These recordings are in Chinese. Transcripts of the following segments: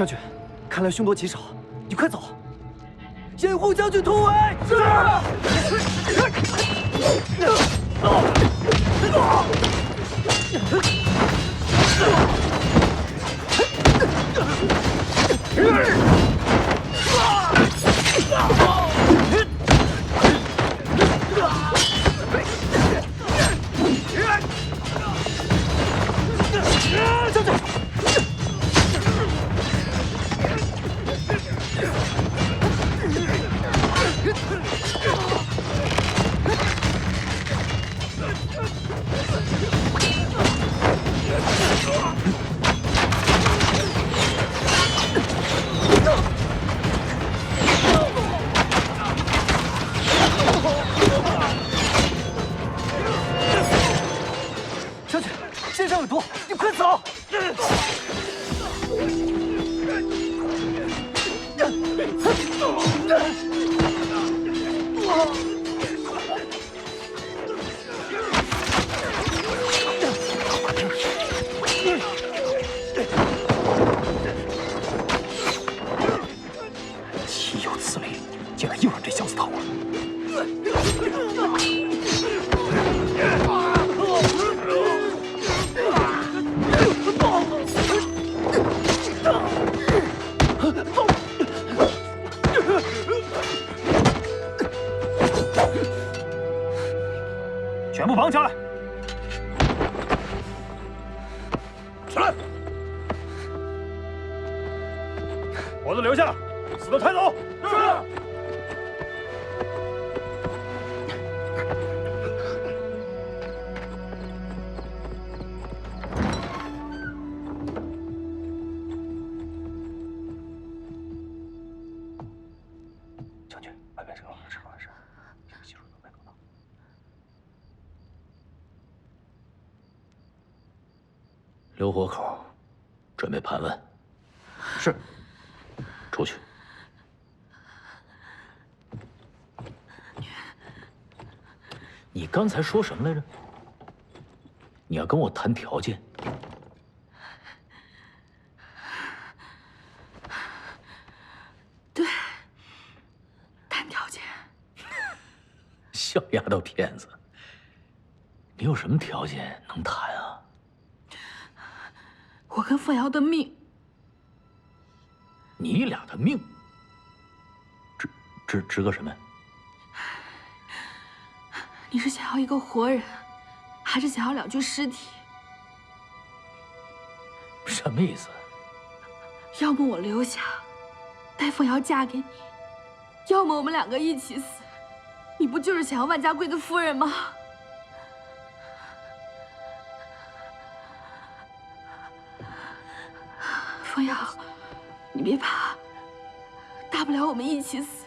将军，看来凶多吉少，你快走。掩护将军突围。是。将军。 将军，线上有毒，你快走！岂有此理！竟然又让这小子逃了！ 全部绑起来！起来！活的留下，死的抬走。是。将军，外边这个吃饭事，记住有没搞到。 留活口，准备盘问。是。出去。你刚才说什么来着？你要跟我谈条件？对，谈条件。小丫头片子，你有什么条件能谈啊？ 我跟凤瑶的命，你俩的命，值个什么？你是想要一个活人，还是想要2具尸体？什么意思？要么我留下，带凤瑶嫁给你；要么我们2个一起死。你不就是想要万家贵的夫人吗？ 凤瑶，你别怕，大不了我们一起死。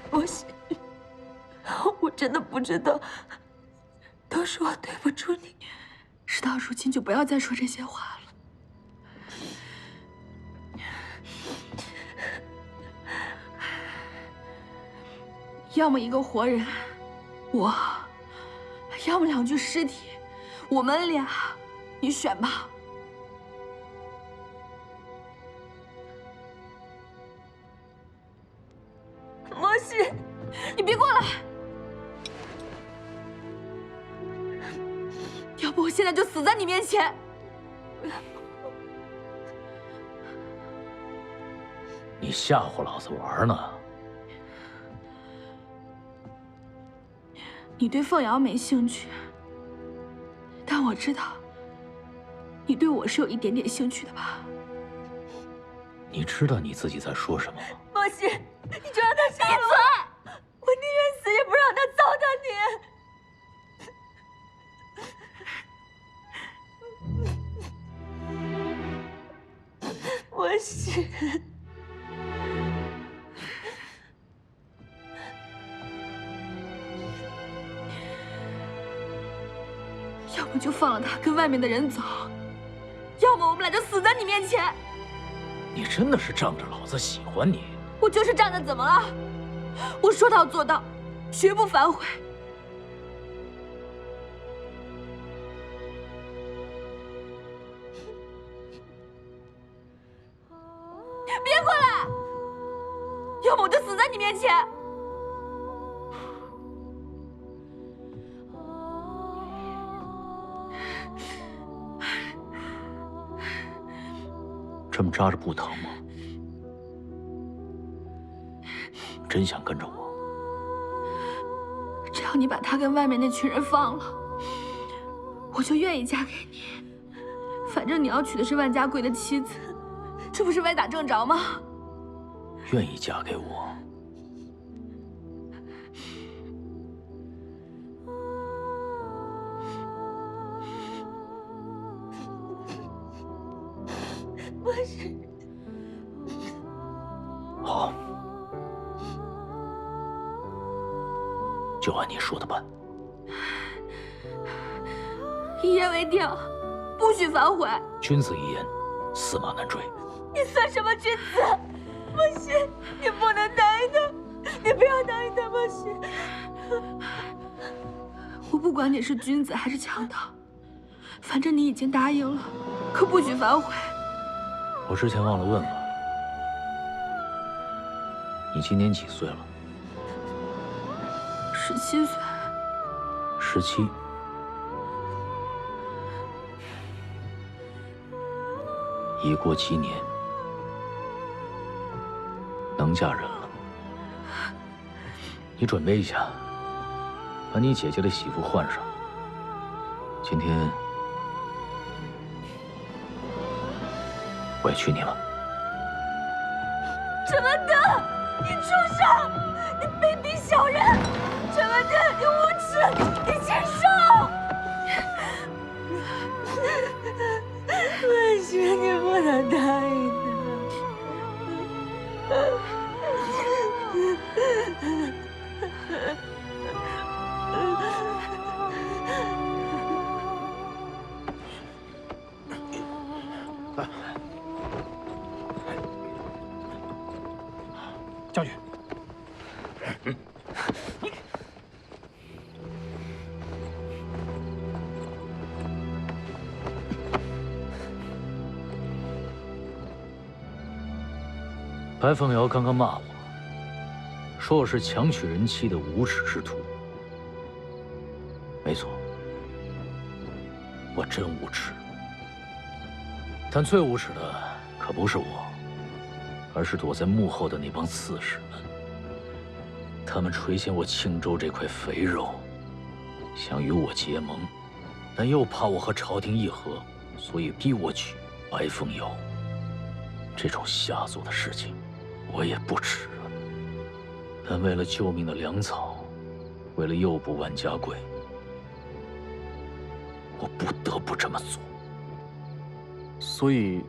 莫西，我真的不知道，都是我对不住你。事到如今，就不要再说这些话了。要么一个活人，我。 要么2具尸体，我们俩，你选吧。莫西，你别过来！要不我现在就死在你面前。你吓唬老子玩呢？ 你对凤瑶没兴趣，但我知道，你对我是有一点点兴趣的吧？你知道你自己在说什么吗？莫西，你就让他杀了我！我宁愿死也不让他糟蹋你。莫西。 要么就放了他跟外面的人走，要么我们俩就死在你面前。你真的是仗着老子喜欢你？我就是仗着，怎么了？我说到做到，绝不反悔。要么我就死在你面前。这么扎着不疼吗？真想跟着我？只要你把他跟外面那群人放了，我就愿意嫁给你。反正你要娶的是万家贵的妻子，这不是歪打正着吗？愿意嫁给我？不是。好，就按你说的办。一言为定，不许反悔。君子一言，驷马难追。你算什么君子？不行，你不能答应他，你不要答应他，不行。我不管你是君子还是强盗，反正你已经答应了，可不许反悔。我之前忘了问了，你今年几岁了17岁。17。已过7年，能嫁人了。你准备一下，把你姐姐的喜服换上。今天我也娶你了。陈文德，你畜生！你卑鄙小人！陈文德，你无耻！你禽兽！文轩，你不能答应来，将军。白凤瑶刚刚骂我，说我是强娶人妻的无耻之徒。没错，我真无耻。但最无耻的可不是我，而是躲在幕后的那帮刺史们。他们垂涎我庆州这块肥肉，想与我结盟，但又怕我和朝廷议和，所以逼我娶白凤瑶。这种下作的事情，我也不耻啊。但为了救命的粮草，为了诱捕万家贵，我不得不这么做。所以，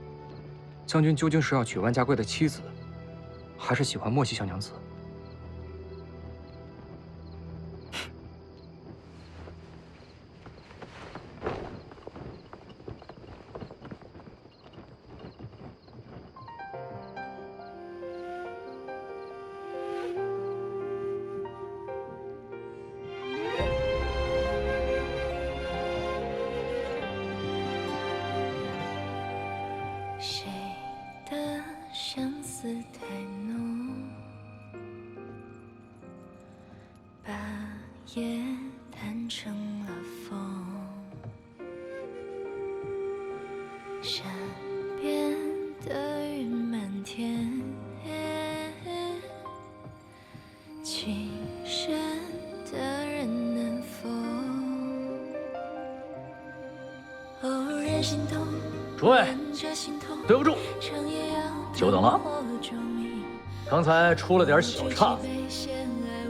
将军究竟是要娶万家贵的妻子，还是喜欢莫西小娘子？谁的相思太浓，把夜弹成了风。山边的云满天，情深的人能否偶然心动？诸位，对不住，久等了。刚才出了点小岔子，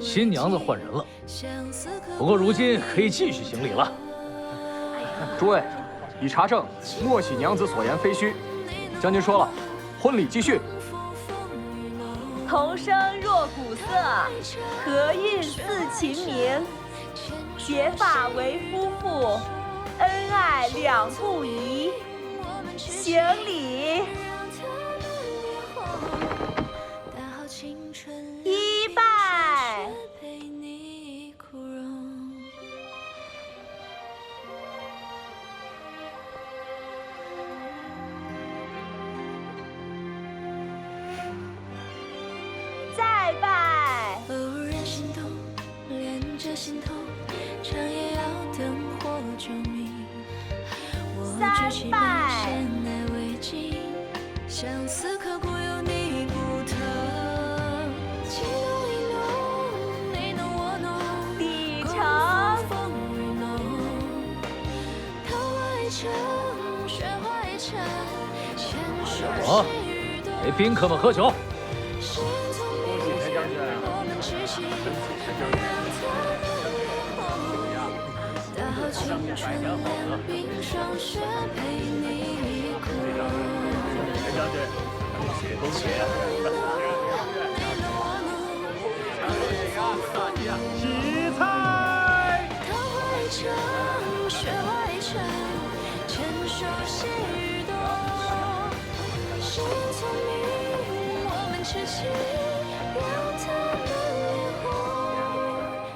新娘子换人了，不过如今可以继续行礼了。诸位，已查证莫喜娘子所言非虚，将军说了，婚礼继续。同生若古色，和韵似琴鸣。结发为夫妇，恩爱两不疑。行礼，一拜。再拜拜。偶然心动，连着心头，长夜要灯火救命。我举起笔，先爱为敬，相思刻骨有你不疼。情浓意浓，你浓我浓，底共城赴风雨浓。桃花一程，雪花一程，牵手好细雨动。给宾客们喝酒。是从明天我们痴心，让他们脸红。大好青春，两鬓霜雪陪你哭。陈将军，恭喜！洗菜。桃花一程，雪花一程，牵手细雨动。是从明我们痴心，让他们脸红。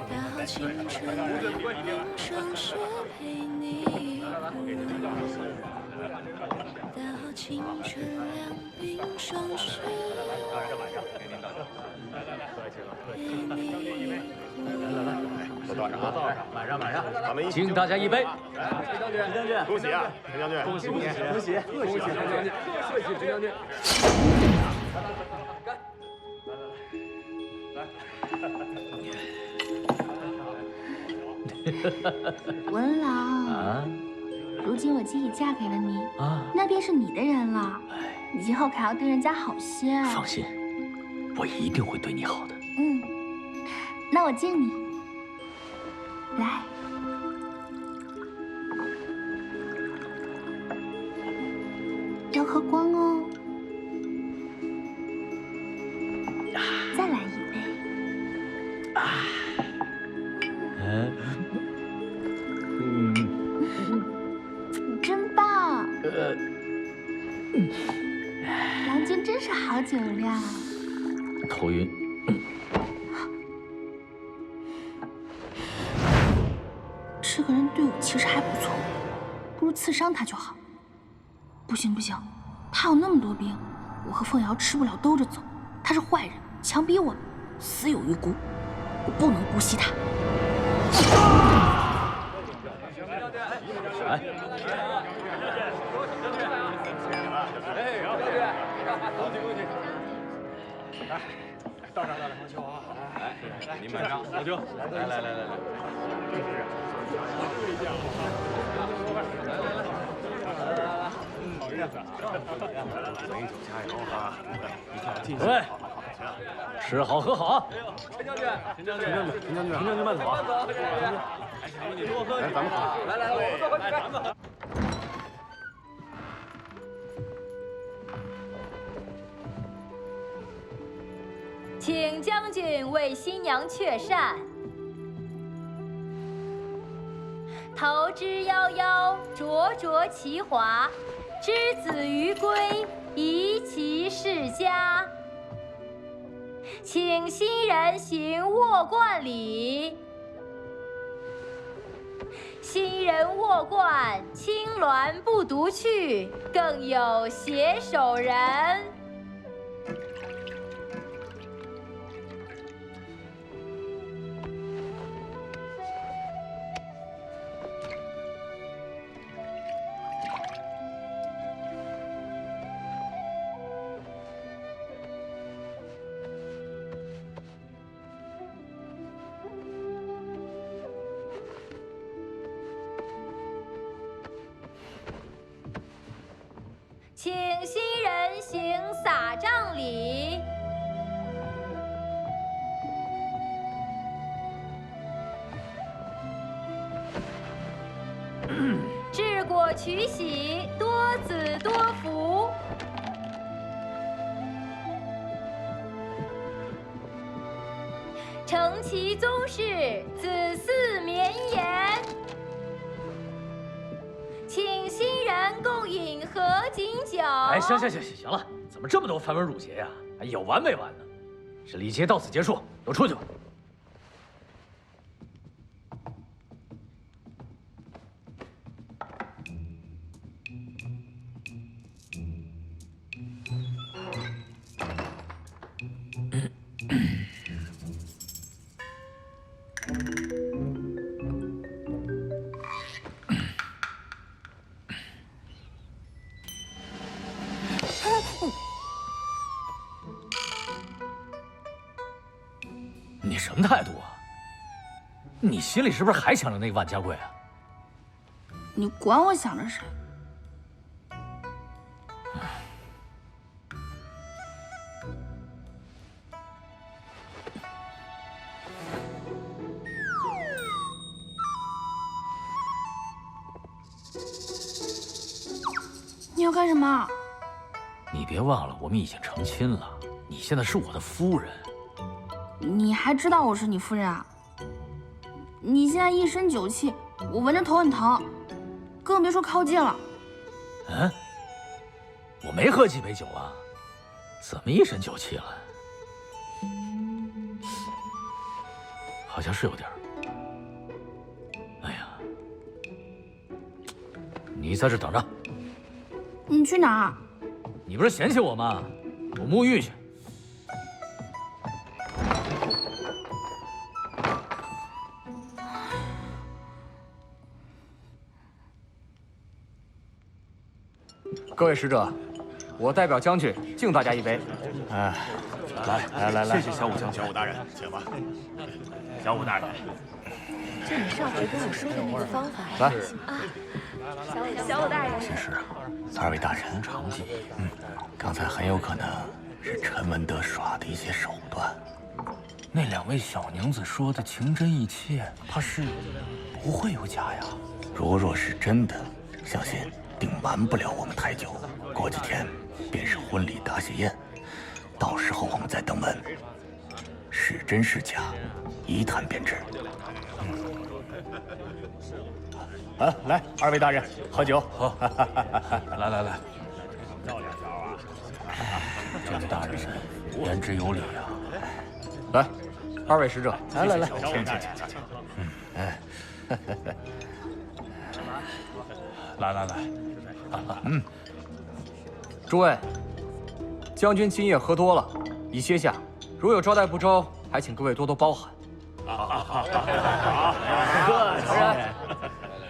大好青春，两鬓霜雪陪你哭。大好青春，两鬓霜雪陪你哭。满上，咱们一起敬大家一杯。陈将军，恭喜啊！陈将军，恭喜！恭喜陈将军，谢谢陈将军。文郎，啊如今我既已嫁给了你，啊！那便是你的人了。你今后可要对人家好些。放心，我一定会对你好的。嗯，那我敬你。来，要喝光哦。再来一杯。真棒！郎君真是好酒量。头晕。这个人对我其实还不错，不如刺伤他就好。不行不行，他有那么多兵，我和凤瑶吃不了兜着走。他是坏人，强逼我们，死有余辜，我不能姑息他。到这儿，黄秋华，来，给您满上老酒，来，好日子啊！美酒佳肴啊，一定要尽兴。吃好喝好啊！陈将军慢走啊！你多喝点，咱们喝。来，我们多喝几杯。咱们喝。请将军为新娘阙扇。桃之夭夭，灼灼其华。之子于归，宜其室家。请新人行卧冠礼。新人卧冠，青鸾不独去，更有携手人。请新人行撒帐礼。治果娶喜，多子多福。承其宗室，子嗣绵延。请新人共饮合卺酒。哎，行了，怎么这么多繁文缛节呀？还有完没完呢？这礼节到此结束，都出去吧。什么态度啊？你心里是不是还想着那个万家贵啊？你管我想着谁？你要干什么？你别忘了，我们已经成亲了，你现在是我的夫人。你还知道我是你夫人啊？你现在一身酒气，我闻着头很疼，更别说靠近了。嗯，我没喝几杯酒啊，怎么一身酒气了？好像是有点儿。哎呀，你在这等着。你去哪儿？你不是嫌弃我吗？我沐浴去。各位使者，我代表将军敬大家一杯。哎，来，谢谢小武将军。小武大人，请吧。小武大人，就你上回跟我说的那个方法来小武大人，其实，二位大人长记，刚才很有可能是陈文德耍的一些手段。那两位小娘子说的情真意切，怕是不会有假呀。如若是真的，相信定瞒不了我们太久。过几天便是婚礼答谢宴，到时候我们再登门，是真是假，一探便知。来，二位大人喝酒。好，来。这位大人言之有理啊。来，二位使者，来，请。来，诸位，将军今夜喝多了，已歇下。如有招待不周，还请各位多多包涵。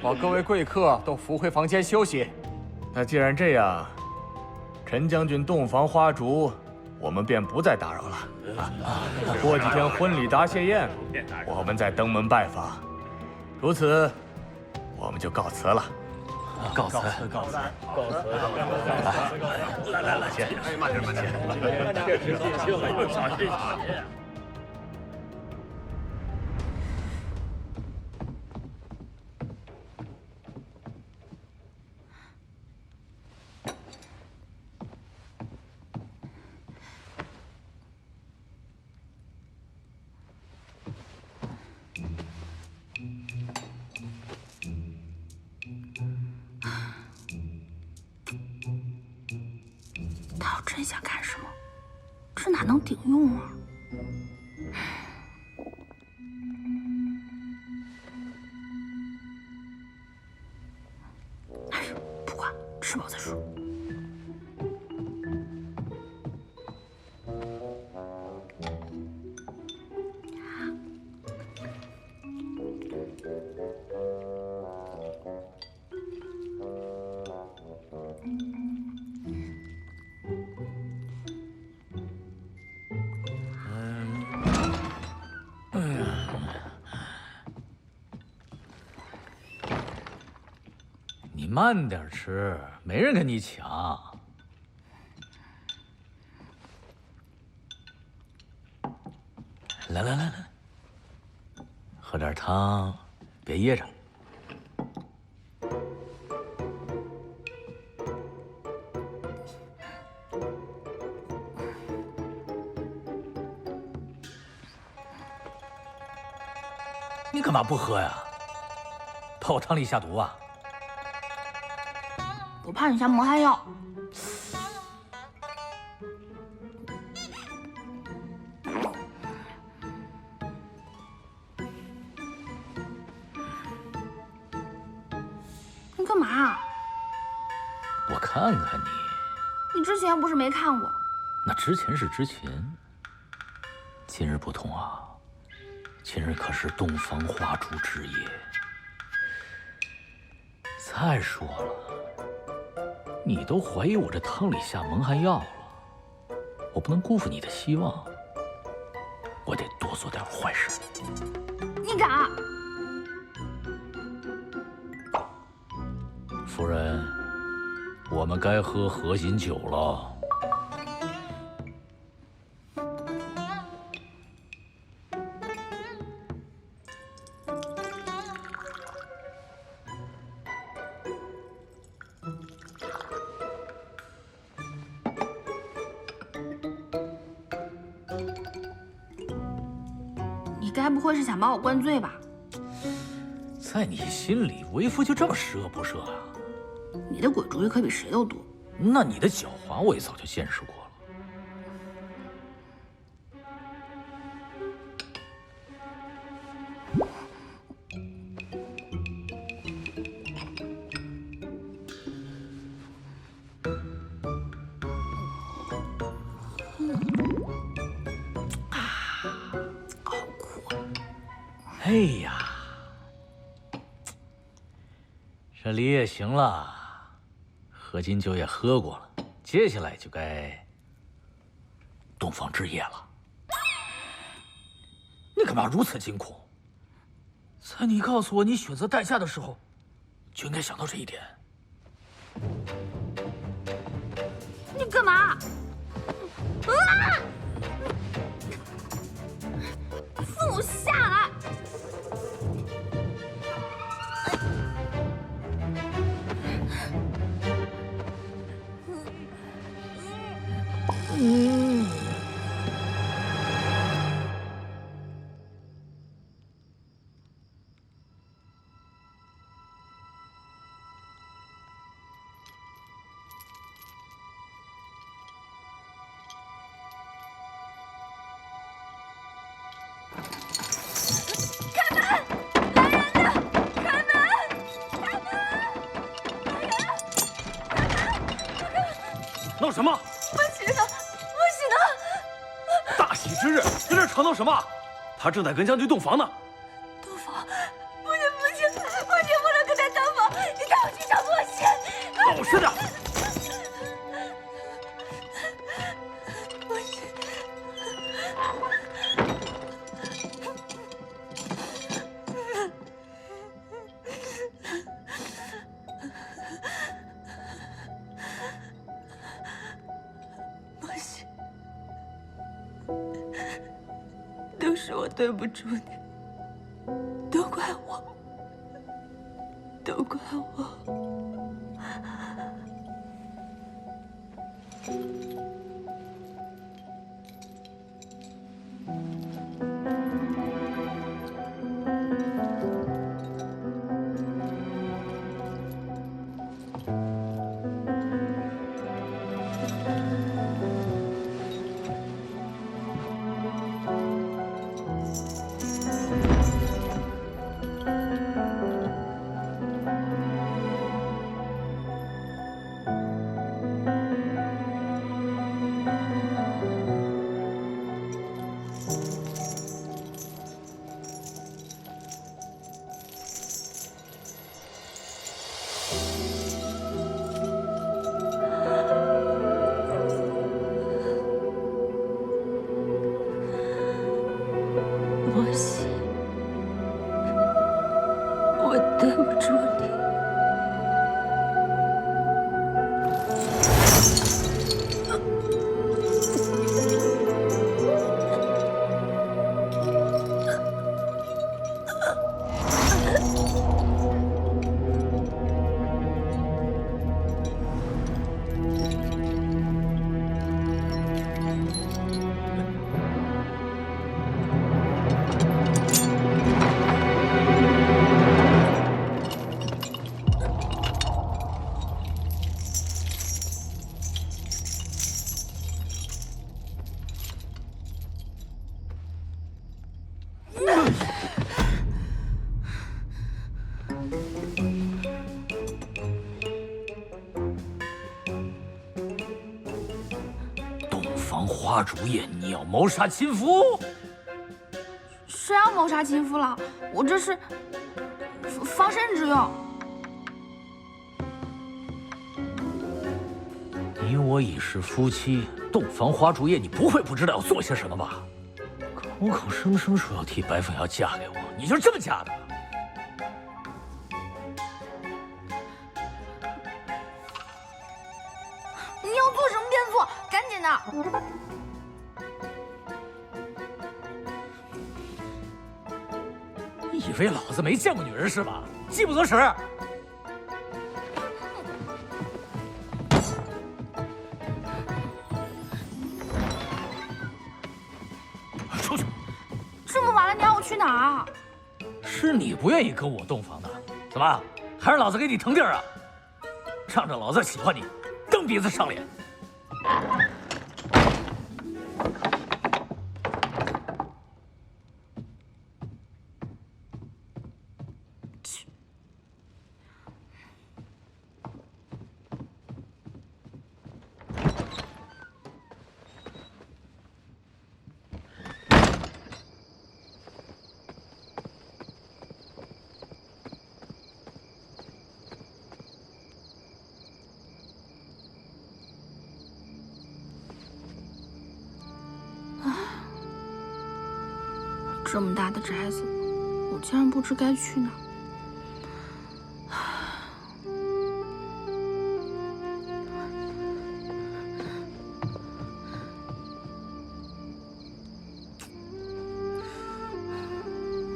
保各位贵客都扶回房间休息。那既然这样，陈将军洞房花烛，我们便不再打扰了。过几天婚礼答谢宴，我们再登门拜访。如此，我们就告辞了。告辞。来，先，慢点。他要真想干什么，这哪能顶用啊？哎呀，不管，吃饱再说。你慢点吃，没人跟你抢。来，喝点汤，别噎着。你干嘛不喝呀？怕我汤里下毒啊？我怕你下蒙汗药。你干嘛？我看看你。你之前不是没看过？那之前是之前，今日不同啊！今日可是洞房花烛之夜。再说了，你都怀疑我这汤里下蒙汗药了，我不能辜负你的希望。我得多做点坏事。你敢啊？夫人，我们该喝合卺酒了。你该不会是想把我灌醉吧？在你心里，为夫就这么十恶不赦啊？你的鬼主意可比谁都多。那你的狡猾我也早就见识过了。好苦啊！哎呀，这梨也行了，合卺酒也喝过了，接下来就该洞房之夜了。你干嘛如此惊恐？在你告诉我你选择代驾的时候，就应该想到这一点。你干嘛？放我下来！闹什么？不行了，不行了！大喜之日，在这吵闹什么？他正在跟将军洞房呢。洞房？不行不行不行，不能跟他洞房！你带我去找莫西。老实点！莫西，莫西，都是我对不住你，都怪我，都怪我。莫西，我对不住你。洞房花烛夜，你要谋杀亲夫？谁要谋杀亲夫了？我这是防身之用。你我已是夫妻，洞房花烛夜，你不会不知道要做些什么吧？口口声声说要替白凤瑶嫁给我，你就这么嫁的？你要做什么便做，赶紧的！你以为老子没见过女人是吧？饥不择食。出去！这么晚了，你让我去哪儿啊？是你不愿意跟我洞房的，怎么还是老子给你腾地儿啊？让着老子喜欢你，蹬鼻子上脸。这么大的宅子，我竟然不知该去哪儿。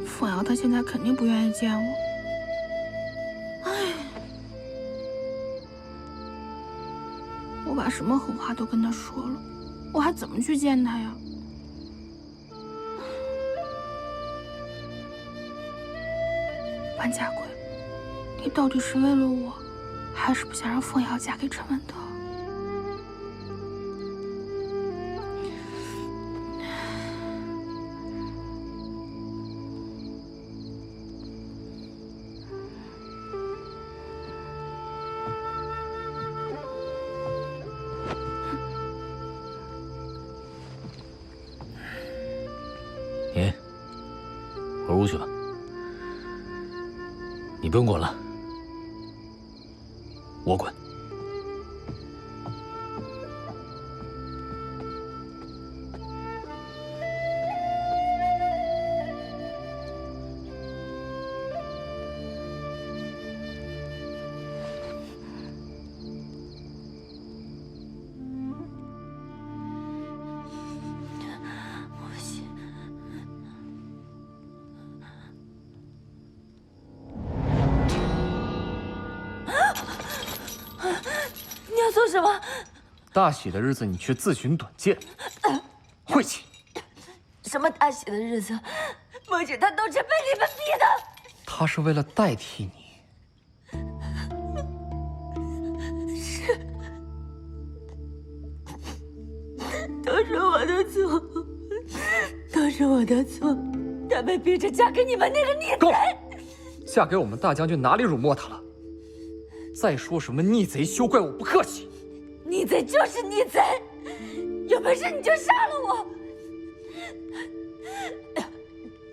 凤瑶她现在肯定不愿意见我。唉，我把什么狠话都跟她说了，我还怎么去见她呀？万家贵，你到底是为了我，还是不想让凤瑶嫁给陈文德？你回屋去吧。你不用管了，我管。做什么？大喜的日子你却自寻短见，晦气！什么大喜的日子？莫姐她都是被你们逼的。他是为了代替你。是，都是我的错，都是我的错。她被逼着嫁给你们那个逆贼。够！嫁给我们大将军哪里辱没她了？再说什么逆贼，休怪我不客气。逆贼就是逆贼，有本事你就杀了我！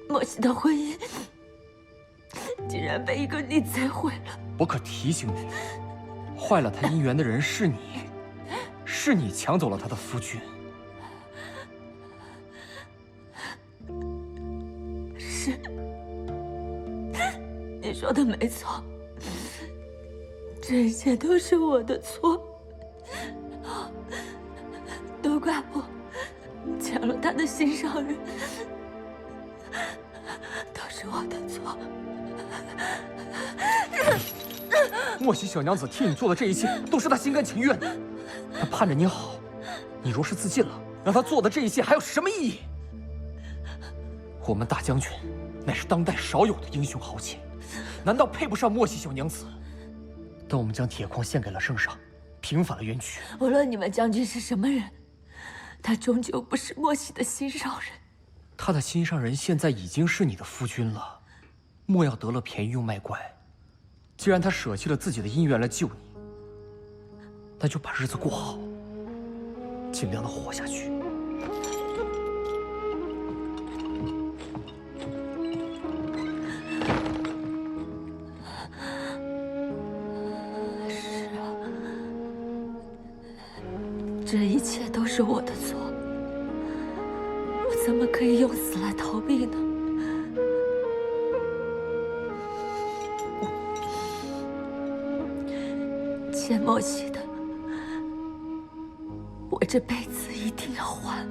莫西的婚姻竟然被一个逆贼毁了。我可提醒你，坏了他姻缘的人是你，是你抢走了他的夫君。是，你说的没错。这一切都是我的错，都怪我抢了他的心上人，都是我的错。莫西小娘子替你做的这一切，都是她心甘情愿的。她盼着你好，你若是自尽了，让她做的这一切还有什么意义？我们大将军乃是当代少有的英雄豪杰，难道配不上莫西小娘子？但我们将铁矿献给了圣上，平反了冤屈。无论你们将军是什么人，他终究不是莫西的心上人。他的心上人现在已经是你的夫君了，莫要得了便宜又卖乖。既然他舍弃了自己的姻缘来救你，那就把日子过好，尽量的活下去。这一切都是我的错，我怎么可以用死来逃避呢？欠莫西的，我这辈子一定要还。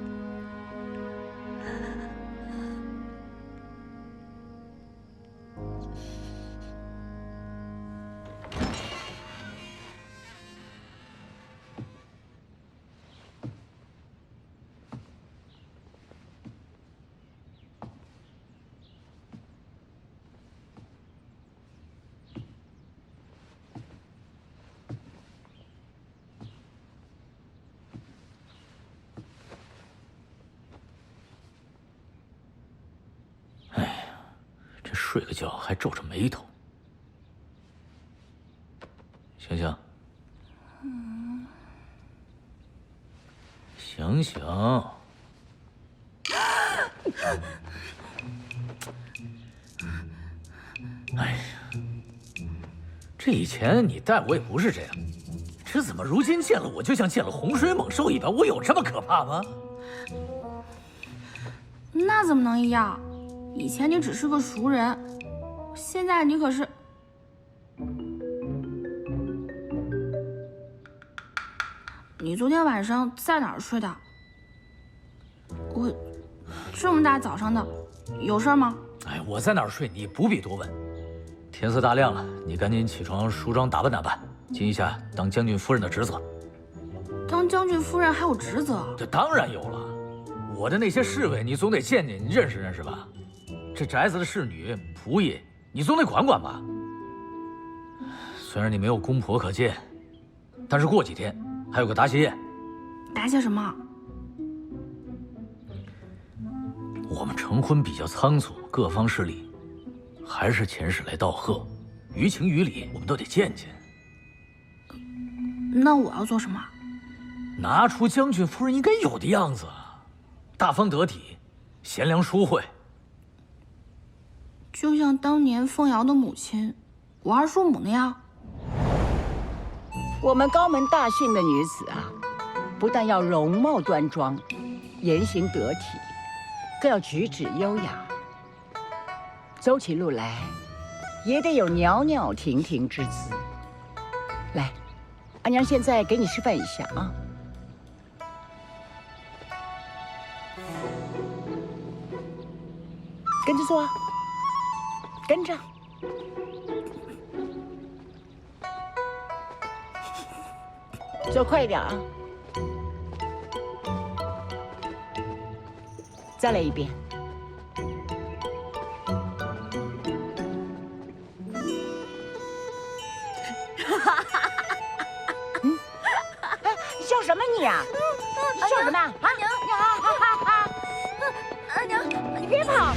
睡个觉还皱着眉头，醒醒！醒醒！哎呀，这以前你待我也不是这样，这怎么如今见了我就像见了洪水猛兽一般？我有这么可怕吗？那怎么能一样？以前你只是个熟人，现在你可是……你昨天晚上在哪儿睡的？我这么大早上的，有事吗？哎，我在哪儿睡你不必多问。天色大亮了，你赶紧起床梳妆打扮打扮，尽一下当将军夫人的职责。当将军夫人还有职责？这当然有了，我的那些侍卫你总得见见，你认识认识吧。这宅子的侍女、仆役，你总得管管吧。虽然你没有公婆可见，但是过几天还有个答谢宴。答谢什么？我们成婚比较仓促，各方势力还是前世来道贺，于情于理我们都得见见。那我要做什么？拿出将军夫人应该有的样子，大方得体，贤良淑惠。就像当年凤瑶的母亲，我二叔母那样。我们高门大姓的女子啊，不但要容貌端庄、言行得体，更要举止优雅。走起路来，也得有袅袅婷婷之姿。来，阿娘现在给你示范一下啊。跟着做啊。跟着，做快一点啊！再来一遍。你笑什么你呀？你笑什么呀？啊娘！阿娘，你别跑！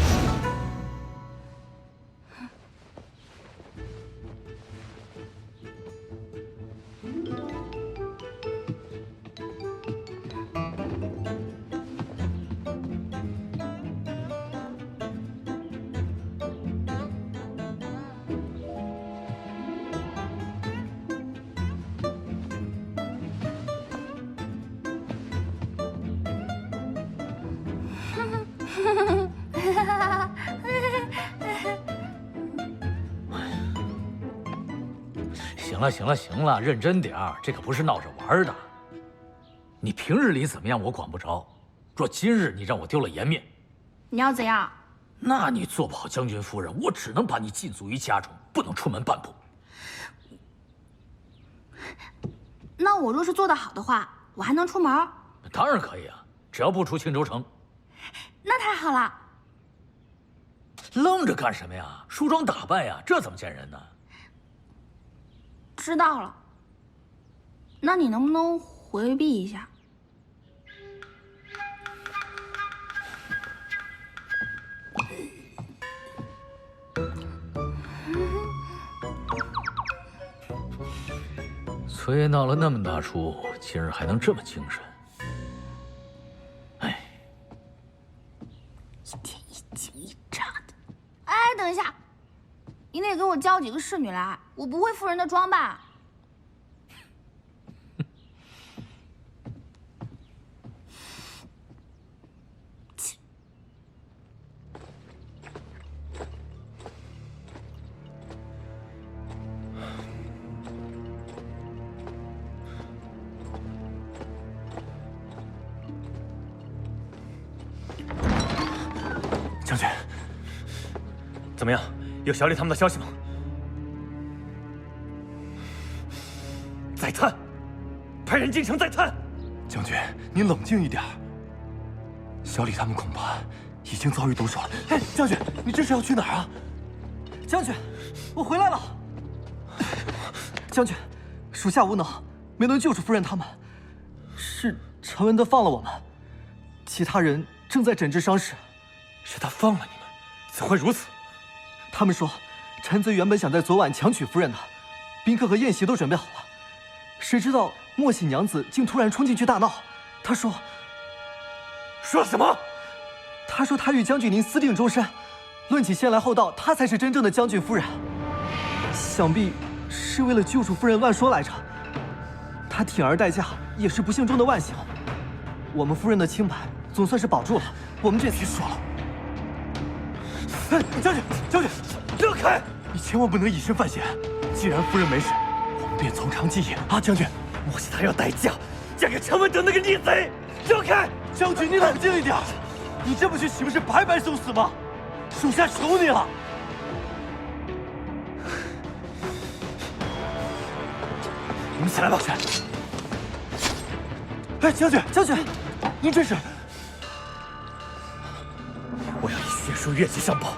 行了，认真点儿，这可不是闹着玩的。你平日里怎么样我管不着，若今日你让我丢了颜面，你要怎样？那你做不好将军夫人，我只能把你禁足于家中，不能出门半步。那我若是做得好的话，我还能出门？当然可以啊，只要不出青州城。那太好了。愣着干什么呀？梳妆打扮呀，这怎么见人呢？知道了。那你能不能回避一下？崔爷闹了那么大出，今日还能这么精神？哎，一天一惊一乍的。哎，等一下，你得给我叫几个侍女来，我不会妇人的装扮。切，将军，怎么样？有小李他们的消息吗？再探，派人进城再探。将军，您冷静一点。小李他们恐怕已经遭遇毒手了。哎，将军，你这是要去哪儿啊？将军，我回来了。将军，属下无能，没能救出夫人他们。是陈文德放了我们，其他人正在诊治伤势。是他放了你们？怎会如此？他们说，陈泽原本想在昨晚强娶夫人的，宾客和宴席都准备好了，谁知道莫喜娘子竟突然冲进去大闹。她说什么？她说她与将军您私定终身，论起先来后到，她才是真正的将军夫人。想必是为了救出夫人乱说来着。她铤而代价，也是不幸中的万幸。我们夫人的清白总算是保住了。我们这次说了。哎，将军，让开！你千万不能以身犯险。既然夫人没事，我们便从长计议啊！将军，莫喜他要代价嫁给陈文德那个逆贼！让开！将军，你冷静一点。你这么去岂不是白白送死吗？属下求你了。你们起来吧。哎，将军，您这是？我要以血书越级上报，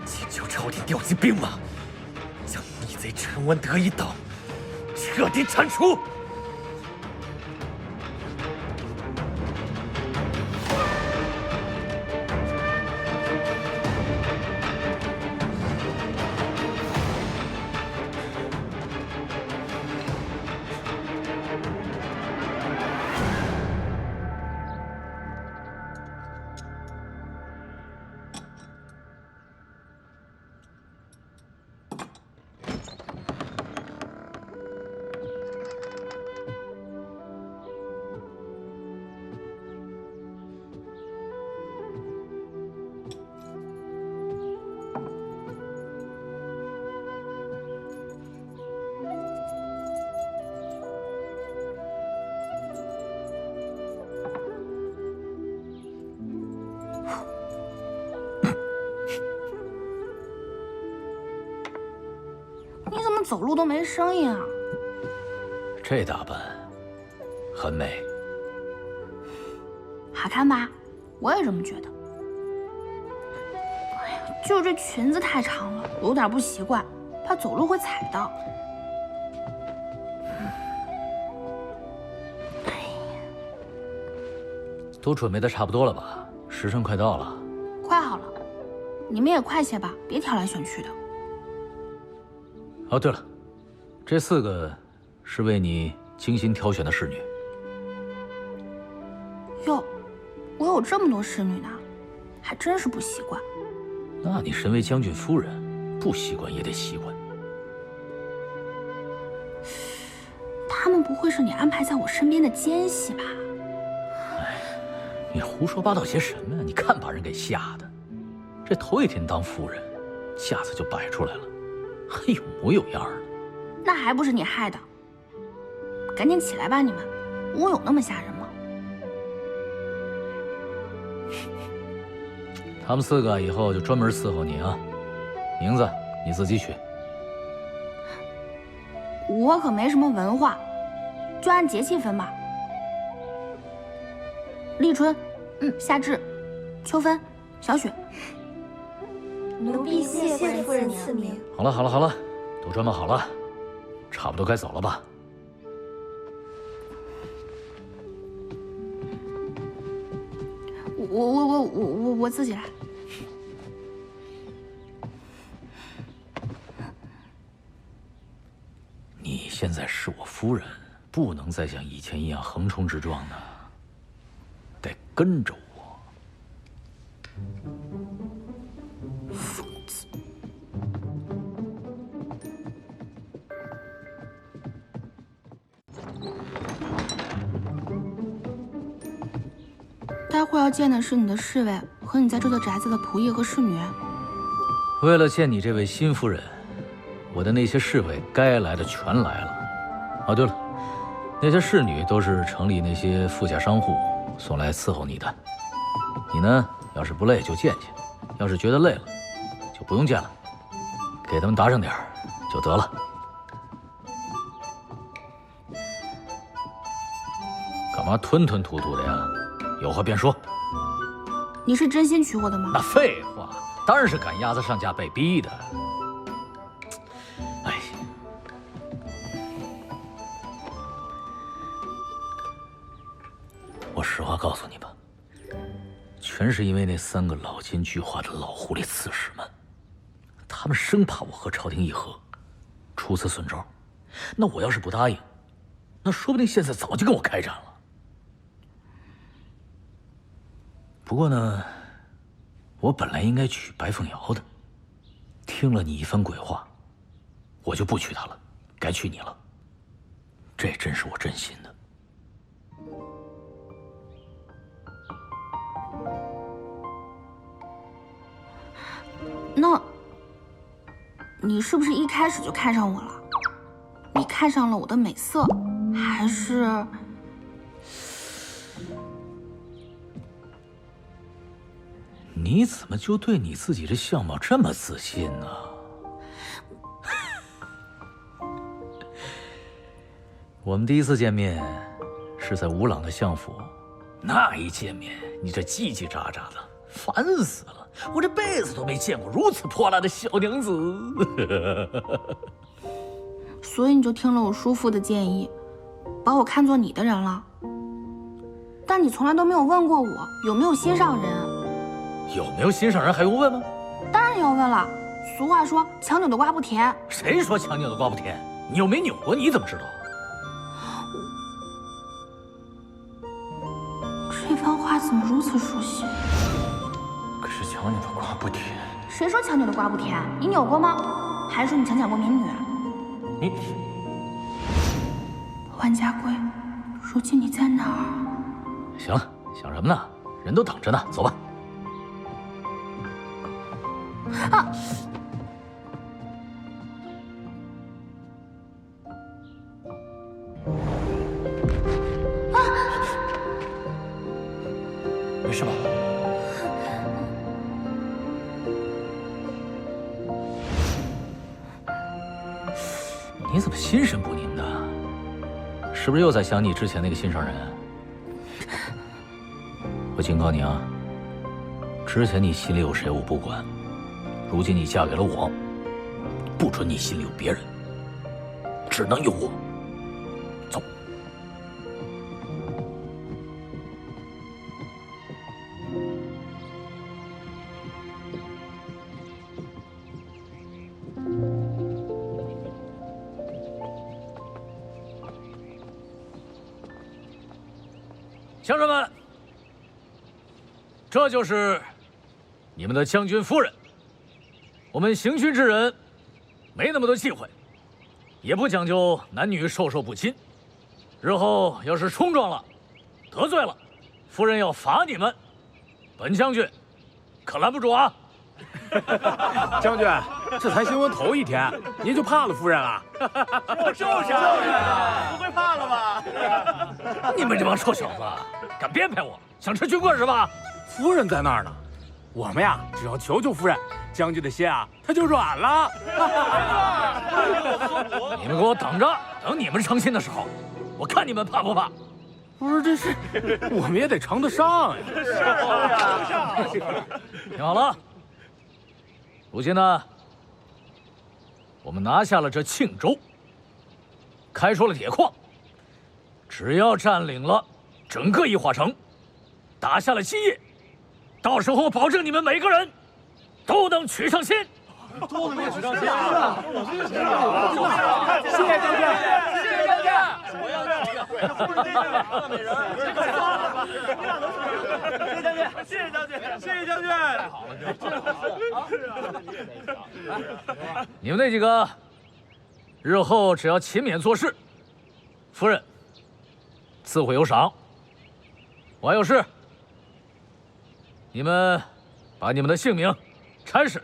请求朝廷调集兵马，将逆贼陈文德一党彻底铲除。你怎么走路都没声音啊？这打扮很美，好看吧？我也这么觉得。哎呀，就是这裙子太长了，有点不习惯，怕走路会踩到。哎呀，都准备的差不多了吧？时辰快到了。快好了，你们也快些吧，别挑来选去的。哦，对了，这4个是为你精心挑选的侍女。哟，我有这么多侍女呢，还真是不习惯。那你身为将军夫人，不习惯也得习惯。他们不会是你安排在我身边的奸细吧？哎，你胡说八道些什么呀？你看把人给吓的，这头一天当夫人，架子就摆出来了，还有模有样的。那还不是你害的？赶紧起来吧，你们！我有那么吓人吗？他们4个以后就专门伺候你啊，名字你自己取。我可没什么文化，就按节气分吧。立春，夏至，秋分，小雪。奴婢谢贵夫人赐名。好了，都装扮好了，差不多该走了吧？我自己来。你现在是我夫人，不能再像以前一样横冲直撞的，得跟着我。疯子！待会儿要见的是你的侍卫和你在这座宅子的仆役和侍女。为了见你这位新夫人，我的那些侍卫该来的全来了。哦，对了，那些侍女都是城里那些富家商户送来伺候你的。你呢，要是不累就见见，要是觉得累了，就不用见了，给他们打上点儿就得了。干嘛吞吞吐吐的呀？有话便说。你是真心娶我的吗？那废话，当然是赶鸭子上架被逼的。哎，我实话告诉你吧，全是因为那3个老奸巨猾的老狐狸刺史们，他们生怕我和朝廷议和，出此损招。那我要是不答应，那说不定现在早就跟我开战了。不过呢，我本来应该娶白凤瑶的，听了你一番鬼话，我就不娶她了，该娶你了。这真是我真心的。那，你是不是一开始就看上我了？你看上了我的美色，还是？你怎么就对你自己的相貌这么自信呢？我们第一次见面是在吴朗的相府，那一见面你这叽叽喳喳的，烦死了！我这辈子都没见过如此泼辣的小娘子。所以你就听了我叔父的建议，把我看作你的人了。但你从来都没有问过我有没有心上人。有没有心上人还用问吗？当然要问了。俗话说强扭的瓜不甜。谁说强扭的瓜不甜？你又没扭过，你怎么知道？这番话怎么如此熟悉？可是强扭的瓜不甜。谁说强扭的瓜不甜？你扭过吗？还是说你强抢过民女？你，万家贵，如今你在哪儿？行了，想什么呢？人都等着呢，走吧。啊！没事吧？你怎么心神不宁的？是不是又在想你之前那个心上人？我警告你啊，之前你心里有谁我不管，如今你嫁给了我，不准你心里有别人，只能有我。走。乡绅们，这就是你们的将军夫人。我们行军之人，没那么多忌讳，也不讲究男女授受不亲。日后要是冲撞了、得罪了，夫人要罚你们，本将军可拦不住啊！将军，这才新婚头1天，您就怕了夫人了？就是不会怕了吧？你们这帮臭小子，敢编排我，想吃军棍是吧？夫人在那儿呢，我们呀，只要求求夫人，将军的心啊，他就软了。你们给我等着，等你们成亲的时候，我看你们怕不怕？不是，这是我们也得尝得上呀。听好了，如今呢，我们拿下了这庆州，开出了铁矿，只要占领了整个义化城，打下了基业，到时候保证你们每个人都能娶上亲。都能娶上亲啊！谢谢将军，谢谢将军。我要娶一个大美人，你俩能娶？谢谢将军，谢谢将军，太好了，你们那几个，日后只要勤勉做事，夫人自会有赏。我还有事，你们把你们的姓名、差事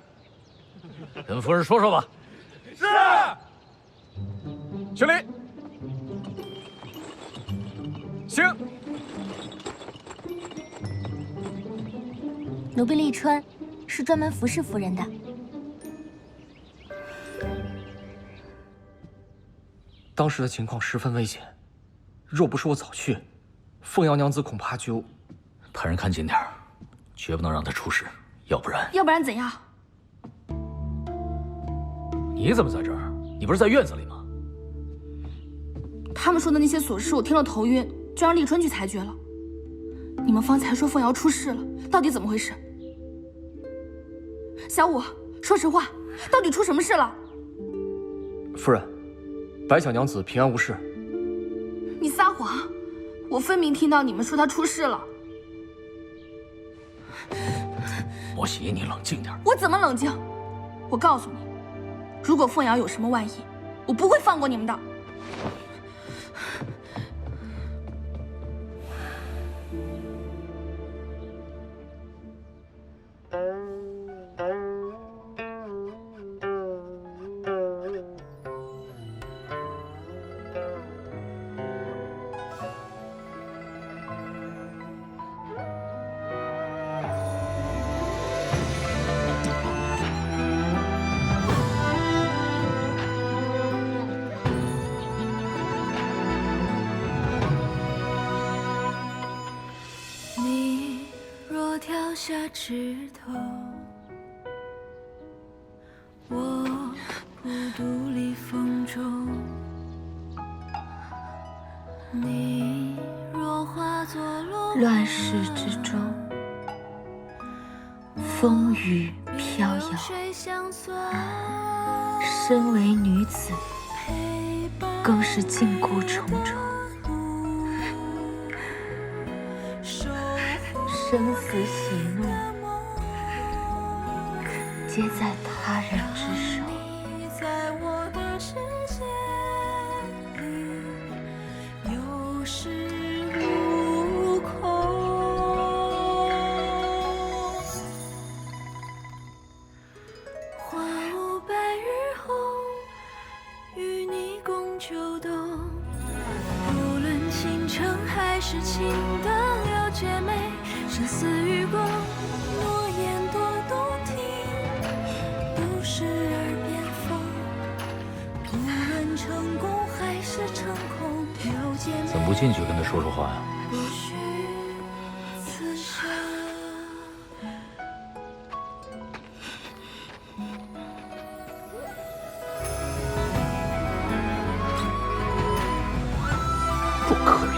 跟夫人说说吧。是。行礼。行。奴婢立川，是专门服侍夫人的。当时的情况十分危险，若不是我早去，凤瑶娘子恐怕就……派人看紧点儿，绝不能让她出事，要不然怎样？你怎么在这儿？你不是在院子里吗？他们说的那些琐事，我听了头晕，就让立春去裁决了。你们方才说凤瑶出事了，到底怎么回事？小五，说实话，到底出什么事了？夫人，白小娘子平安无事。你撒谎！我分明听到你们说她出事了。莫喜，你冷静点。我怎么冷静？我告诉你，如果凤瑶有什么外意，我不会放过你们的。下枝头，我不独立风中。你若化作落乱世之中，风雨飘摇。身为女子，更是禁锢重重。生死喜怒，皆在他人之手。在我的世界里，有恃无恐。花无百日红，与你共秋冬。无论倾城还是倾德，了解美。生死与共，诺言多动听，都是耳边风。无论成功还是成空，了解美。怎么不进去跟他说说话呀？不虚此生。不可以！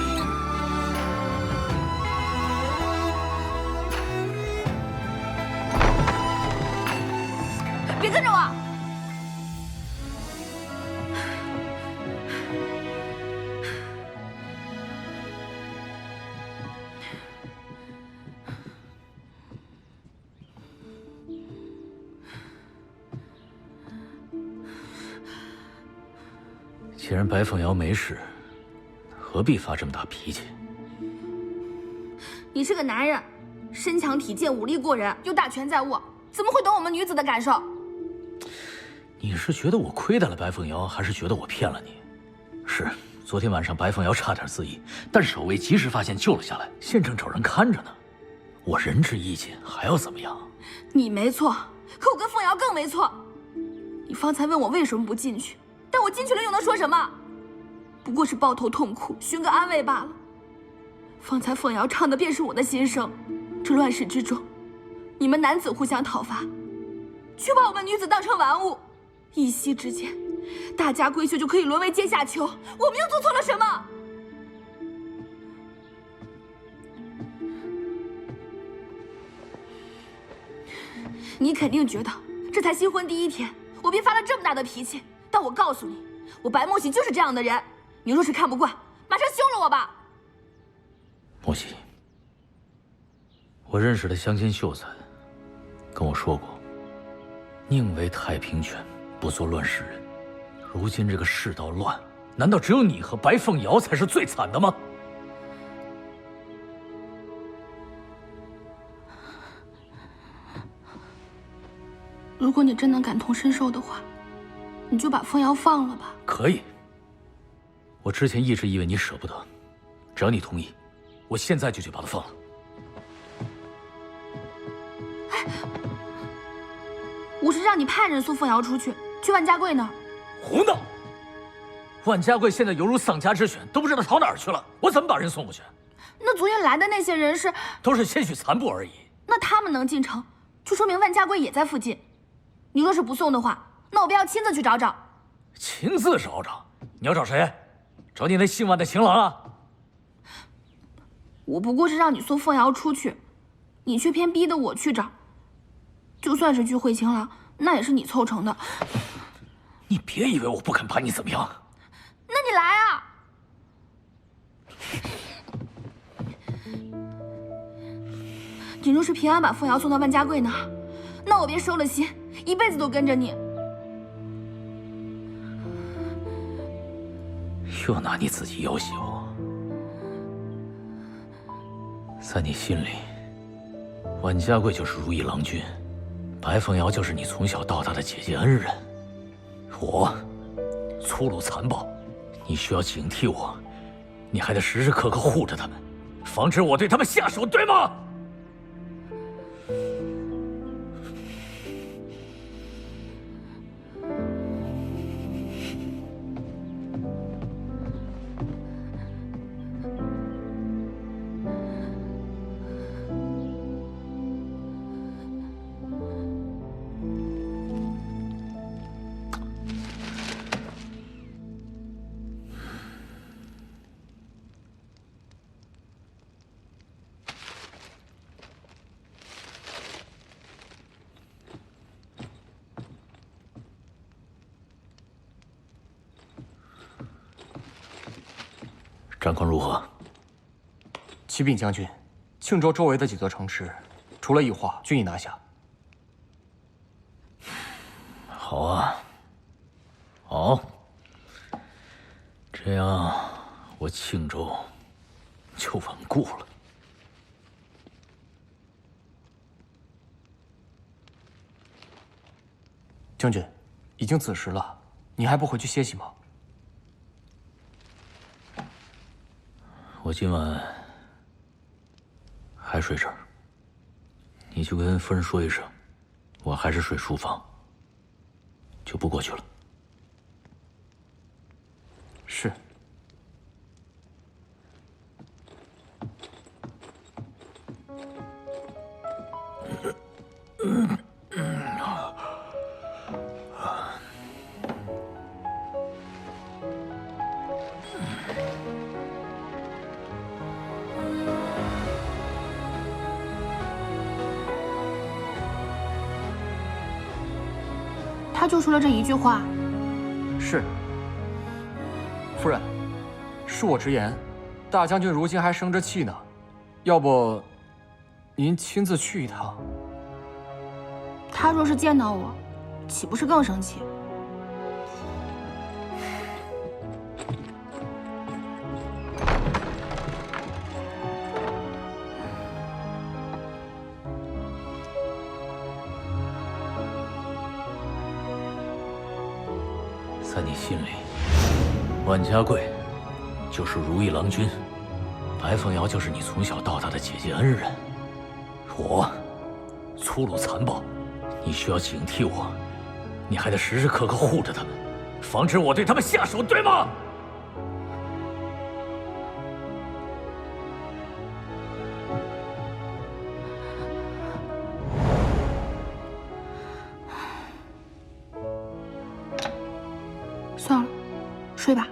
别跟着我！既然白凤瑶没事，何必发这么大脾气？你是个男人，身强体健，武力过人，又大权在握，怎么会懂我们女子的感受？你是觉得我亏待了白凤瑶，还是觉得我骗了你？是，昨天晚上白凤瑶差点自缢，但守卫及时发现救了下来，现正找人看着呢。我仁至义尽，还要怎么样？你没错，可我跟凤瑶更没错。你方才问我为什么不进去，但我进去了又能说什么？不过是抱头痛哭，寻个安慰罢了。方才凤瑶唱的便是我的心声。这乱世之中，你们男子互相讨伐，却把我们女子当成玩物。一夕之间，大家闺秀就可以沦为阶下囚，我们又做错了什么？你肯定觉得这才新婚第1天，我便发了这么大的脾气。但我告诉你，我白莫喜就是这样的人。你若是看不惯，马上休了我吧。莫喜，我认识的乡间秀才跟我说过，宁为太平犬，不做乱世人。如今这个世道乱，难道只有你和白凤瑶才是最惨的吗？如果你真能感同身受的话，你就把凤瑶放了吧。可以。我之前一直以为你舍不得，只要你同意，我现在就去把她放了。我是让你派人送凤瑶出去，去万家贵那儿。胡闹！万家贵现在犹如丧家之犬，都不知道逃哪儿去了。我怎么把人送过去？那昨天来的那些人是？都是些许残部而已。那他们能进城，就说明万家贵也在附近。你若是不送的话，那我便要亲自去找找。亲自找找？你要找谁？找你那姓万的情郎啊？我不过是让你送凤瑶出去，你却偏逼得我去找。就算是聚会情郎，那也是你凑成的。你别以为我不肯把你怎么样。那你来啊！你若是平安把凤瑶送到万家贵那儿，那我便收了心，一辈子都跟着你。又拿你自己要挟我。在你心里，万家贵就是如意郎君，白凤瑶就是你从小到大的姐姐恩人。我粗鲁残暴，你需要警惕我，你还得时时刻刻护着他们，防止我对他们下手，对吗？战况如何？启禀将军，庆州周围的几座城池，除了义化，均已拿下。好啊，好，这样我庆州就稳固了。将军，已经子时了，你还不回去歇息吗？我今晚还睡这儿，你就跟夫人说一声，我还是睡书房，就不过去了。是。他就说了这一句话。是。夫人，恕我直言，大将军如今还生着气呢，要不您亲自去一趟？他若是见到我，岂不是更生气？在你心里，万家贵就是如意郎君，白凤瑶就是你从小到大的姐姐恩人。我粗鲁残暴，你需要警惕我，你还得时时刻刻护着他们，防止我对他们下手，对吗？算了，睡吧。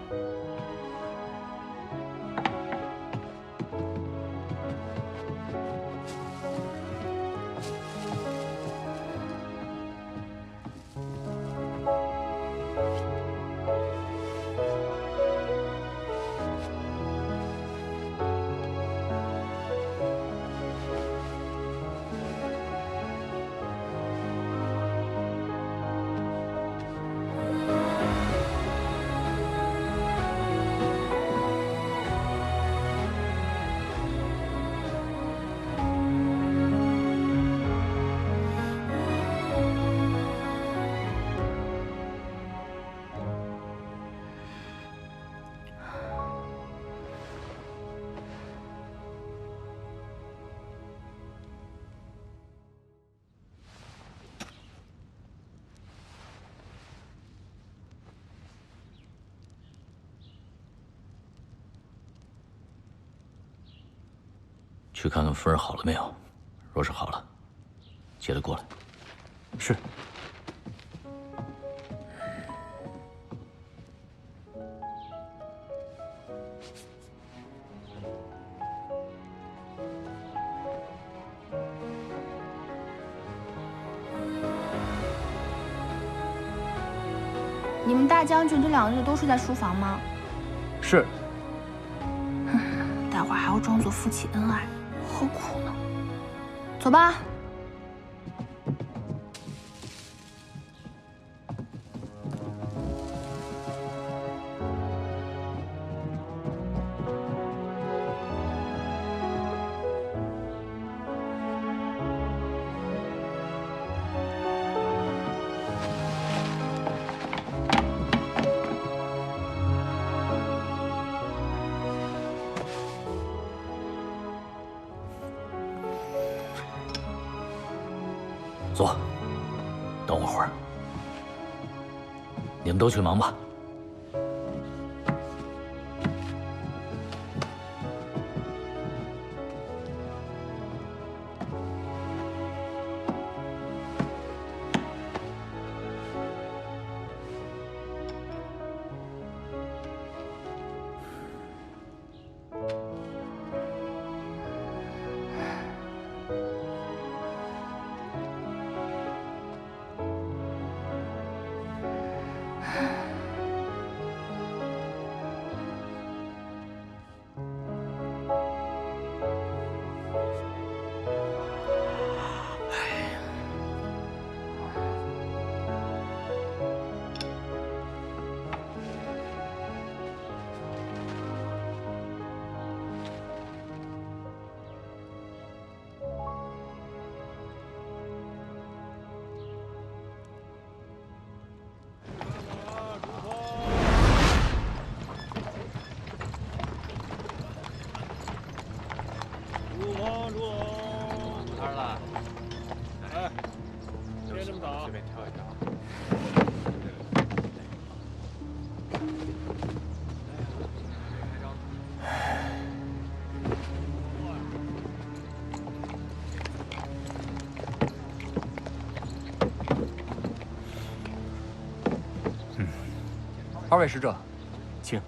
去看看夫人好了没有，若是好了，接着过来。是。你们大将军这2日都睡在书房吗？是。待会儿还要装作夫妻恩爱，何苦呢？走吧。坐，等我会儿。你们都去忙吧。2位使者，请。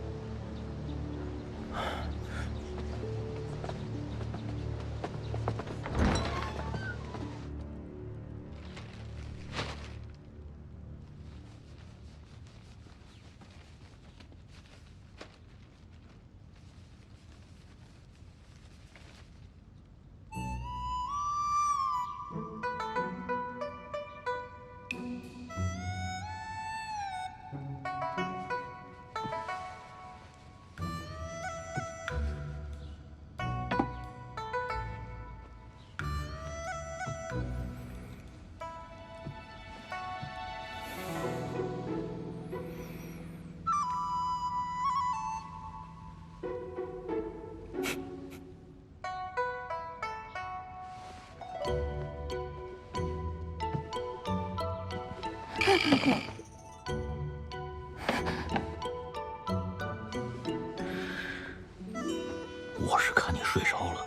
我是看你睡着了，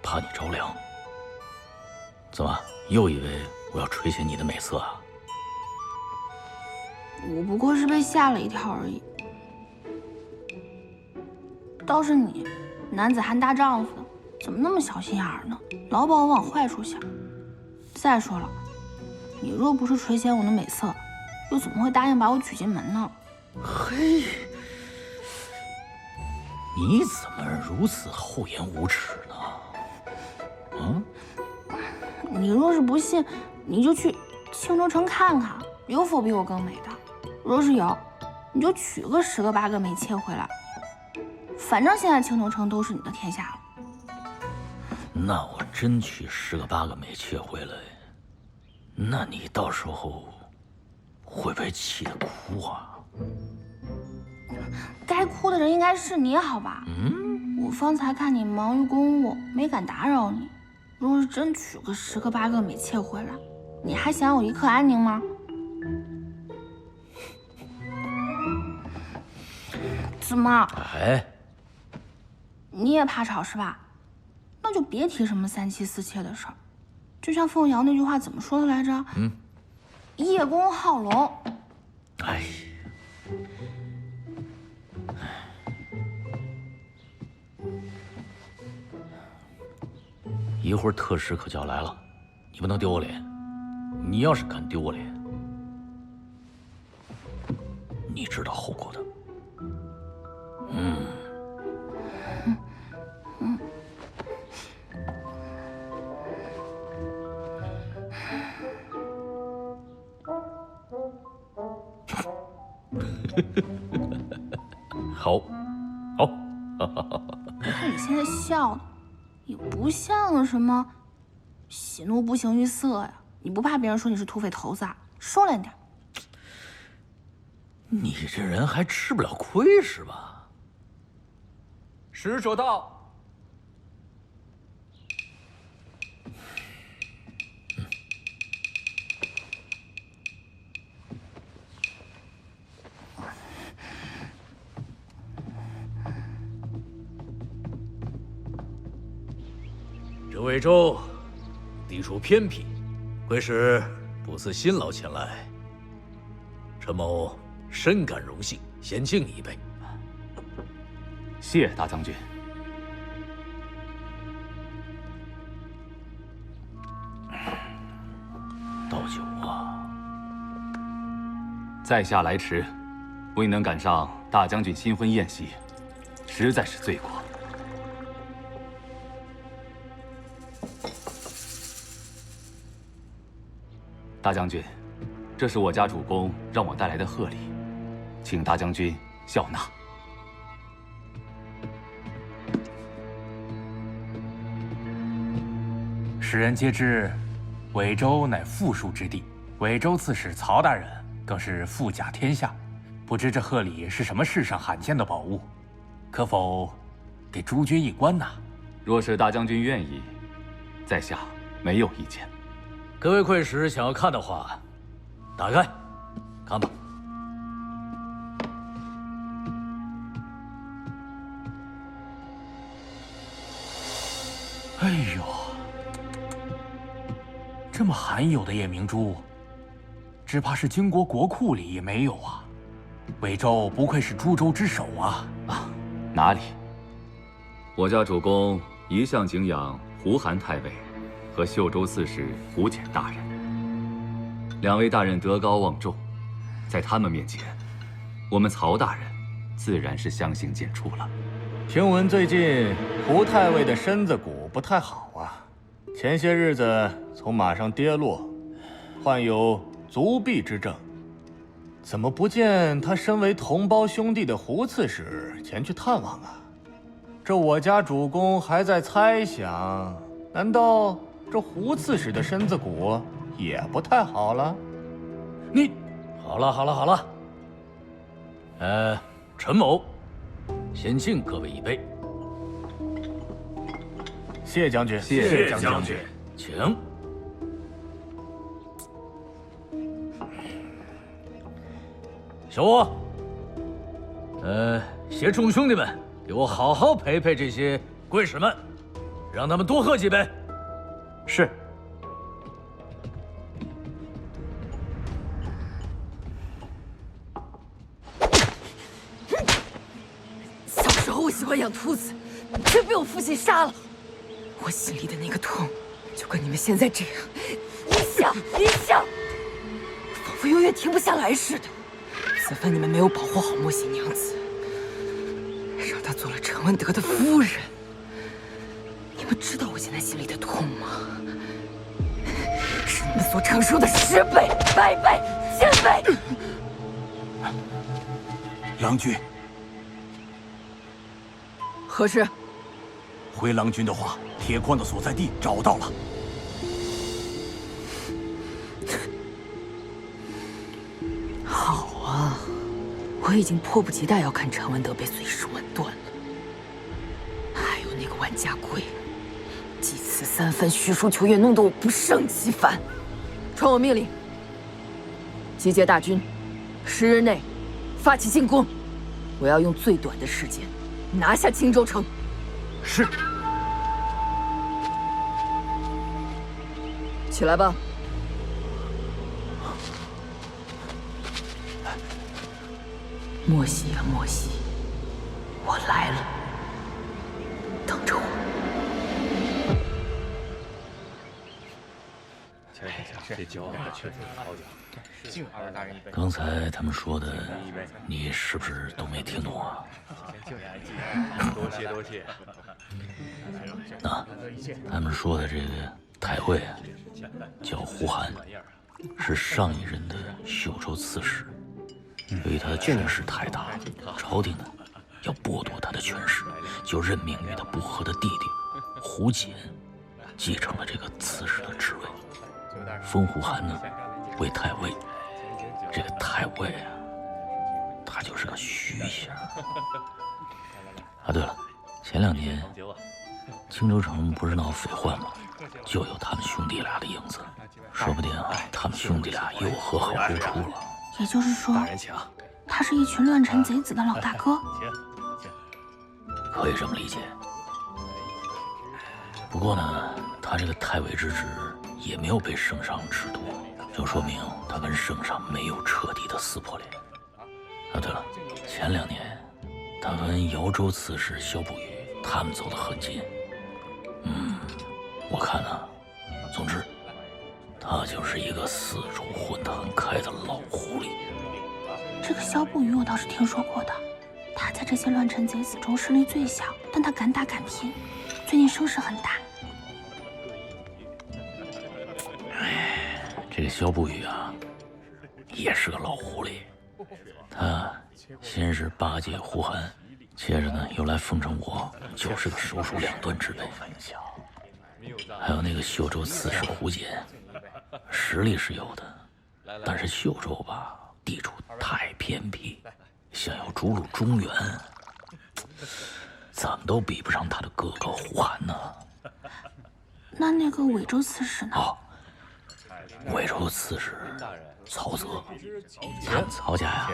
怕你着凉。怎么又以为我要垂涎你的美色啊？我不过是被吓了一跳而已。倒是你，男子汉大丈夫的，怎么那么小心眼儿呢？老把我往坏处想。再说了，你若不是垂涎我的美色，又怎么会答应把我娶进门呢？嘿，你怎么如此厚颜无耻呢？嗯？你若是不信，你就去青州城看看，有否比我更美的？若是有，你就娶个10个8个美妾回来。反正现在青州城都是你的天下了。那我真娶10个8个美妾回来，那你到时候会不会气得哭啊？该哭的人应该是你，好吧？我方才看你忙于公务，没敢打扰你。若是真娶个10个8个美妾回来，你还想有一刻安宁吗？怎么？哎，你也怕吵是吧？那就别提什么3妻4妾的事儿。就像凤瑶那句话怎么说的来着？叶公好龙。哎。 一会儿特使可就要来了，你不能丢我脸。你要是敢丢我脸，你知道后果的。好，好，看你现在笑的。 也不像什么喜怒不形于色呀！你不怕别人说你是土匪头子啊？收敛点。你这人还吃不了亏是吧？使者到。这魏州地处偏僻，贵使不辞辛劳前来，陈某深感荣幸，先敬你一杯。谢大将军。倒酒啊！在下来迟，未能赶上大将军新婚宴席，实在是罪过。 大将军，这是我家主公让我带来的贺礼，请大将军笑纳。世人皆知，韦州乃富庶之地，韦州刺史曹大人更是富甲天下。不知这贺礼是什么世上罕见的宝物，可否给诸君一观呐？若是大将军愿意，在下没有意见。 各位贵使想要看的话，打开，看吧。哎呦，这么罕有的夜明珠，只怕是经国国库里也没有啊！韦州不愧是株洲之首啊！啊，哪里？我家主公一向敬仰胡韩太尉。 和秀州刺史胡简大人，两位大人德高望重，在他们面前，我们曹大人自然是相形见绌了。听闻最近胡太尉的身子骨不太好啊，前些日子从马上跌落，患有足痹之症。怎么不见他身为同胞兄弟的胡刺史前去探望啊？这我家主公还在猜想，难道？ 这胡刺史的身子骨也不太好了。你，好了好了好了。陈某，先敬各位一杯。谢将军，谢将军，请。小吴，携众兄弟们，给我好好陪陪这些贵使们，让他们多喝几杯。 是。小时候我喜欢养兔子，却被我父亲杀了。我心里的那个痛，就跟你们现在这样，一想，仿佛永远停不下来似的。此番你们没有保护好莫喜娘子，让她做了陈文德的夫人。 你们知道我现在心里的痛吗？是你们所承受的10倍、100倍、1000倍。郎君，何事？回郎君的话，铁矿的所在地找到了。好啊，我已经迫不及待要看陈文德被碎尸万段了。还有那个万家贵。 祭祀3番，虚书求援，弄得我不胜其烦。传我命令，集结大军，10日内发起进攻。我要用最短的时间拿下青州城。是。起来吧。莫西啊，莫西，我来了，等着我。这骄傲确实好讲。刚才他们说的，你是不是都没听懂啊？多谢多谢。他们说的这个太尉啊，叫胡涵，是上一任的秀州刺史。由于他的权势太大，朝廷呢要剥夺他的权势，就任命与他不和的弟弟胡简继承了这个刺史的职位，封胡涵呢为太尉。这个太尉啊，他就是个虚衔。啊，对了，前2年青州城不是闹匪患吗？就有他们兄弟俩的影子，说不定啊，他们兄弟俩又和好如初了。也就是说，他是一群乱臣贼子的老大哥。可以这么理解。不过呢，他这个太尉之职也没有被圣上褫夺，就说明他跟圣上没有彻底的撕破脸。啊，对了，前2年他跟姚州刺史萧不语他们走得很近。我看呢，总之，他就是一个四处混得很开的老狐狸。这个萧不语我倒是听说过的，他在这些乱臣贼子中势力最小，但他敢打敢拼，最近声势很大。这个萧不语啊，也是个老狐狸。他先是巴结胡涵，接着呢又来奉承我，就是个手术两端之辈。还有那个秀州刺史胡简，实力是有的，但是秀州吧，地处太偏僻，想要逐鹿中原，怎么都比不上他的哥哥胡涵呢。那个韦州刺史呢？韦州刺史曹泽，他们曹家呀，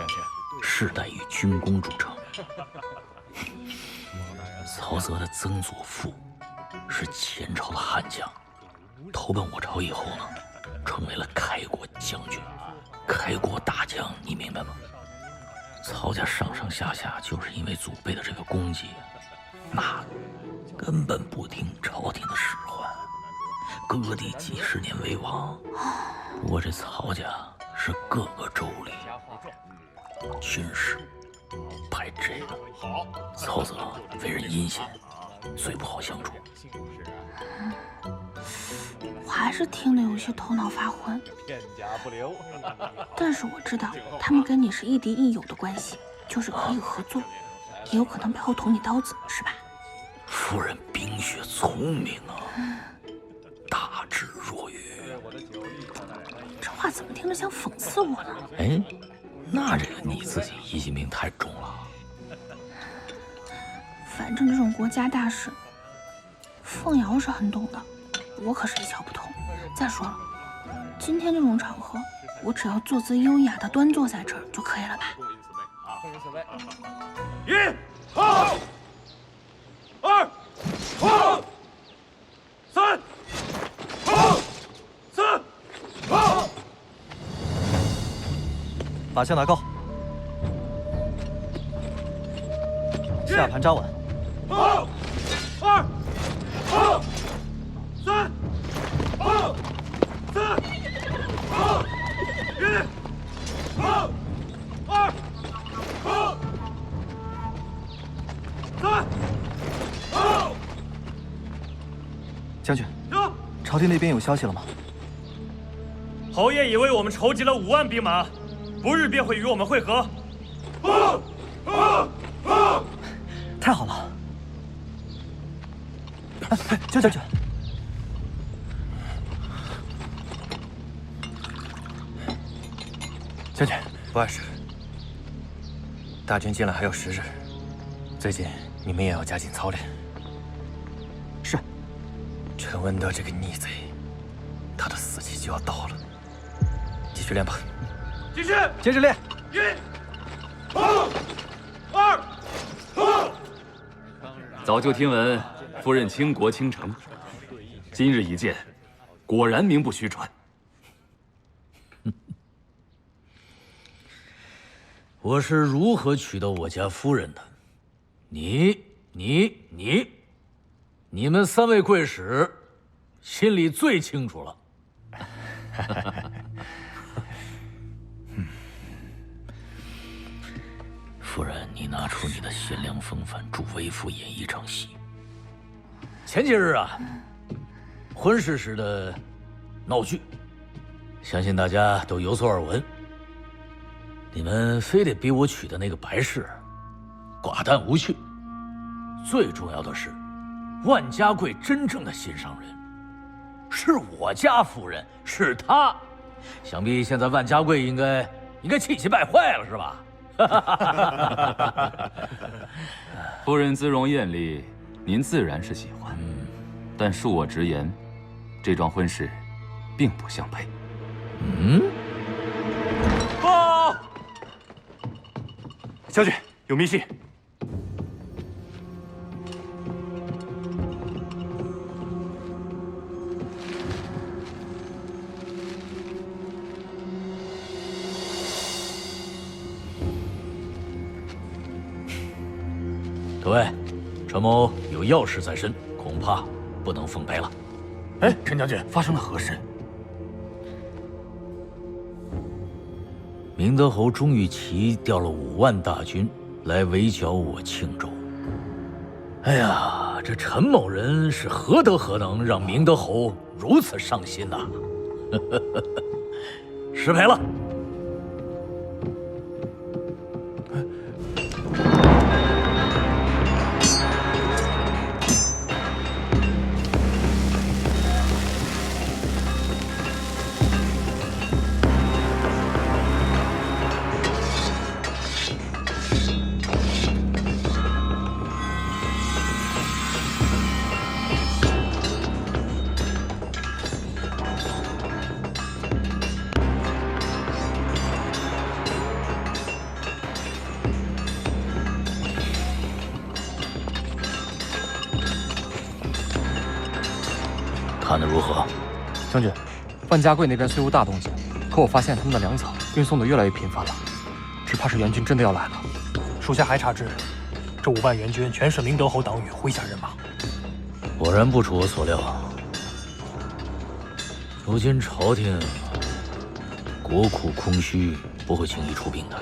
世代以军功著称。曹泽的曾祖父是前朝的悍将，投奔我朝以后呢，成为了开国将军。开国大将，你明白吗？曹家上上下下就是因为祖辈的这个功绩，那根本不听朝廷的使唤，割地几十年为王。不过这曹家是各个州里军事派这个。曹泽为人阴险，最不好相处。我还是听得有些头脑发昏。但是我知道他们跟你是亦敌亦友的关系，就是可以合作，也有可能背后捅你刀子，是吧？夫人冰雪聪明啊，大智若愚。这话怎么听着像讽刺我呢？哎，那这个你自己疑心病太重了。反正这种国家大事，凤瑶是很懂的，我可是一窍不通。再说了，今天这种场合，我只要坐姿优雅的端坐在这儿就可以了吧？1、2、3、4、把枪拿高，下盘扎稳。2、3、1、将军，朝廷那边有消息了吗？侯爷已为我们筹集了5万兵马，不日便会与我们会合。太好了！将军，将军，不碍事。大军进来还有10日，最近你们也要加紧操练。是。陈文德这个逆贼，他的死期就要到了，继续练吧。继续，接着练。1、2、早就听闻夫人倾国倾城，今日一见，果然名不虚传。我是如何娶到我家夫人的，你们3位贵使心里最清楚了。夫人，你拿出你的贤良风范，助为父演一场戏。前几日啊，婚事时的闹剧，相信大家都有所耳闻。你们非得逼我娶的那个白氏，寡淡无趣。最重要的是，万家贵真正的心上人是我家夫人，是她。想必现在万家贵应该气急败坏了，是吧？夫人姿容艳丽，您自然是喜欢。但恕我直言，这桩婚事并不相配。报！将军，有密信。各位，陈某有要事在身，恐怕不能奉陪了。哎，陈将军，发生了何事？明德侯钟玉琪调了5万大军来围剿我庆州。哎呀，这陈某人是何德何能，让明德侯如此伤心呐？失陪了。看得如何？将军，万家贵那边虽无大动静，可我发现他们的粮草运送的越来越频繁了，只怕是援军真的要来了。属下还查知，这5万援军全是明德侯党羽麾下人马。果然不出我所料。如今朝廷国库空虚，不会轻易出兵的。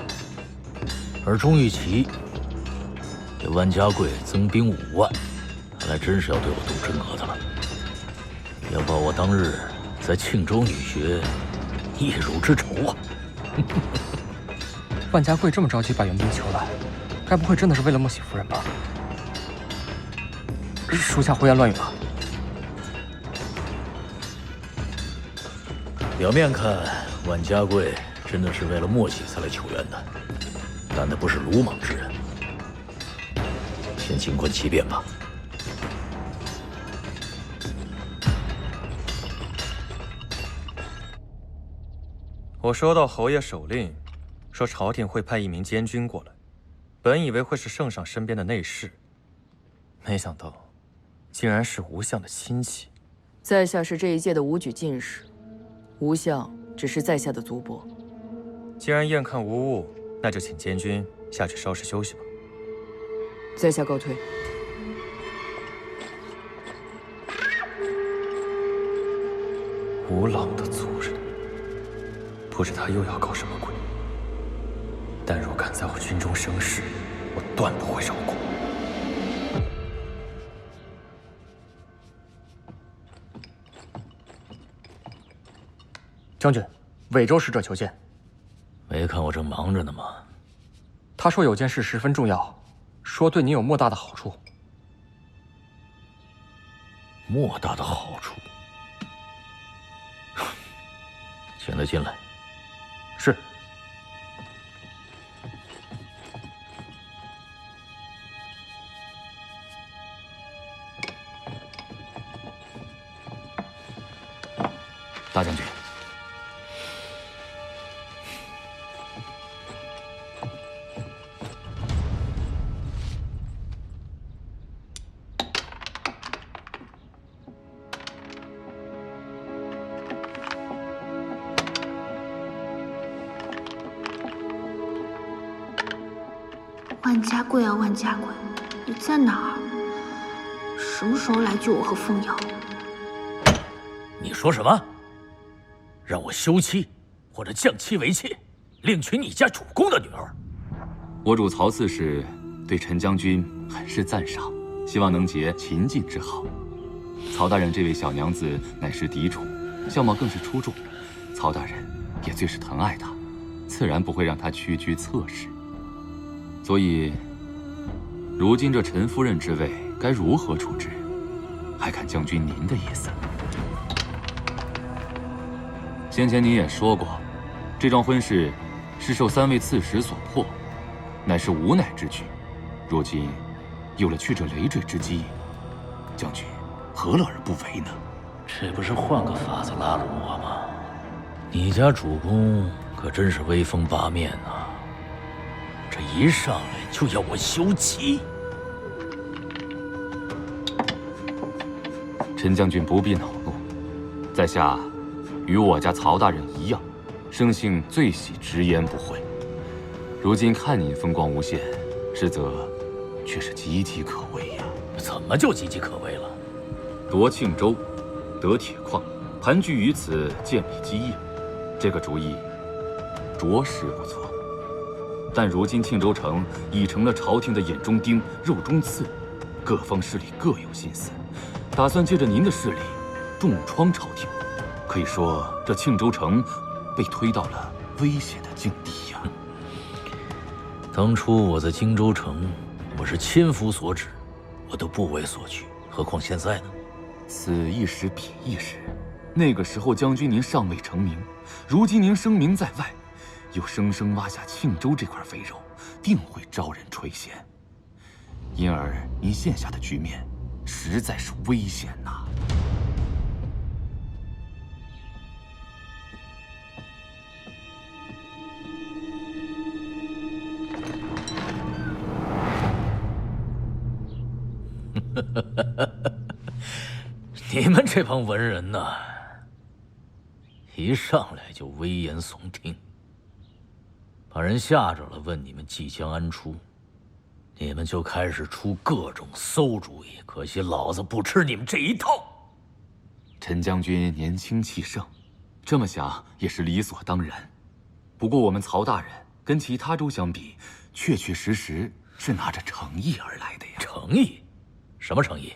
而钟玉琪给万家贵增兵5万，看来真是要对我动真格的了。要报我当日在庆州女学一辱之仇啊！万家贵这么着急把援兵求来，该不会真的是为了莫喜夫人吧？属下胡言乱语了。表面看，万家贵真的是为了莫喜才来求援的，但他不是鲁莽之人。先静观其变吧。我收到侯爷手令，说朝廷会派1名监军过来，本以为会是圣上身边的内侍，没想到竟然是吴相的亲戚。在下是这一届的武举进士，吴相只是在下的族伯。既然验看无误，那就请监军下去稍事休息吧。在下告退。吴朗的族人。不知他又要搞什么鬼，但若敢在我军中生事，我断不会饶过。将军，韦州使者求见。没看我正忙着呢吗？他说有件事十分重要，说对您有莫大的好处。莫大的好处？请他进来。是。大将军，万家贵啊，万家贵，你在哪儿？什么时候来救我和凤瑶？你说什么？让我休妻，或者降妻为妾，另娶你家主公的女儿？我主曹刺史对陈将军很是赞赏，希望能结秦晋之好。曹大人这位小娘子乃是嫡宠，相貌更是出众，曹大人也最是疼爱她，自然不会让她屈居侧室。所以，如今这陈夫人之位该如何处置，还看将军您的意思。先前您也说过，这桩婚事是受3位刺史所迫，乃是无奈之举。如今有了去这累赘之机，将军何乐而不为呢？这不是换个法子拉拢我吗？你家主公可真是威风八面啊！这一上来就要我休妻。陈将军不必恼怒，在下与我家曹大人一样，生性最喜直言不讳。如今看您风光无限，实则却是岌岌可危呀。怎么就岌岌可危了？夺庆州，得铁矿，盘踞于此，建立基业，这个主意着实不错。但如今庆州城已成了朝廷的眼中钉、肉中刺，各方势力各有心思，打算借着您的势力重创朝廷。可以说，这庆州城被推到了危险的境地呀。当初我在荆州城，我是千夫所指，我都不为所取，何况现在呢？此一时彼一时，那个时候将军您尚未成名，如今您声名在外，又生生挖下庆州这块肥肉，定会招人垂涎。因而您现下的局面实在是危险呐。你们这帮文人呐，一上来就危言耸听，把人吓着了，问你们即将安出，你们就开始出各种馊主意。可惜老子不吃你们这一套。陈将军年轻气盛，这么想也是理所当然。不过我们曹大人跟其他州相比，确确实实是拿着诚意而来的呀。诚意？什么诚意？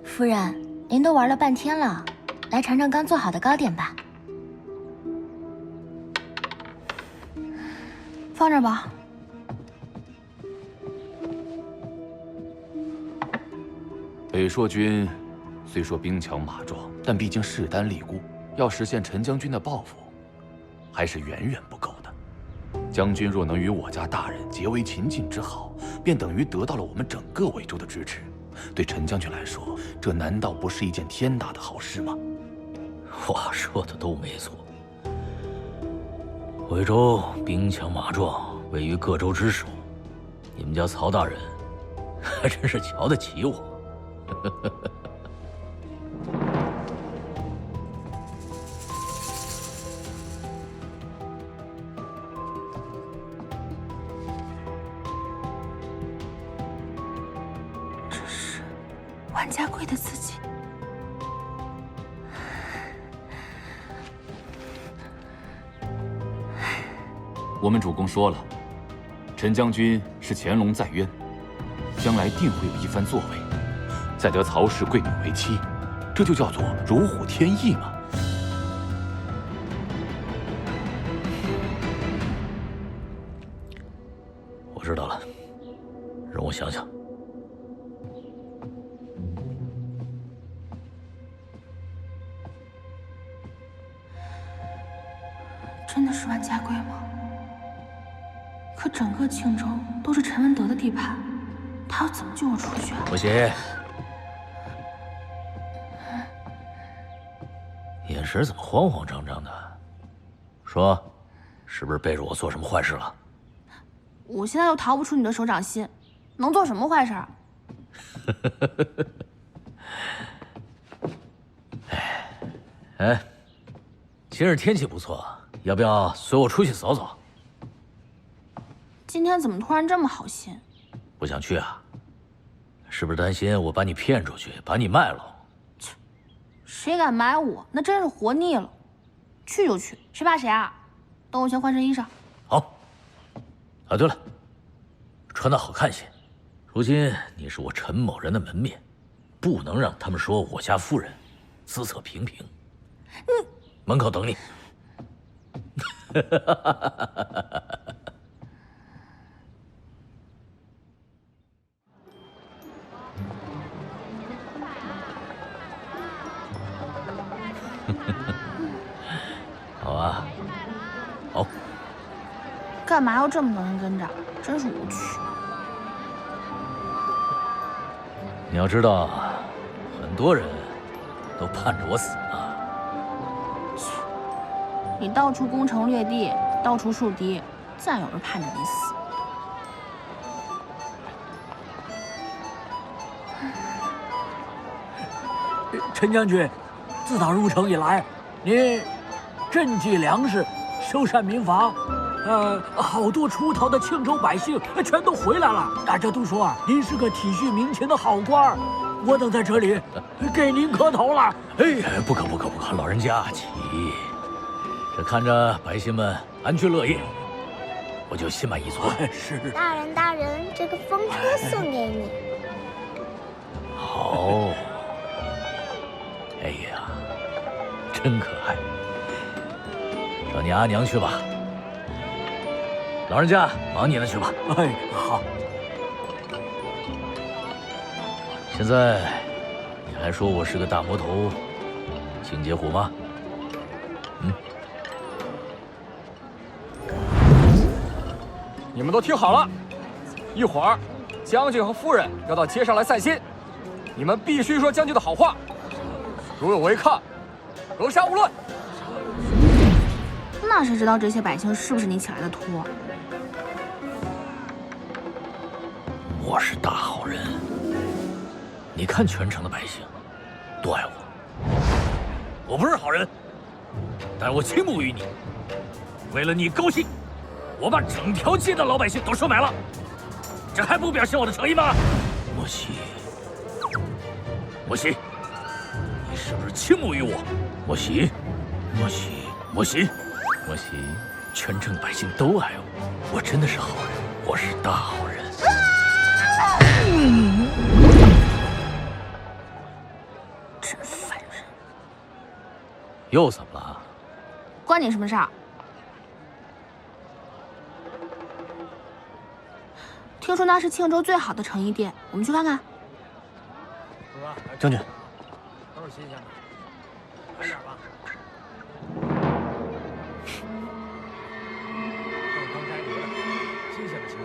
夫人，您都玩了半天了，来尝尝刚做好的糕点吧。放这儿吧。北朔军虽说兵强马壮，但毕竟势单力孤，要实现陈将军的抱负，还是远远不够的。将军若能与我家大人结为秦晋之好，便等于得到了我们整个魏州的支持。对陈将军来说，这难道不是一件天大的好事吗？话说的都没错。魏州兵强马壮，位于各州之首，你们家曹大人还真是瞧得起我。这是万家贵的自己。我们主公说了，陈将军是乾隆在渊，将来定会有一番作为，再得曹氏贵女为妻，这就叫做如虎添翼嘛。我知道了，让我想想。真的是万家贵吗？可整个庆州都是陈文德的地盘，他要怎么救我出去啊？不行，眼神怎么慌慌张张的？说，是不是背着我做什么坏事了？我现在又逃不出你的手掌心，能做什么坏事儿？哎，今日天气不错，要不要随我出去走走？天怎么突然这么好心？不想去啊？是不是担心我把你骗出去，把你卖了？切，谁敢买我，那真是活腻了。去就去，谁怕谁啊？等我先换身衣裳。好。啊，对了，穿得好看些。如今你是我陈某人的门面，不能让他们说我家夫人姿色平平。门口等你。好啊，好。干嘛要这么多人跟着？真是无趣。你要知道，很多人都盼着我死呢。你到处攻城略地，到处树敌，自然有人盼着你死。陈将军，自打入城以来，您赈济粮食，修缮民房，好多出逃的庆州百姓全都回来了。大家都说啊，您是个体恤民情的好官儿，我等在这里给您磕头了。哎，不可，老人家起。这看着百姓们安居乐业，我就心满意足了。是。大人，这个风车送给你。好。哎呀，真可爱。找你阿娘去吧。老人家，忙你的去吧。哎，好。现在你还说我是个大魔头，情结虎吗？你们都听好了，一会儿将军和夫人要到街上来散心，你们必须说将军的好话，如有违抗，格杀勿论。那谁知道这些百姓是不是你起来的托？我是大好人，你看全城的百姓多爱我。我不是好人，但我倾慕于你，为了你高兴，我把整条街的老百姓都收买了，这还不表现我的诚意吗？莫西，你是不是倾慕于我？莫西，全城的百姓都爱我，我真的是好人，我是大好人。真烦人！又怎么了？关你什么事儿？听说那是庆州最好的成衣店，我们去看看。将军，都是新鲜的，快点吧。都是刚摘得的，新鲜的青菜。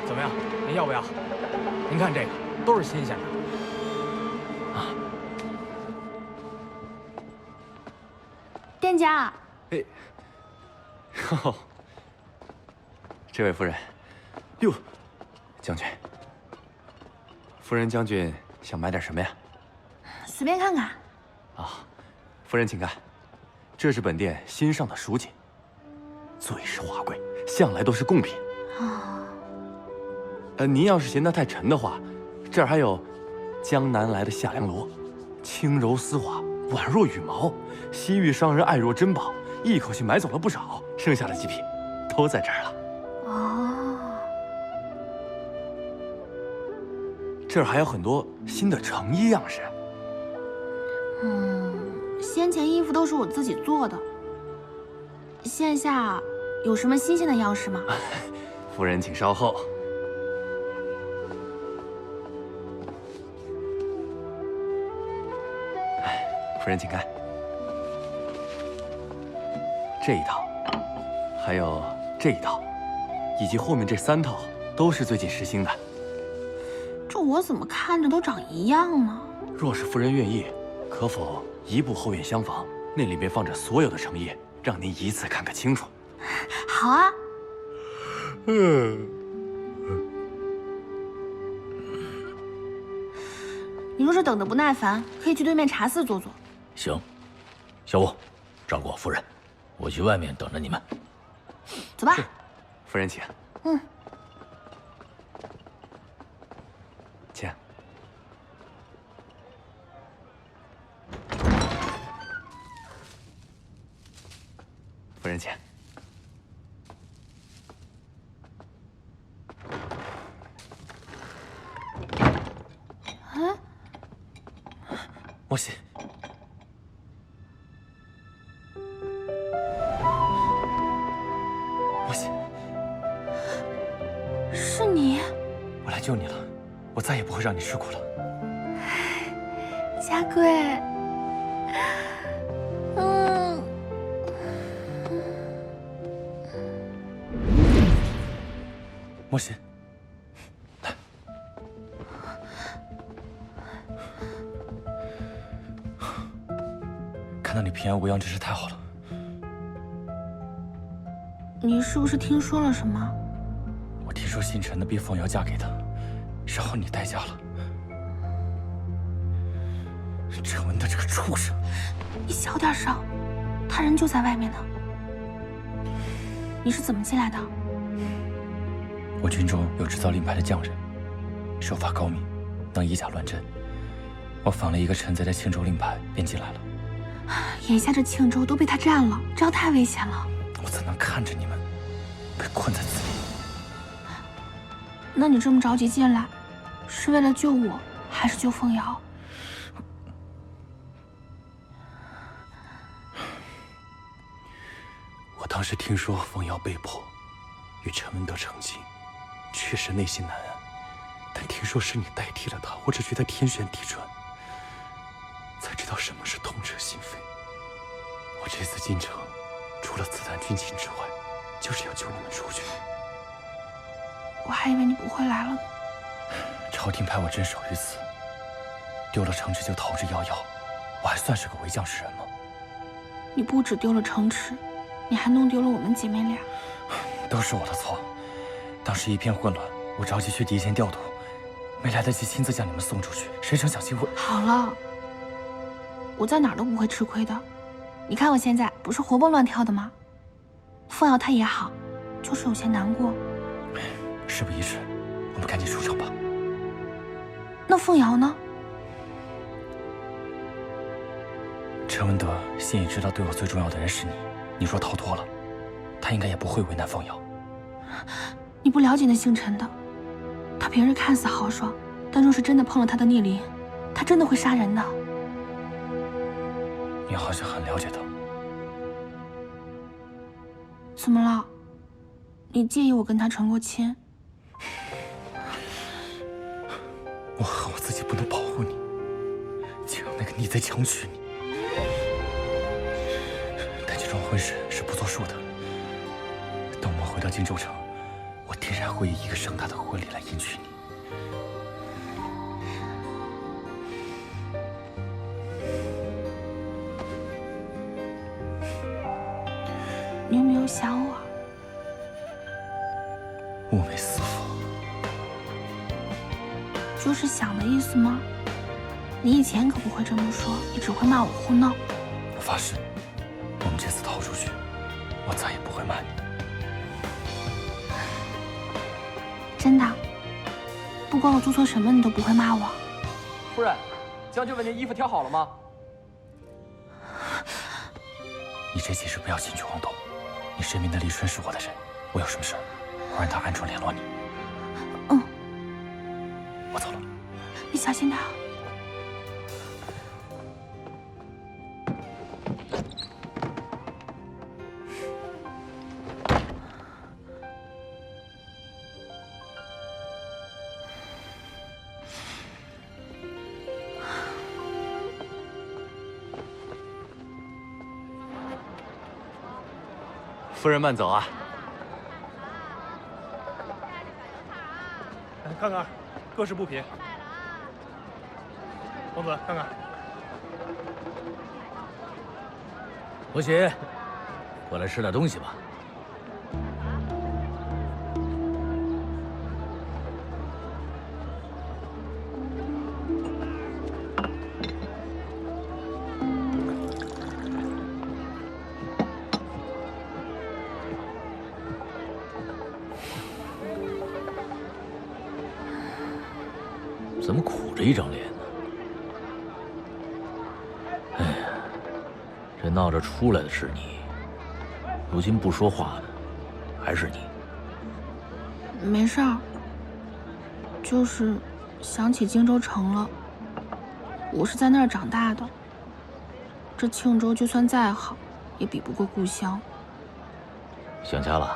怎么样？您要不要？您看这个，都是新鲜的。店家。哎，哦，这位夫人，哟，将军，夫人将军想买点什么呀？随便看看。啊，夫人请看，这是本店新上的蜀锦，最是华贵，向来都是贡品。您要是嫌它太沉的话，这儿还有江南来的夏凉罗，轻柔丝滑，宛若羽毛，西域商人爱若珍宝，一口气买走了不少，剩下的几品都在这儿了。哦，这儿还有很多新的成衣样式。先前衣服都是我自己做的，线下有什么新鲜的样式吗？夫人请稍后。夫人请看，这一套，还有这一套，以及后面这3套，都是最近时兴的。这我怎么看着都长一样呢？若是夫人愿意，可否移步后院厢房？那里面放着所有的成衣，让您一次看个清楚。好啊。你若是等得不耐烦，可以去对面茶肆坐坐。行，小吴，照顾好夫人，我去外面等着你们。走吧。夫人请。嗯。请。夫人请。嗯。莫西。莫西。是你。我来救你了，我再也不会让你吃苦了。家贵。莫西，来，看到你平安无恙真是太好了。你是不是听说了什么？我听说姓陈的逼凤瑶嫁给他，然后你代嫁了。陈文的这个畜生！你小点声，他人就在外面呢。你是怎么进来的？我军中有制造令牌的匠人，手法高明，能以假乱真。我仿了一个陈贼的庆州令牌，便进来了。眼下这庆州都被他占了，这样太危险了。我怎能看着你们被困在此地？那你这么着急进来，是为了救我，还是救凤瑶？我当时听说凤瑶被迫与陈文德成亲，确实内心难安。但听说是你代替了他，我只觉得天旋地转，才知道什么是痛彻心扉。我这次进城，除了刺探军情之外，就是要救你们出去。我还以为你不会来了呢。朝廷派我镇守于此，丢了城池就逃之夭夭，我还算是个为将士人吗？你不只丢了城池，你还弄丢了我们姐妹俩。都是我的错。当时一片混乱，我着急去敌前调度，没来得及亲自将你们送出去，谁成想经过……好了，我在哪儿都不会吃亏的。你看我现在不是活蹦乱跳的吗？凤瑶她也好，就是有些难过。事不宜迟，我们赶紧出城吧。那凤瑶呢？陈文德心里知道对我最重要的人是你，你若逃脱了，他应该也不会为难凤瑶。你不了解那姓陈的，他平日看似豪爽，但若是真的碰了他的逆鳞，他真的会杀人的。你好像很了解他。怎么了？你介意我跟他成过亲？我恨我自己不能保护你，竟让那个逆贼强娶你。但这桩婚事是不作数的。等我们回到荆州城，我定然会以一个盛大的婚礼来迎娶你。你有没有想我？寤寐思服。就是想的意思吗？你以前可不会这么说，你只会骂我胡闹。我发誓，我们这次逃出去，我再也不会骂你。真的？不管我做错什么，你都不会骂我？夫人，将军问您衣服挑好了吗？你这几日不要轻举妄动。你身边的立春是我的人，我有什么事，我让他暗中联络你。嗯。我走了。你小心点。夫人慢走啊！看看，各式布品。公子，看看。伯喜，过来吃点东西吧。怎么苦着一张脸呢？哎呀，这闹着出来的是你，如今不说话的还是你。没事儿，就是想起荆州城了。我是在那儿长大的，这庆州就算再好，也比不过故乡。想家了？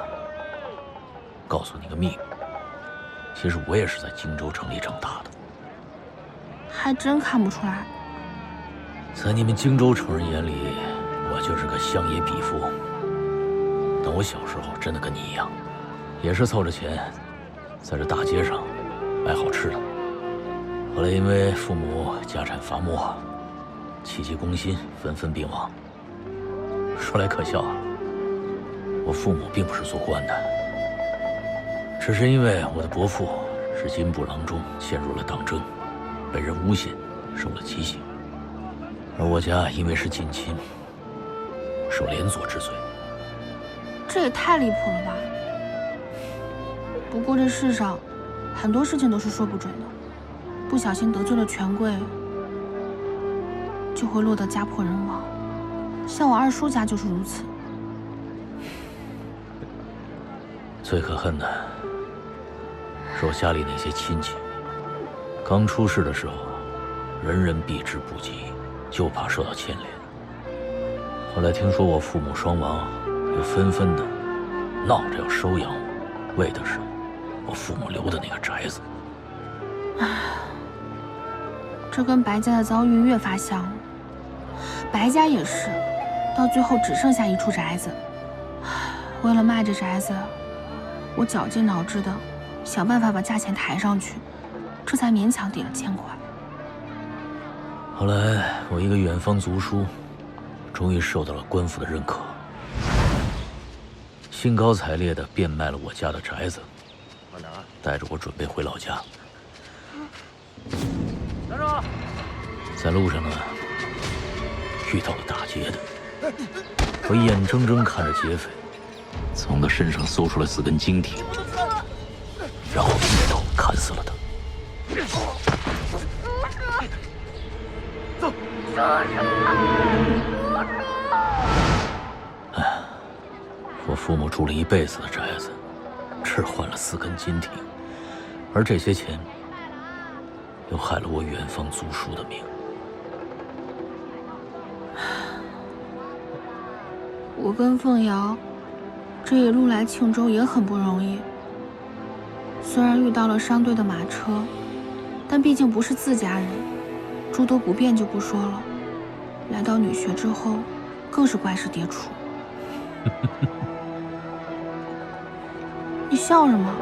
告诉你个秘密，其实我也是在荆州城里长大的。还真看不出来。在你们荆州城人眼里，我就是个乡野鄙夫。但我小时候真的跟你一样，也是凑着钱，在这大街上买好吃的。后来因为父母家产乏没，戚戚攻心，纷纷病亡。说来可笑啊，我父母并不是做官的，只是因为我的伯父是金部郎中，陷入了党争，被人诬陷，受了极刑。而我家因为是近亲，受连坐之罪。这也太离谱了吧！不过这世上很多事情都是说不准的，不小心得罪了权贵，就会落得家破人亡。像我二叔家就是如此。最可恨的是我家里那些亲戚，刚出世的时候，人人避之不及，就怕受到牵连。后来听说我父母双亡，又纷纷的闹着要收养我，为的是我父母留的那个宅子。唉，这跟白家的遭遇越发像了。白家也是，到最后只剩下一处宅子。为了卖这宅子，我绞尽脑汁的想办法把价钱抬上去，这才勉强抵了欠款。后来我一个远方族叔，终于受到了官府的认可，兴高采烈地变卖了我家的宅子，带着我准备回老家。在路上呢，遇到了打劫的，我眼睁睁看着劫匪从他身上搜出了4根金体，然后一刀砍死了他。走，我父母住了一辈子的宅子，只换了4根金体，而这些钱又害了我远方族叔的命。我跟凤瑶这一路来庆州也很不容易，虽然遇到了商队的马车，但毕竟不是自家人，诸多不便就不说了。来到女学之后，更是怪事迭出。你笑什么？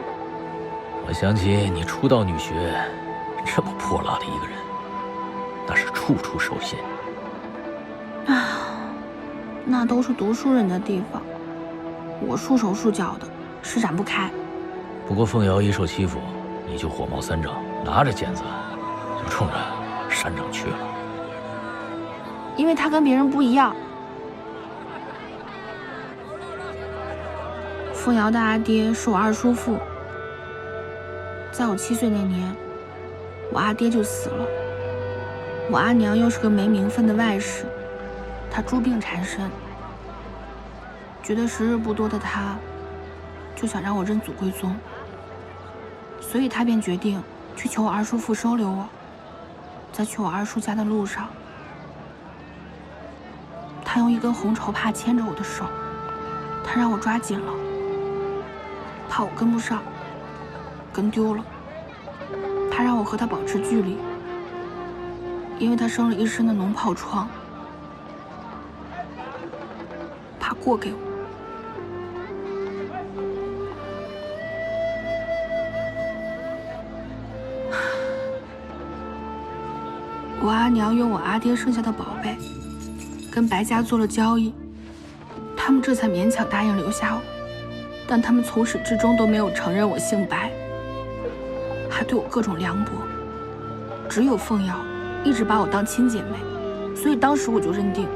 我想起你初到女学，这么破落的一个人，那是处处受限。啊，那都是读书人的地方，我束手束脚的，施展不开。不过凤瑶一受欺负，你就火冒三丈，拿着剪子就冲着山长去了。因为他跟别人不一样。凤瑶的阿爹是我二叔父，在我7岁那年，我阿爹就死了。我阿娘又是个没名分的外室，她诸病缠身，觉得时日不多的她，就想让我认祖归宗，所以她便决定去求我二叔父收留我。在去我二叔家的路上，他用一根红绸帕牵着我的手，他让我抓紧了，怕我跟不上，跟丢了。他让我和他保持距离，因为他生了一身的脓疱疮，怕过给我。我阿娘用我阿爹剩下的宝贝跟白家做了交易，他们这才勉强答应留下我，但他们从始至终都没有承认我姓白，还对我各种凉薄。只有凤瑶一直把我当亲姐妹，所以当时我就认定，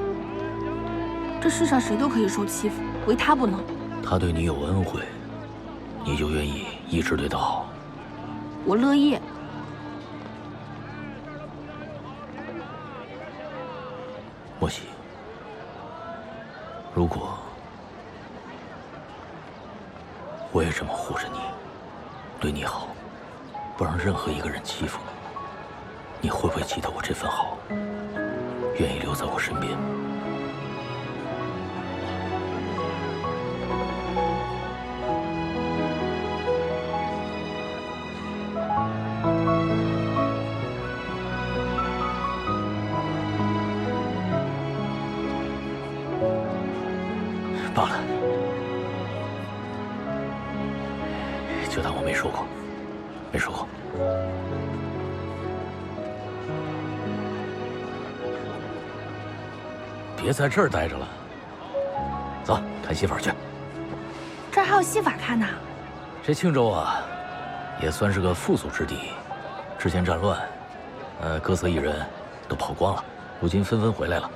这世上谁都可以受欺负，唯她不能。他对你有恩惠，你就愿意一直对他好？我乐意。我也这么护着你，对你好，不让任何一个人欺负你。你会不会记得我这份好，愿意留在我身边？罢了，就当我没说过，没说过。别在这儿待着了，走，看戏法去。这儿还有戏法看呢。这庆州啊，也算是个富足之地。之前战乱，各色艺人都跑光了，如今纷纷回来了，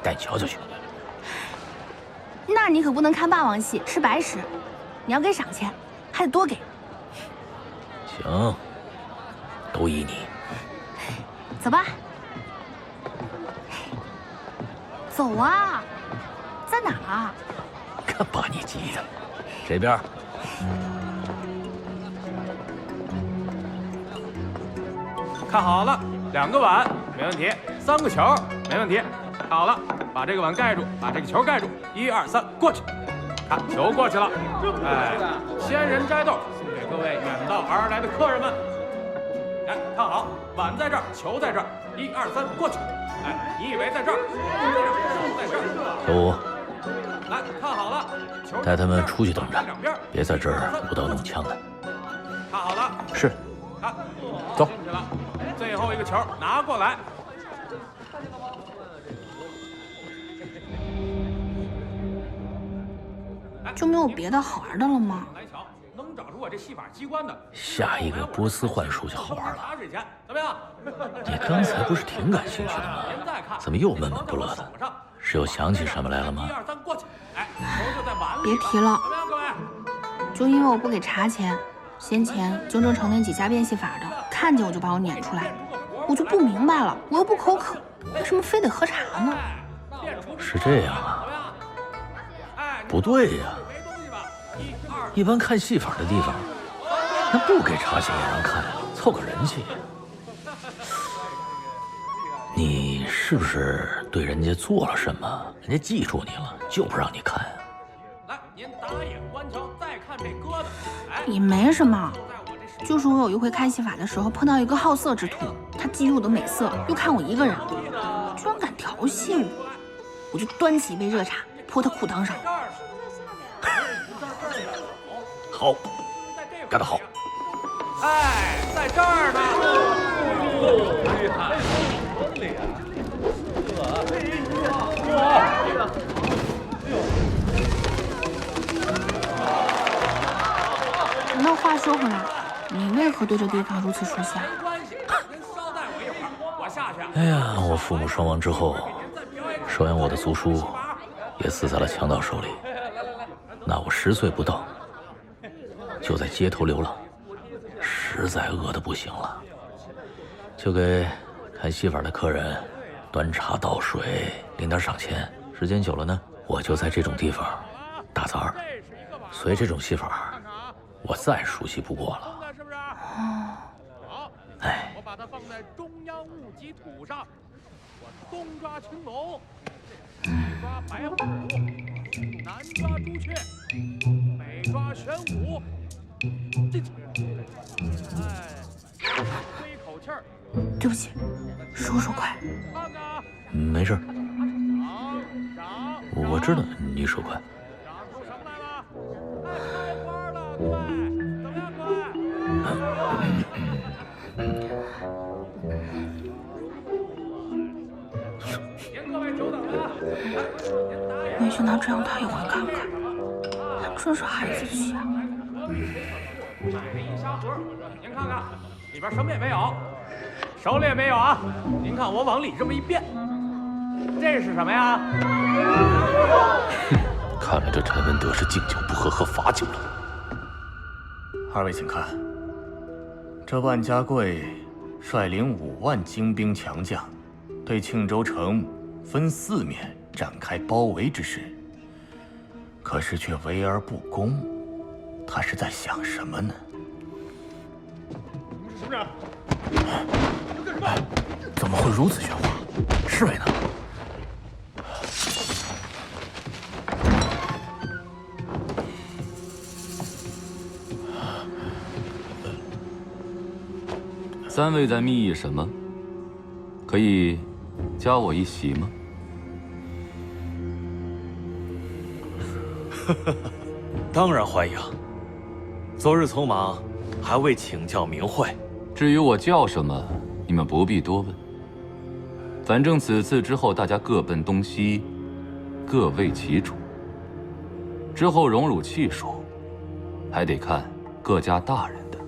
带你瞧瞧去。那你可不能看霸王戏，吃白食。你要给赏钱，还得多给。行，都依你。走吧。走啊！在哪儿啊？看把你急的。这边。看好了，2个碗没问题，3个球没问题。看好了，把这个碗盖住，把这个球盖住。1、2、3，过去。看，球过去了。哎，仙人摘豆送给各位远道而来的客人们。哎，看好，碗在这儿，球在这儿。1、2、3，过去。哎，你以为在这儿？手在这儿。小五，来看好了，球带他们出去等着，别在这儿舞刀弄枪的。看好了。是。看，走。进去了。最后一个球拿过来。就没有别的好玩的了吗？能找出我这戏法机关的，下一个波斯幻术就好玩了。茶水钱怎么样？你刚才不是挺感兴趣的吗？怎么又闷闷不乐的？是又想起什么来了吗？ 1、2、3，过去。哎，球就在碗里。别提了。怎么样，各位？就因为我不给茶钱，先前京城城那几家变戏法的看见我就把我撵出来，我就不明白了，我又不口渴，为什么非得喝茶呢？是这样啊？不对呀。一般看戏法的地方，那不给茶钱也让看，凑个人气。你是不是对人家做了什么？人家记住你了，就不让你看啊？来，您打眼观瞧，再看这疙瘩。哎，也没什么，就是我有一回看戏法的时候碰到一个好色之徒，他觊觎我的美色，又看我一个人，居然敢调戏我，我就端起一杯热茶泼他裤裆上。好，干得好！哎，在这儿呢。厉害，那话说回来，你为何对这地方如此熟悉啊？哎呀，我父母双亡之后，收养我的族叔也死在了强盗手里。那我10岁不到，就在街头流浪，实在饿得不行了，就给看戏法的客人端茶倒水，领点赏钱。时间久了呢，我就在这种地方打杂儿，所以这种戏法我再熟悉不过了。好，哎，我把它放在中央戊己土上，我东抓青龙，西抓白虎，南抓朱雀，北抓玄武。进去，哎，吹一口气儿。对不起，说快。没事，我知道你手快。没想到这样他也会看看，他真是孩子气啊！买了一沙盒，您看看，里边什么也没有，手里也没有啊。您看我往里这么一变，这是什么呀？看来这陈文德是敬酒不喝喝罚酒了。二位请看，这万家贵率领5万精兵强将，对庆州城分4面展开包围之势，可是却围而不攻。他是在想什么呢？什么人？怎么会如此喧哗？侍卫呢？三位在密议什么？可以加我一席吗？当然欢迎。昨日匆忙，还未请教明慧。至于我叫什么，你们不必多问。反正此次之后，大家各奔东西，各为其主。之后荣辱气数，还得看各家大人的。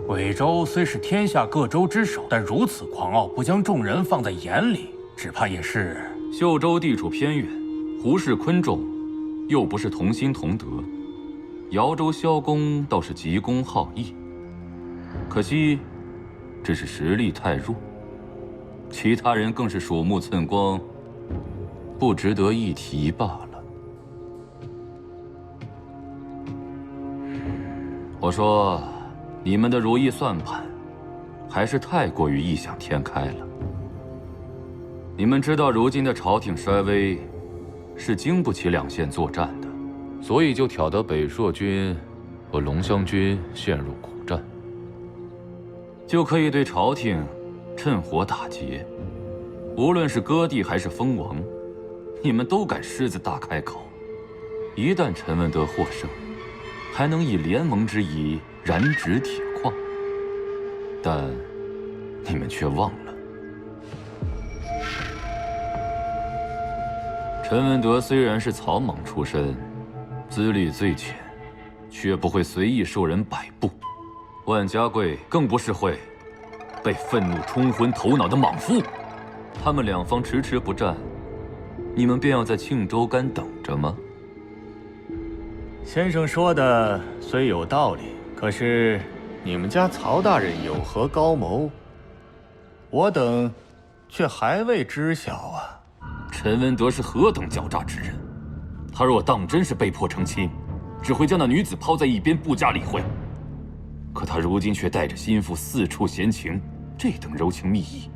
韦州虽是天下各州之首，但如此狂傲，不将众人放在眼里，只怕也是……秀州地处偏远，胡氏昆仲又不是同心同德，瑶州萧公倒是急公好义，可惜只是实力太弱，其他人更是鼠目寸光，不值得一提罢了。我说，你们的如意算盘，还是太过于异想天开了。你们知道，如今的朝廷衰微，是经不起两线作战的，所以就挑得北朔军和龙骧军陷入苦战，就可以对朝廷趁火打劫。无论是割地还是封王，你们都敢狮子大开口。一旦陈文德获胜，还能以联盟之谊染指铁矿，但你们却忘了，陈文德虽然是草莽出身，资历最浅，却不会随意受人摆布。万家贵更不是会被愤怒冲昏头脑的莽夫。他们两方迟迟不战，你们便要在庆州干等着吗？先生说的虽有道理，可是你们家曹大人有何高谋，我等却还未知晓啊。陈文德是何等狡诈之人，他若当真是被迫成亲，只会将那女子抛在一边，不加理会。可他如今却带着心腹四处闲情，这等柔情蜜意，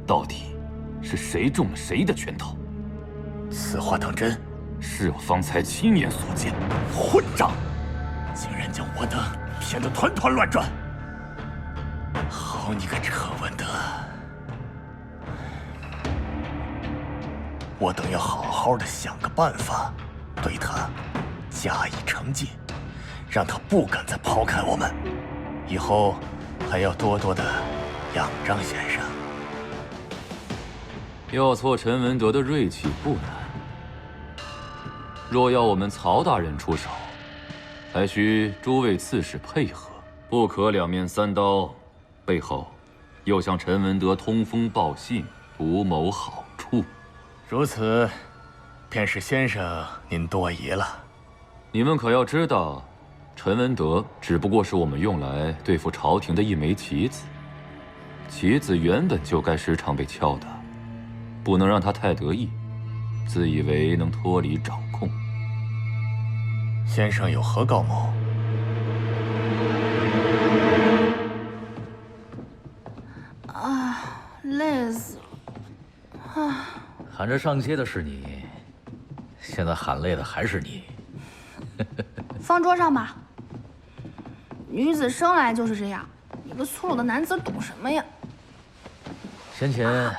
到底是谁中了谁的圈套？此话当真？是我方才亲眼所见。混账！竟然将我等骗得团团乱转！好你个陈文德！我等要好好的想个办法，对他加以惩戒，让他不敢再抛开我们。以后还要多多的仰仗先生。要挫陈文德的锐气不难，若要我们曹大人出手，还需诸位刺史配合，不可两面三刀，背后又向陈文德通风报信，图谋好处。如此，便是先生您多疑了。你们可要知道，陈文德只不过是我们用来对付朝廷的一枚棋子，棋子原本就该时常被敲打，不能让他太得意，自以为能脱离掌控。先生有何高谋？啊，累死了！啊，喊着上街的是你，现在喊累的还是你。放桌上吧。女子生来就是这样，你个粗鲁的男子懂什么呀？先前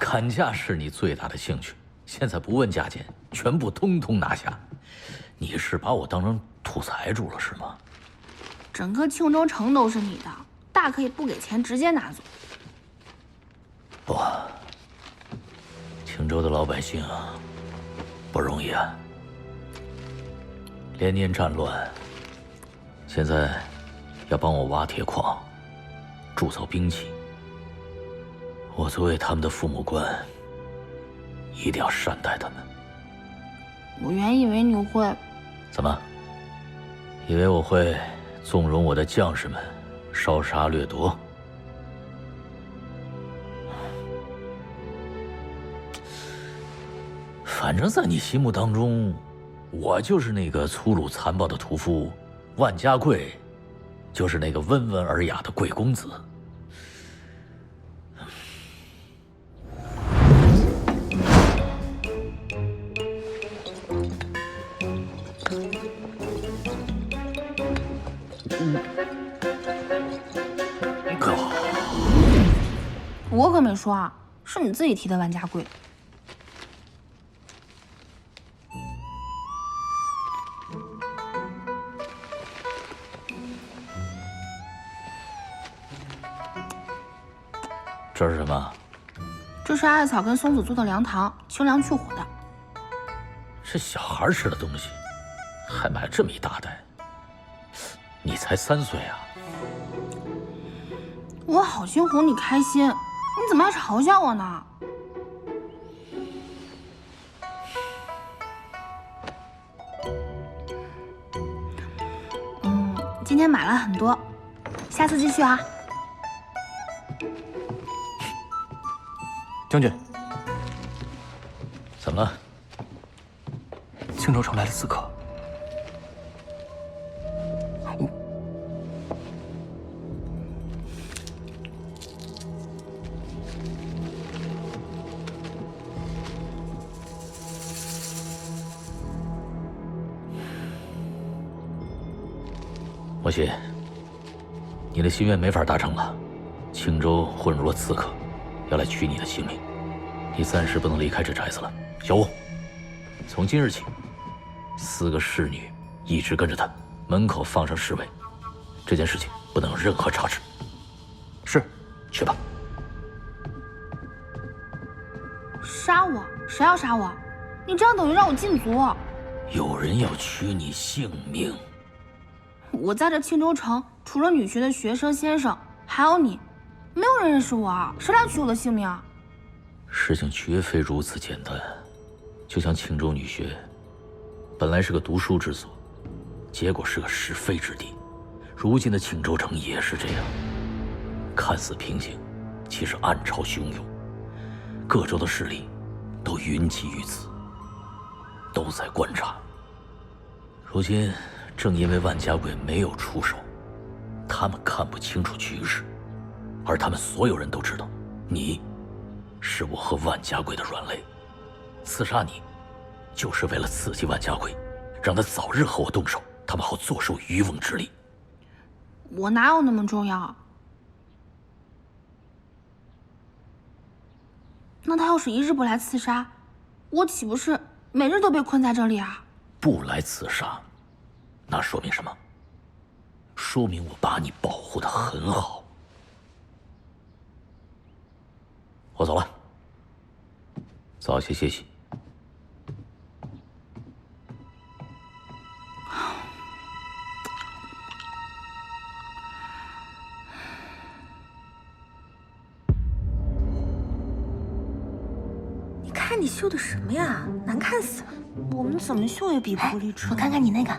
砍价是你最大的兴趣，现在不问价钱，全部通通拿下。你是把我当成土财主了是吗？整个庆州城都是你的，大可以不给钱直接拿走。不，庆州的老百姓不容易啊，连年战乱，现在要帮我挖铁矿，铸造兵器。我作为他们的父母官，一定要善待他们。我原以为你会……怎么？以为我会纵容我的将士们烧杀掠夺？反正在你心目当中，我就是那个粗鲁残暴的屠夫，万家贵，就是那个温文尔雅的贵公子。我可没说啊，是你自己提的万家贵。这是什么？这是艾草跟松子做的凉糖，清凉去火的。是小孩吃的东西，还买这么一大袋。你才3岁啊！我好心哄你开心，你怎么还嘲笑我呢？今天买了很多，下次继续啊。将军，怎么了？青州城来了刺客。莫西，你的心愿没法达成了。青州混入了刺客，要来取你的性命，你暂时不能离开这宅子了。小吴，从今日起，4个侍女一直跟着他，门口放上侍卫。这件事情不能有任何差池。是，去吧。杀我？谁要杀我？你这样等于让我禁足。有人要取你性命。我在这青州城，除了女学的学生先生，还有你，没有人认识我，谁来取我的性命啊？事情绝非如此简单。就像青州女学，本来是个读书之所，结果是个是非之地。如今的青州城也是这样，看似平静，其实暗潮汹涌。各州的势力都云集于此，都在观察。如今正因为万家贵没有出手，他们看不清楚局势，而他们所有人都知道，你是我和万家贵的软肋。刺杀你，就是为了刺激万家贵，让他早日和我动手，他们好坐收渔翁之利。我哪有那么重要？那他要是一日不来刺杀，我岂不是每日都被困在这里啊？不来刺杀，那说明什么？说明我把你保护得很好。我走了，早些歇息。你看你绣的什么呀？难看死了！我们怎么绣也比不过立春。我看看你那个。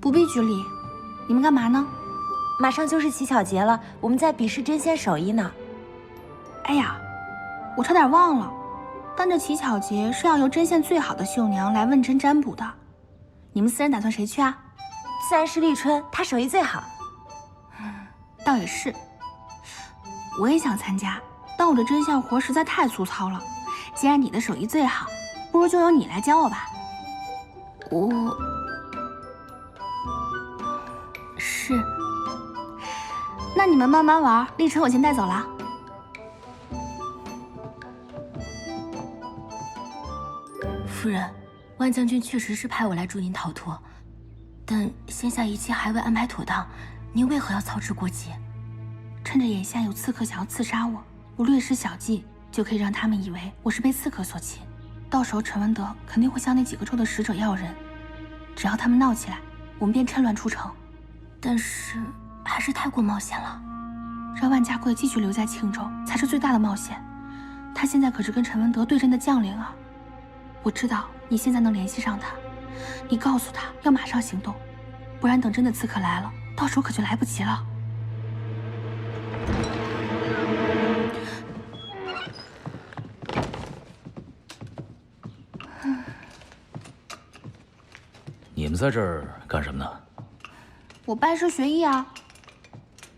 不必拘礼，你们干嘛呢？马上就是乞巧节了，我们在比试针线手艺呢。哎呀，我差点忘了，但这乞巧节是要由针线最好的绣娘来问针占卜的。你们4人打算谁去啊？自然是立春，她手艺最好。倒也是，我也想参加，但我的针线活实在太粗糙了。既然你的手艺最好，不如就由你来教我吧。是。那你们慢慢玩，立春我先带走了。夫人，万将军确实是派我来助您逃脱，但先下一切还未安排妥当，您为何要操之过急？趁着眼下有刺客想要刺杀我，我略施小计，就可以让他们以为我是被刺客所擒。到时候陈文德肯定会向那几个州的使者要人，只要他们闹起来，我们便趁乱出城。但是还是太过冒险了。让万家贵继续留在庆州才是最大的冒险。他现在可是跟陈文德对阵的将领啊！我知道你现在能联系上他，你告诉他要马上行动，不然等真的刺客来了，到时候可就来不及了。你们在这儿干什么呢？我拜师学艺啊。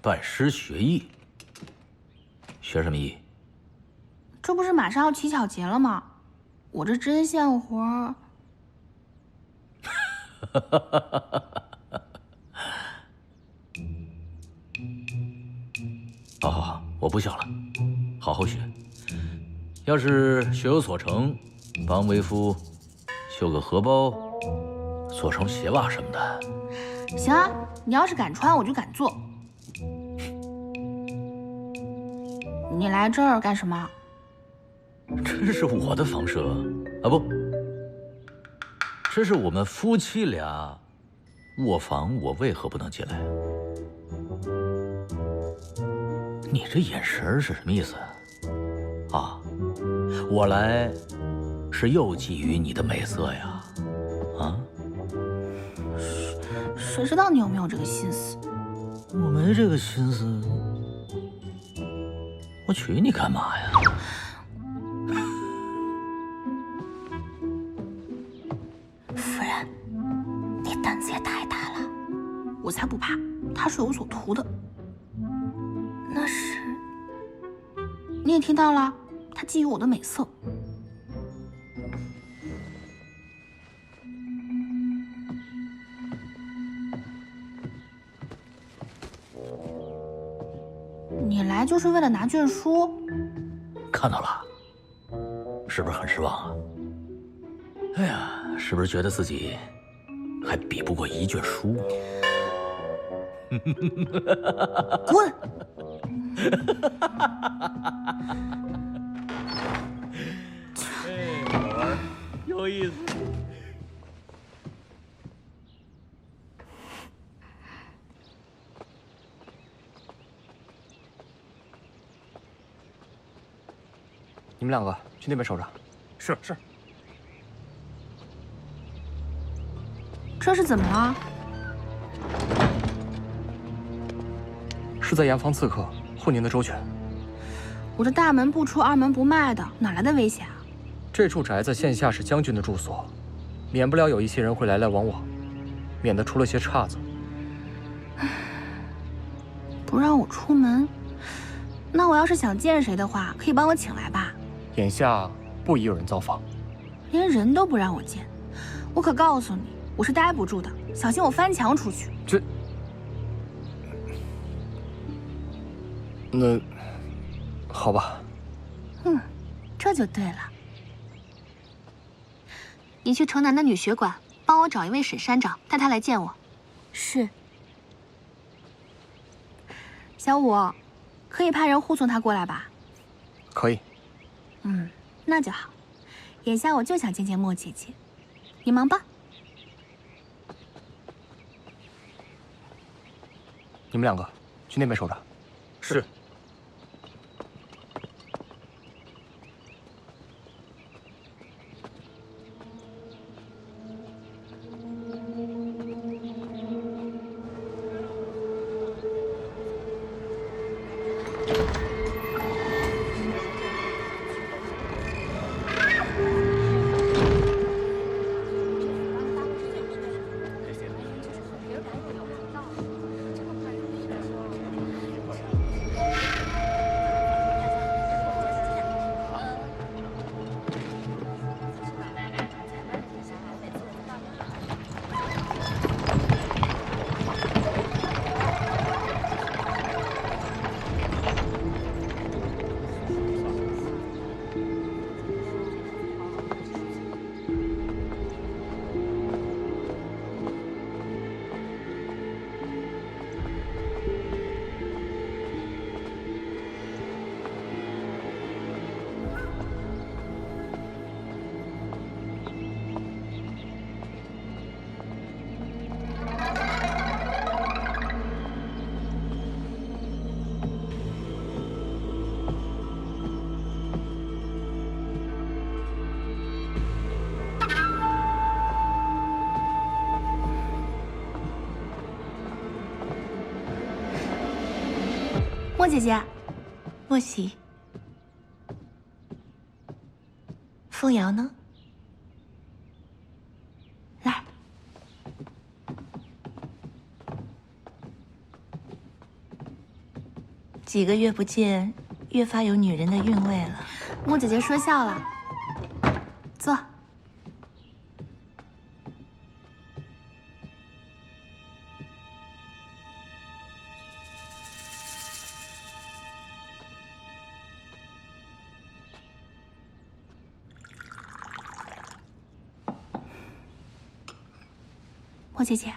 拜师学艺？学什么艺？这不是马上要乞巧节了吗？我这针线活儿……好好好，我不笑了，好好学。要是学有所成，帮为夫绣个荷包，做成鞋袜什么的。行啊，你要是敢穿，我就敢做。你来这儿干什么？这是我的房舍啊，不，这是我们夫妻俩卧房，我为何不能进来？你这眼神是什么意思啊？我来是又觊觎你的美色呀？啊？谁知道你有没有这个心思？我没这个心思，我娶你干嘛呀？夫人，你胆子也太大了。我才不怕，他是有所图的。那是……你也听到了，他觊觎我的美色。你来就是为了拿卷书？看到了，是不是很失望啊？哎呀，是不是觉得自己还比不过一卷书？滚！哎，好玩，有意思。你们两个去那边守着。是。这是怎么了？是在严防刺客，护您的周全。我这大门不出二门不迈的，哪来的危险啊？这处宅子现下是将军的住所，免不了有一些人会来来往往，免得出了些岔子。不让我出门，那我要是想见谁的话，可以帮我请来吧？眼下不宜有人造访，连人都不让我见，我可告诉你，我是待不住的，小心我翻墙出去。那好吧。这就对了。你去城南的女学馆，帮我找一位沈山长，带他来见我。是。小五，可以派人护送他过来吧？可以。那就好。眼下我就想见见莫姐姐，你忙吧。你们两个去那边守着。是。莫姐姐，莫喜，凤瑶呢？来，几个月不见，越发有女人的韵味了。莫姐姐说笑了，坐。莫姐姐，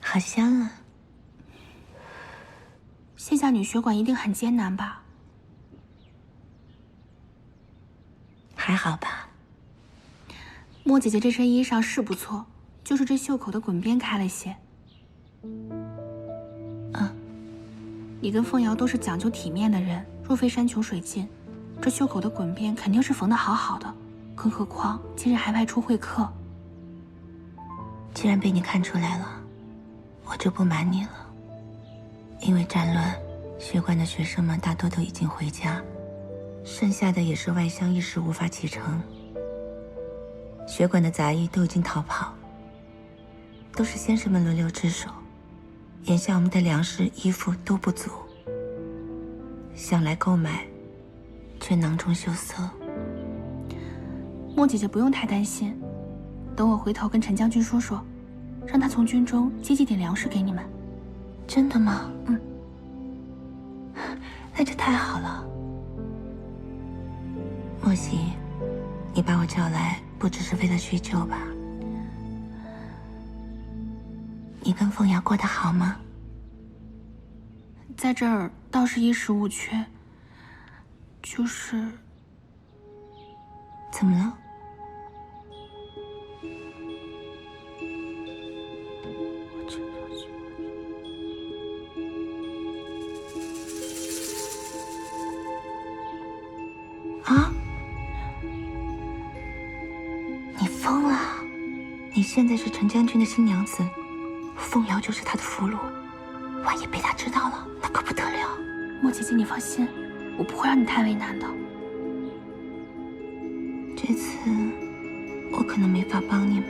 好香啊！线下女血管一定很艰难吧？还好吧。莫姐姐这身衣裳是不错，就是这袖口的滚边开了些。你跟凤瑶都是讲究体面的人，若非山穷水尽，这袖口的滚边肯定是缝得好好的。更何况今日还外出会客。既然被你看出来了，我就不瞒你了。因为战乱，血馆的学生们大多都已经回家，剩下的也是外乡一时无法启程。血馆的杂役都已经逃跑，都是先生们轮流值守。眼下我们的粮食、衣服都不足，想来购买，却囊中羞涩。莫姐姐不用太担心，等我回头跟陈将军说说，让他从军中接济点粮食给你们。真的吗？那就太好了。莫喜，你把我叫来，不只是为了叙旧吧？你跟凤瑶过得好吗？在这儿倒是衣食无缺，就是……怎么了？啊？你疯了？你现在是陈将军的新娘子，凤瑶就是他的俘虏，万一被他知道了，那可不得了。莫姐姐，你放心，我不会让你太为难的。这次我可能没法帮你们，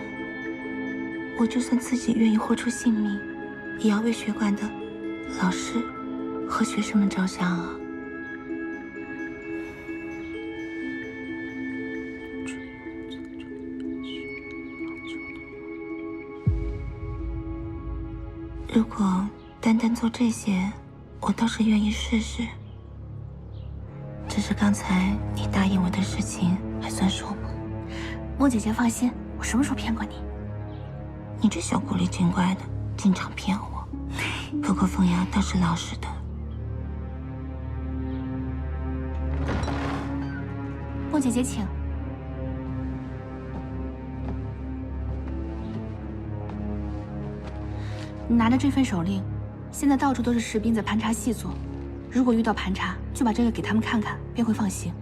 我就算自己愿意豁出性命，也要为学馆的老师和学生们着想啊。如果单单做这些，我倒是愿意试试。只是刚才你答应我的事情还算数吗？莫姐姐放心，我什么时候骗过你？你这小狐狸精怪的，经常骗我。不过凤瑶倒是老实的。莫姐姐请。你拿着这份手令，现在到处都是士兵在盘查细作，如果遇到盘查，就把这个给他们看看，便会放行。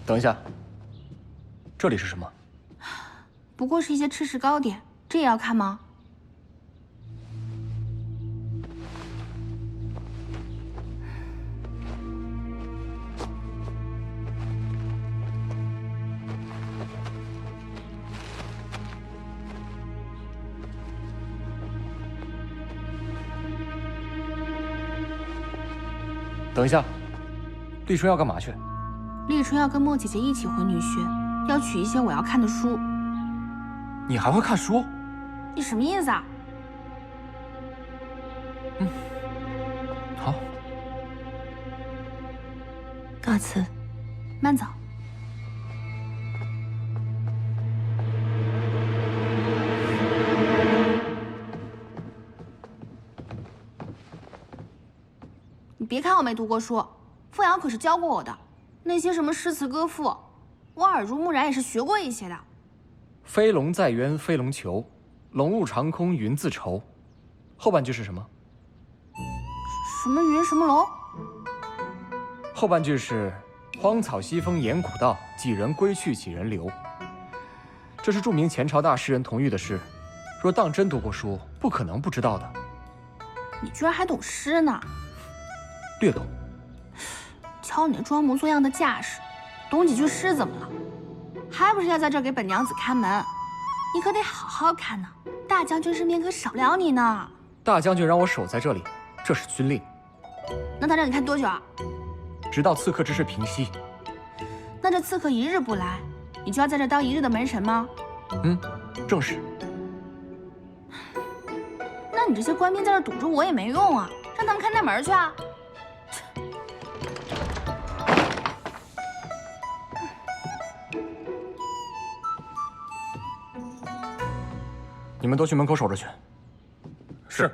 等一下，这里是什么？不过是一些吃食糕点，这也要看吗？等一下，立春要干嘛去？立春要跟莫姐姐一起回女学，要取一些我要看的书。你还会看书？你什么意思啊？好。告辞。慢走。你别看我没读过书，凤瑶可是教过我的。那些什么诗词歌赋，我耳濡目染也是学过一些的。飞龙在渊飞龙求，龙入长空云自愁。后半句是什么？什么云什么龙？后半句是荒草西风严古道，几人归去几人留。这是著名前朝大诗人童玉的诗，若当真读过书，不可能不知道的。你居然还懂诗呢？略懂。瞧你那装模作样的架势，懂几句诗怎么了？还不是要在这儿给本娘子看门？你可得好好看呢，大将军身边可少不了你呢。大将军让我守在这里，这是军令。那他让你看多久啊？直到刺客之事平息。那这刺客一日不来，你就要在这当一日的门神吗？正是。那你这些官兵在这堵着我也没用啊，让他们看大门去啊！你们都去门口守着去。是。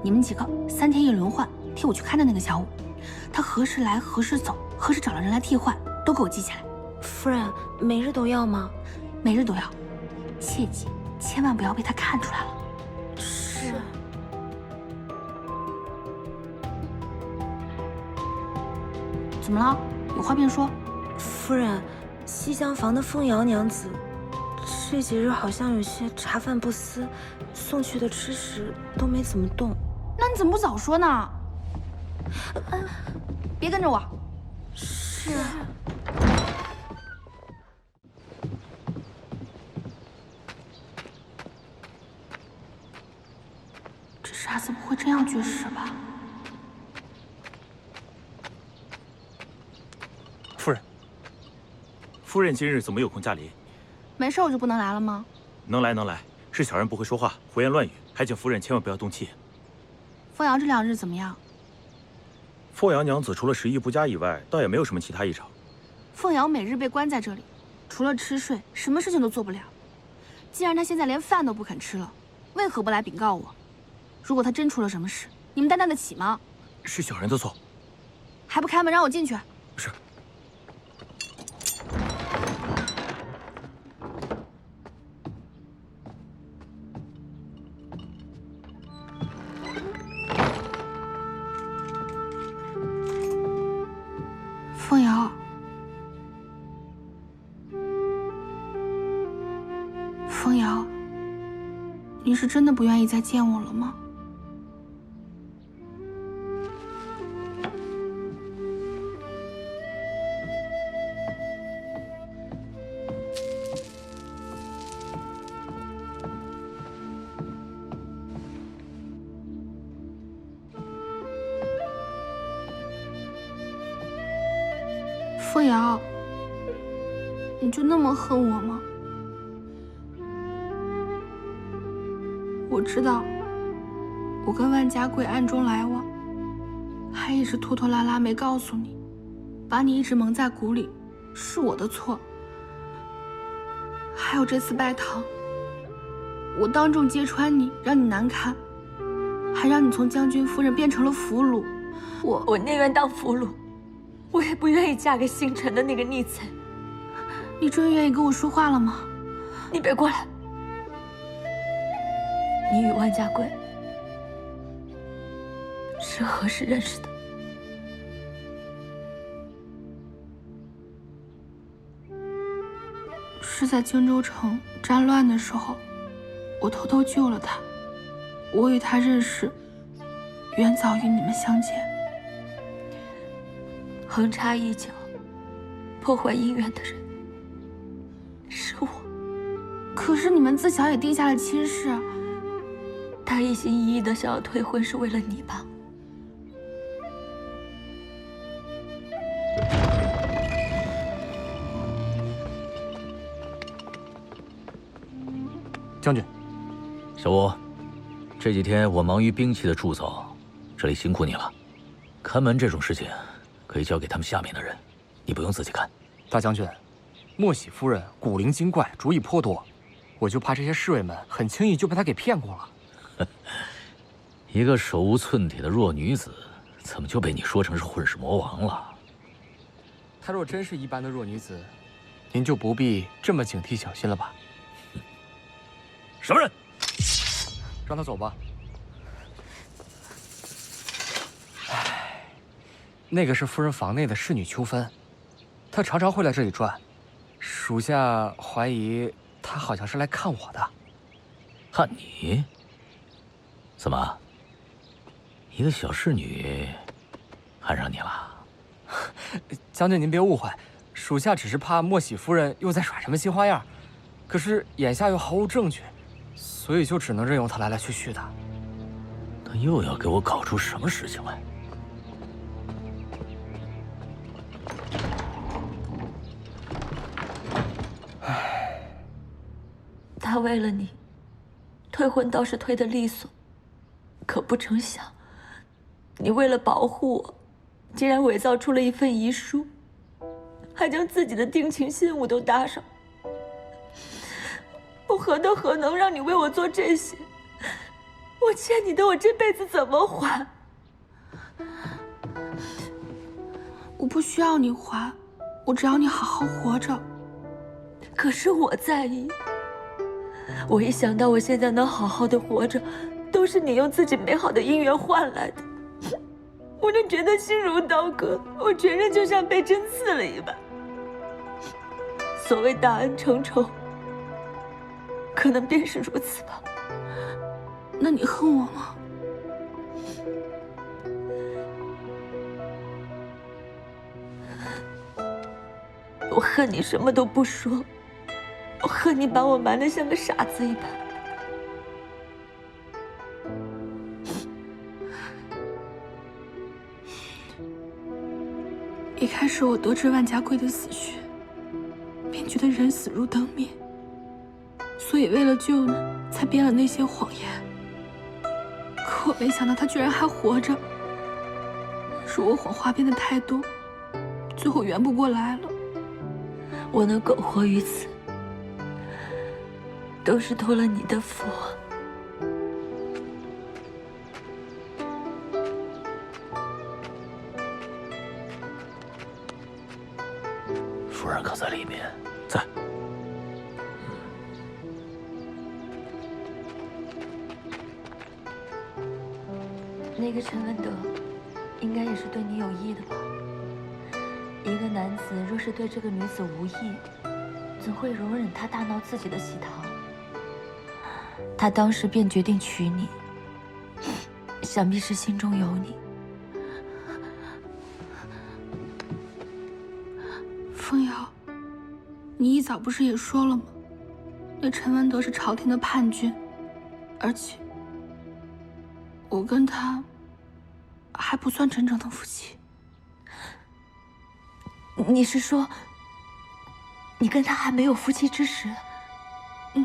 你们几个3天一轮换，替我去看着那个小五，他何时来何时走，何时找了人来替换，都给我记起来。夫人，每日都要吗？每日都要，切记千万不要被他看出来了。是。怎么了？有话便说。夫人，西厢房的凤瑶娘子，这几日好像有些茶饭不思，送去的吃食都没怎么动。那你怎么不早说呢？别跟着我。是。这傻子不会这样绝食吧？夫人今日怎么有空驾临？没事我就不能来了吗？能来能来，是小人不会说话，胡言乱语，还请夫人千万不要动气。凤瑶这2日怎么样？凤瑶娘子除了食欲不佳以外，倒也没有什么其他异常。凤瑶每日被关在这里，除了吃睡，什么事情都做不了。既然她现在连饭都不肯吃了，为何不来禀告我？如果她真出了什么事，你们担当得起吗？是小人的错。还不开门让我进去？是。凤瑶，凤瑶，你是真的不愿意再见我了吗？凤瑶，你就那么恨我吗？我知道，我跟万家贵暗中来往，还一直拖拖拉拉没告诉你，把你一直蒙在鼓里，是我的错。还有这次拜堂，我当众揭穿你，让你难堪，还让你从将军夫人变成了俘虏。我宁愿当俘虏。我也不愿意嫁给姓陈的那个逆贼。你终于愿意跟我说话了吗？你别过来！你与万家贵是何时认识的？是在荆州城战乱的时候，我偷偷救了他。我与他认识，远早于你们相见。横插一脚，破坏姻缘的人是我。可是你们自小也定下了亲事。他一心一意的想要退婚，是为了你吧？将军，小吴，这几天我忙于兵器的铸造，这里辛苦你了。看门这种事情，可以交给他们下面的人，你不用自己看。大将军，莫喜夫人古灵精怪，主意颇多，我就怕这些侍卫们很轻易就被她给骗过了。一个手无寸铁的弱女子，怎么就被你说成是混世魔王了？她若真是一般的弱女子，您就不必这么警惕小心了吧？什么人？让他走吧。那个是夫人房内的侍女秋芬，她常常会来这里转，属下怀疑她好像是来看我的。看你？怎么？一个小侍女看上你了？将军您别误会，属下只是怕莫喜夫人又在耍什么新花样，可是眼下又毫无证据，所以就只能任由她来来去去的。她又要给我搞出什么事情来？他为了你，退婚倒是退得利索，可不成想，你为了保护我，竟然伪造出了一份遗书，还将自己的定情信物都搭上。我何德何能让你为我做这些？我欠你的，我这辈子怎么还？我不需要你还，我只要你好好活着。可是我在意。我一想到我现在能好好的活着，都是你用自己美好的姻缘换来的，我就觉得心如刀割，我全身就像被针刺了一般。所谓大恩成仇，可能便是如此吧。那你恨我吗？我恨你什么都不说，我恨你把我瞒得像个傻子一般。一开始我得知万家贵的死讯，便觉得人死如灯灭，所以为了救你，才编了那些谎言。可我没想到他居然还活着，是我谎话编得太多，最后圆不过来了。我能苟活于此，都是托了你的福。夫人可在里面？在。那个陈文德，应该也是对你有意的吧？一个男子若是对这个女子无意，怎会容忍她大闹自己的喜堂？他当时便决定娶你，想必是心中有你。凤瑶，你一早不是也说了吗？那陈文德是朝廷的叛军，而且我跟他还不算真正的夫妻。你是说，你跟他还没有夫妻之实？嗯。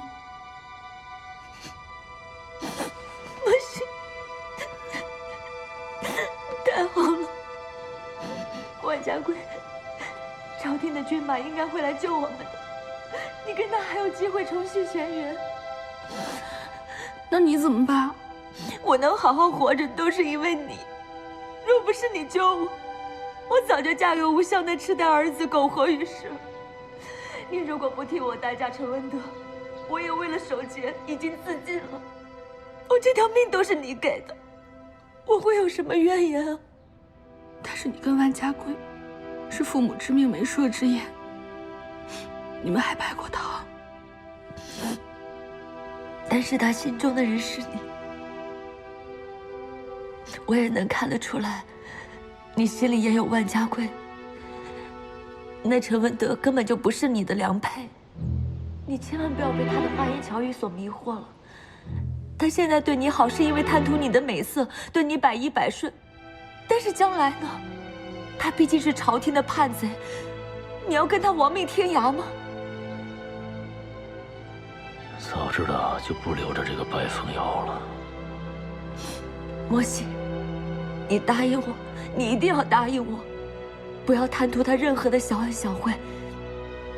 不行，太好了！万家贵，朝廷的军马应该会来救我们的，你跟他还有机会重续前缘。那你怎么办？我能好好活着，都是因为你。若不是你救我，我早就嫁给无相的痴呆儿子，苟活于世了。你如果不替我代嫁陈文德，我也为了守节已经自尽了。我这条命都是你给的，我会有什么怨言啊？但是你跟万家贵是父母之命媒妁之言，你们还拍过堂。但是他心中的人是你，我也能看得出来，你心里也有万家贵。那陈文德根本就不是你的良配，你千万不要被他的花言巧语所迷惑了。他现在对你好，是因为贪图你的美色，对你百依百顺。但是将来呢？他毕竟是朝廷的叛贼，你要跟他亡命天涯吗？早知道就不留着这个白凤瑶了。莫喜，你答应我，你一定要答应我，不要贪图他任何的小恩小惠，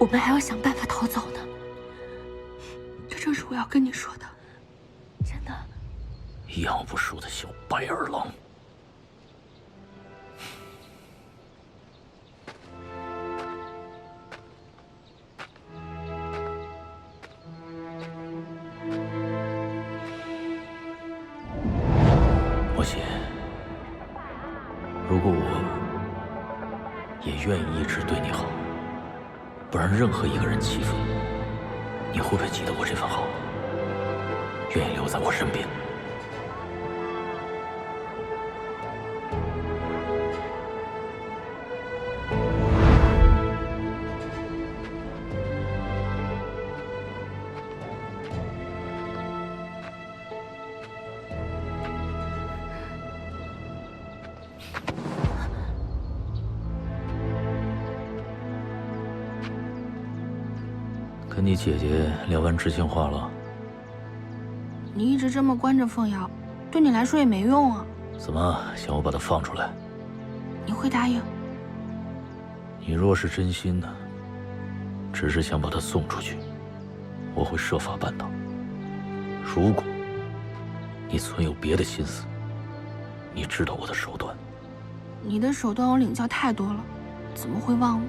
我们还要想办法逃走呢。这正是我要跟你说的，真的。要不输的小白眼狼。莫西，如果我也愿意一直对你好，不让任何一个人欺负你，你会不会记得我这份好？愿意留在我身边？跟你姐姐聊完知心话了？你一直这么关着凤瑶，对你来说也没用啊。怎么想我把她放出来？你会答应？你若是真心的，只是想把她送出去，我会设法办到。如果你存有别的心思，你知道我的手段。你的手段我领教太多了，怎么会忘我？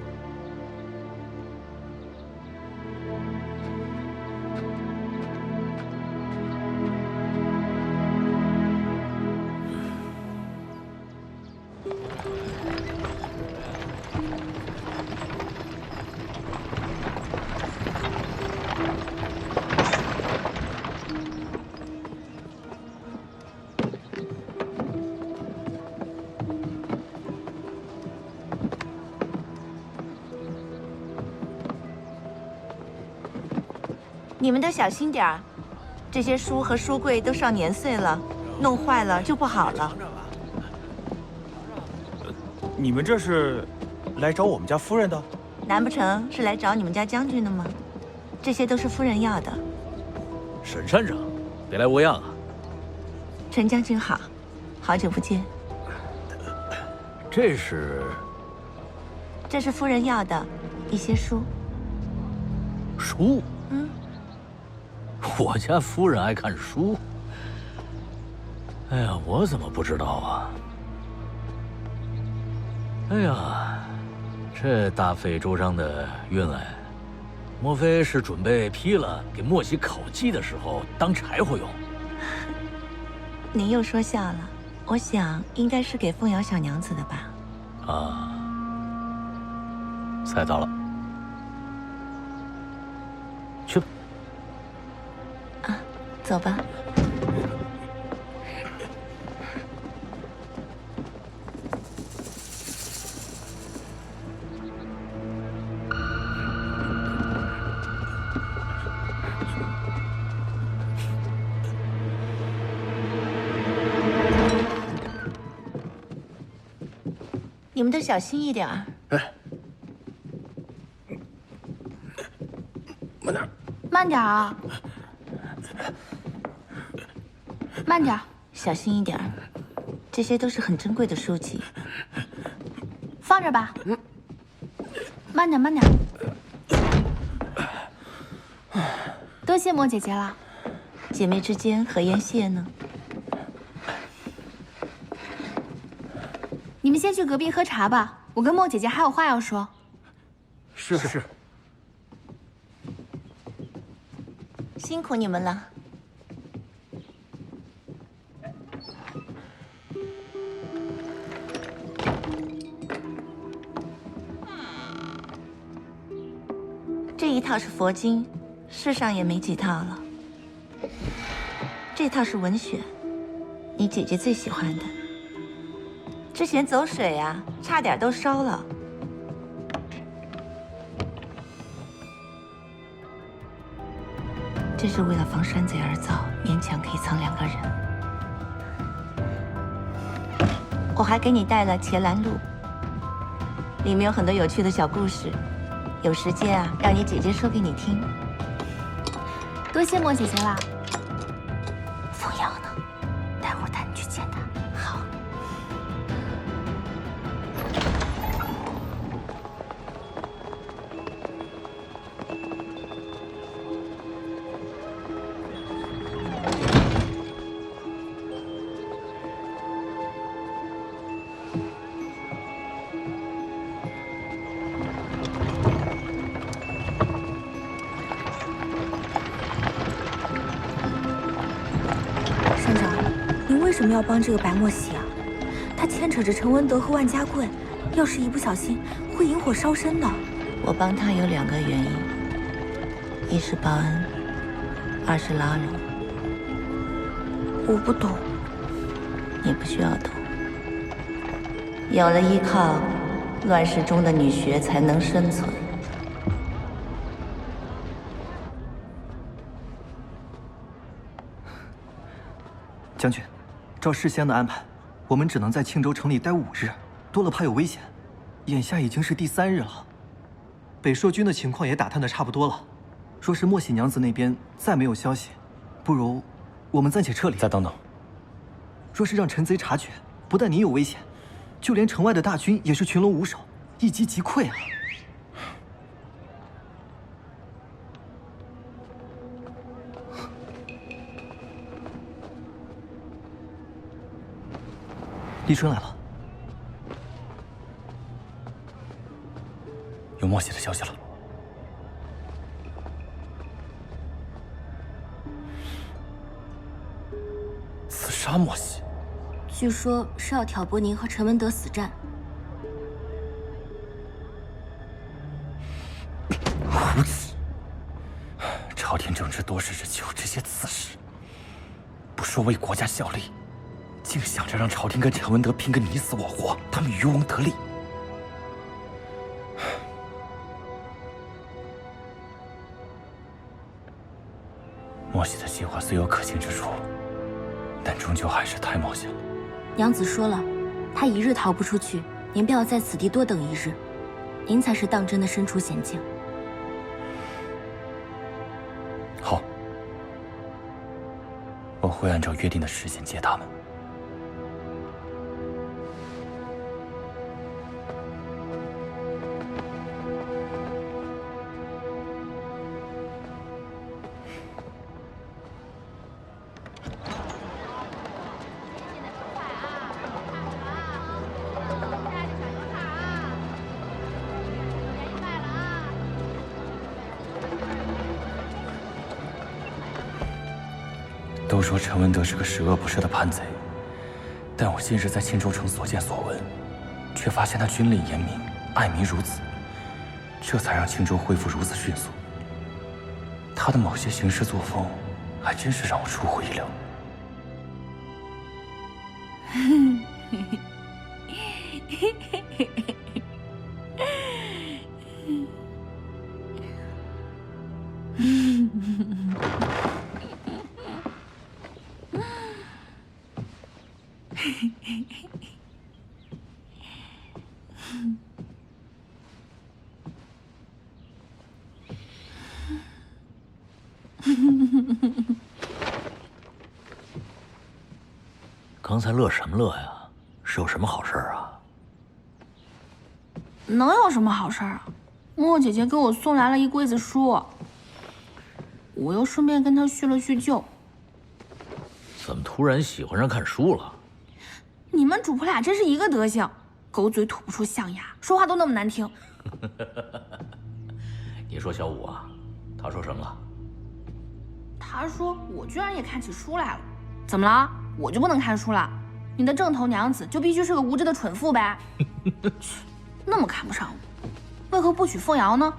你们都小心点儿，这些书和书柜都上年岁了，弄坏了就不好了。你们这是来找我们家夫人的？难不成是来找你们家将军的吗？这些都是夫人要的。沈山长，别来无恙啊！陈将军好，好久不见。这是夫人要的一些书。书？嗯。我家夫人爱看书。哎呀，我怎么不知道啊？哎呀，这大费周章的运来，莫非是准备批了给莫喜烤鸡的时候当柴火用？您又说笑了，我想应该是给凤瑶小娘子的吧。啊，猜到了。去吧。啊，走吧。你们都小心一点儿。哎，慢点，慢点啊！慢点，小心一点儿。这些都是很珍贵的书籍。放着吧。慢点，慢点。多谢莫姐姐了。姐妹之间何言谢呢？你们先去隔壁喝茶吧，我跟莫姐姐还有话要说。是。辛苦你们了。这一套是佛经，世上也没几套了。这套是文选，你姐姐最喜欢的。之前走水啊，差点都烧了。这是为了防山贼而造，勉强可以藏2个人。我还给你带了《伽蓝录》，里面有很多有趣的小故事，有时间啊，让你姐姐说给你听。多谢莫姐姐啦。凤瑶呢？待会儿带你去见她。好。为什么要帮这个白墨喜啊？他牵扯着陈文德和万家贵，要是一不小心会引火烧身的。我帮他有2个原因，一是报恩，2是拉拢。我不懂。你不需要懂。有了依靠，乱世中的女学才能生存。将军，照事先的安排，我们只能在庆州城里待5日，多了怕有危险。眼下已经是第3日了，北朔军的情况也打探得差不多了。若是莫喜娘子那边再没有消息，不如我们暂且撤离。再等等。若是让陈贼察觉，不但你有危险，就连城外的大军也是群龙无首，一击即溃啊！立春来了，有莫喜的消息了。刺杀莫喜，据说是要挑拨您和陈文德死战。无耻！朝廷整治多事之秋，这些刺史不说为国家效力，竟想着让朝廷跟陈文德拼个你死我活，他们渔翁得利。莫喜的计划虽有可行之处，但终究还是太冒险了。娘子说了，他1日逃不出去，您便要在此地多等1日，您才是当真的身处险境。好，我会按照约定的时间接他们。都说陈文德是个十恶不赦的叛贼，但我近日在庆州城所见所闻，却发现他军令严明，爱民如子，这才让庆州恢复如此迅速。他的某些行事作风，还真是让我出乎意料。刚才乐什么乐呀？是有什么好事啊？能有什么好事啊？莫姐姐给我送来了一柜子书，我又顺便跟她叙了叙旧。怎么突然喜欢上看书了？你们主仆俩真是一个德行，狗嘴吐不出象牙，说话都那么难听。你说小五啊？他说什么了？他说我居然也看起书来了，怎么了？我就不能看书了？你的正头娘子就必须是个无知的蠢妇呗？去，那么看不上我，为何不娶凤瑶呢？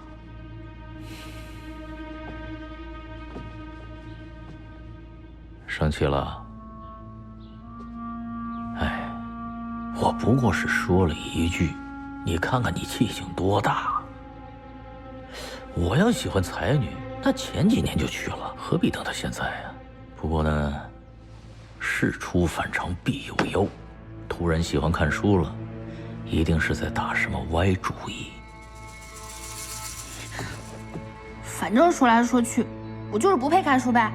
生气了？哎，我不过是说了一句，你看看你气性多大。我要喜欢才女，那前几年就娶了，何必等到现在呀？不过呢，事出反常必有妖，突然喜欢看书了，一定是在打什么歪主意。反正说来说去，我就是不配看书呗。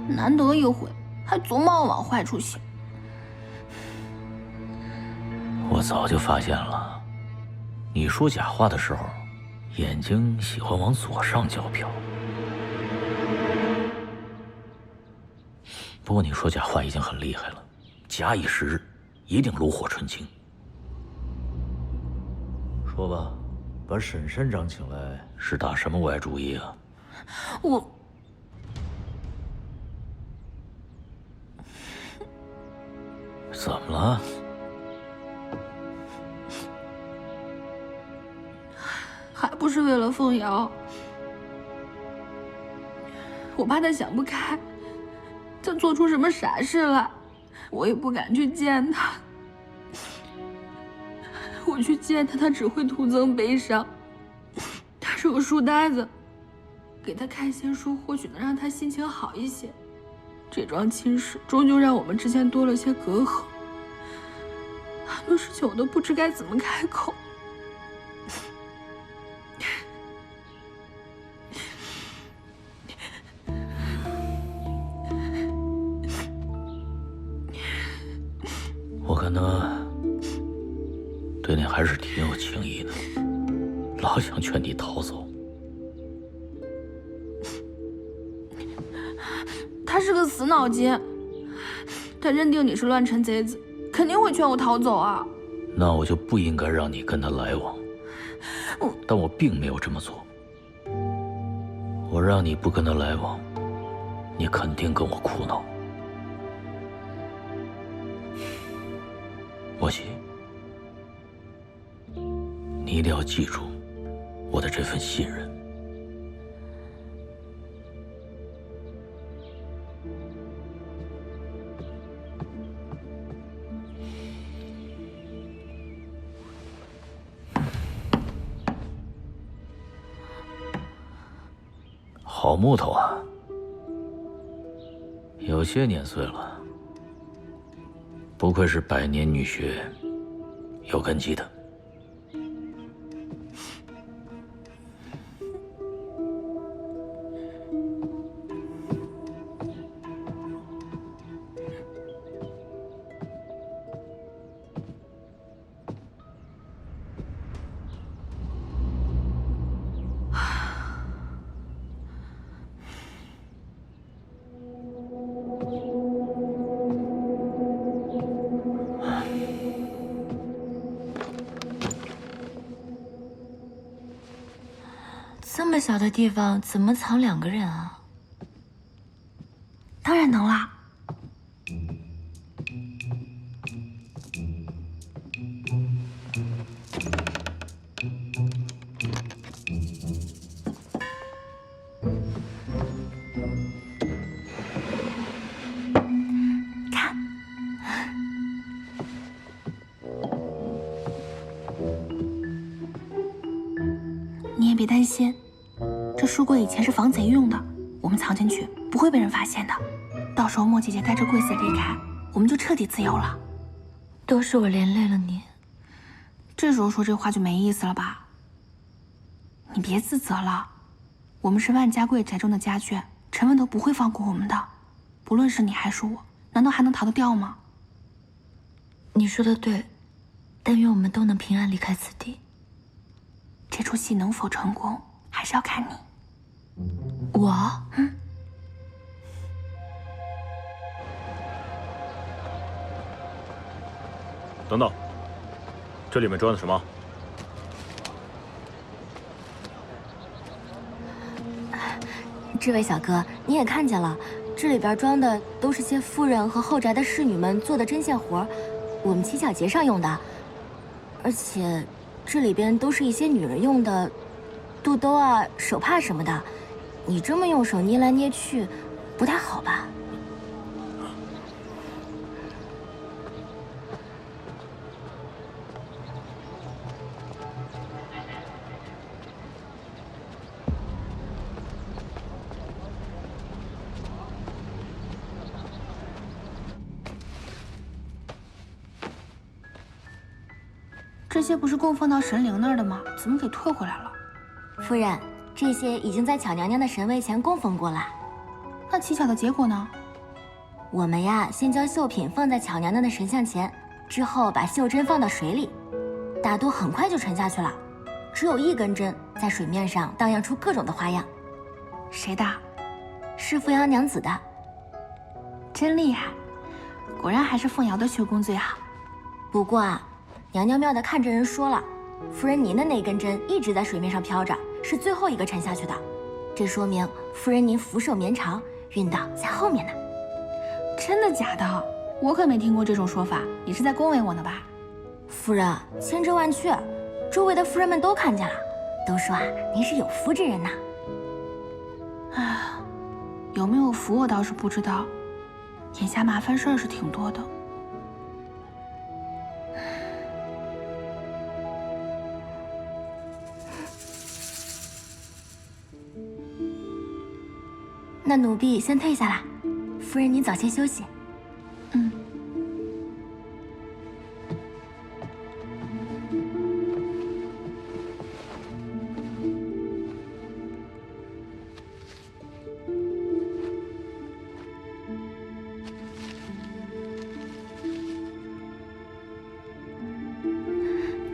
难得一回，还总把我往坏处想。我早就发现了，你说假话的时候，眼睛喜欢往左上角瞟。不过你说假话已经很厉害了，假以时日，一定炉火纯青。说吧，把沈山长请来是打什么歪主意啊？怎么了？还不是为了凤瑶。我怕他想不开，他做出什么傻事来，我也不敢去见他。我去见他，他只会徒增悲伤。他是个书呆子，给他看些书，或许能让他心情好一些。这桩亲事终究让我们之间多了些隔阂，很多事情我都不知该怎么开口。我看他对你还是挺有情谊的，老想劝你逃走。他是个死脑筋，他认定你是乱臣贼子，肯定会劝我逃走啊。那我就不应该让你跟他来往。但我并没有这么做。我让你不跟他来往，你肯定跟我哭闹。莫西，你一定要记住我的这份信任。好木头啊，有些年岁了，不愧是百年女学，有根基的。这么小的地方怎么藏2个人啊？当然能啦。看，你也别担心。这书柜以前是防贼用的，我们藏进去不会被人发现的。到时候莫姐姐带着柜子离开，我们就彻底自由了。都是我连累了你。这时候说这话就没意思了吧？你别自责了，我们是万家柜宅中的家眷，陈文都不会放过我们的。不论是你还是我，难道还能逃得掉吗？你说的对，但愿我们都能平安离开此地。这出戏能否成功，还是要看你。我？等等，这里面装的什么？这位小哥，你也看见了，这里边装的都是些夫人和后宅的侍女们做的针线活，我们乞巧节上用的。而且，这里边都是一些女人用的肚兜啊、手帕什么的，你这么用手捏来捏去，不太好吧？这些不是供奉到神灵那儿的吗？怎么给退回来了？夫人，这些已经在巧娘娘的神位前供奉过了。那乞巧的结果呢？我们呀，先将绣品放在巧娘娘的神像前，之后把绣针放到水里，大多很快就沉下去了。只有1根针在水面上荡漾出各种的花样。谁的？是凤瑶娘子的。真厉害，果然还是凤瑶的绣工最好。不过啊，娘娘庙的看着人说了，夫人您的那根针一直在水面上飘着，是最后一个沉下去的。这说明夫人您福寿绵长，运道在后面呢。真的假的？我可没听过这种说法，你是在恭维我呢吧？夫人，千真万确，周围的夫人们都看见了，都说啊，您是有福之人呐。唉，有没有福我倒是不知道，眼下麻烦事儿是挺多的。那奴婢先退下了，夫人您早些休息。嗯。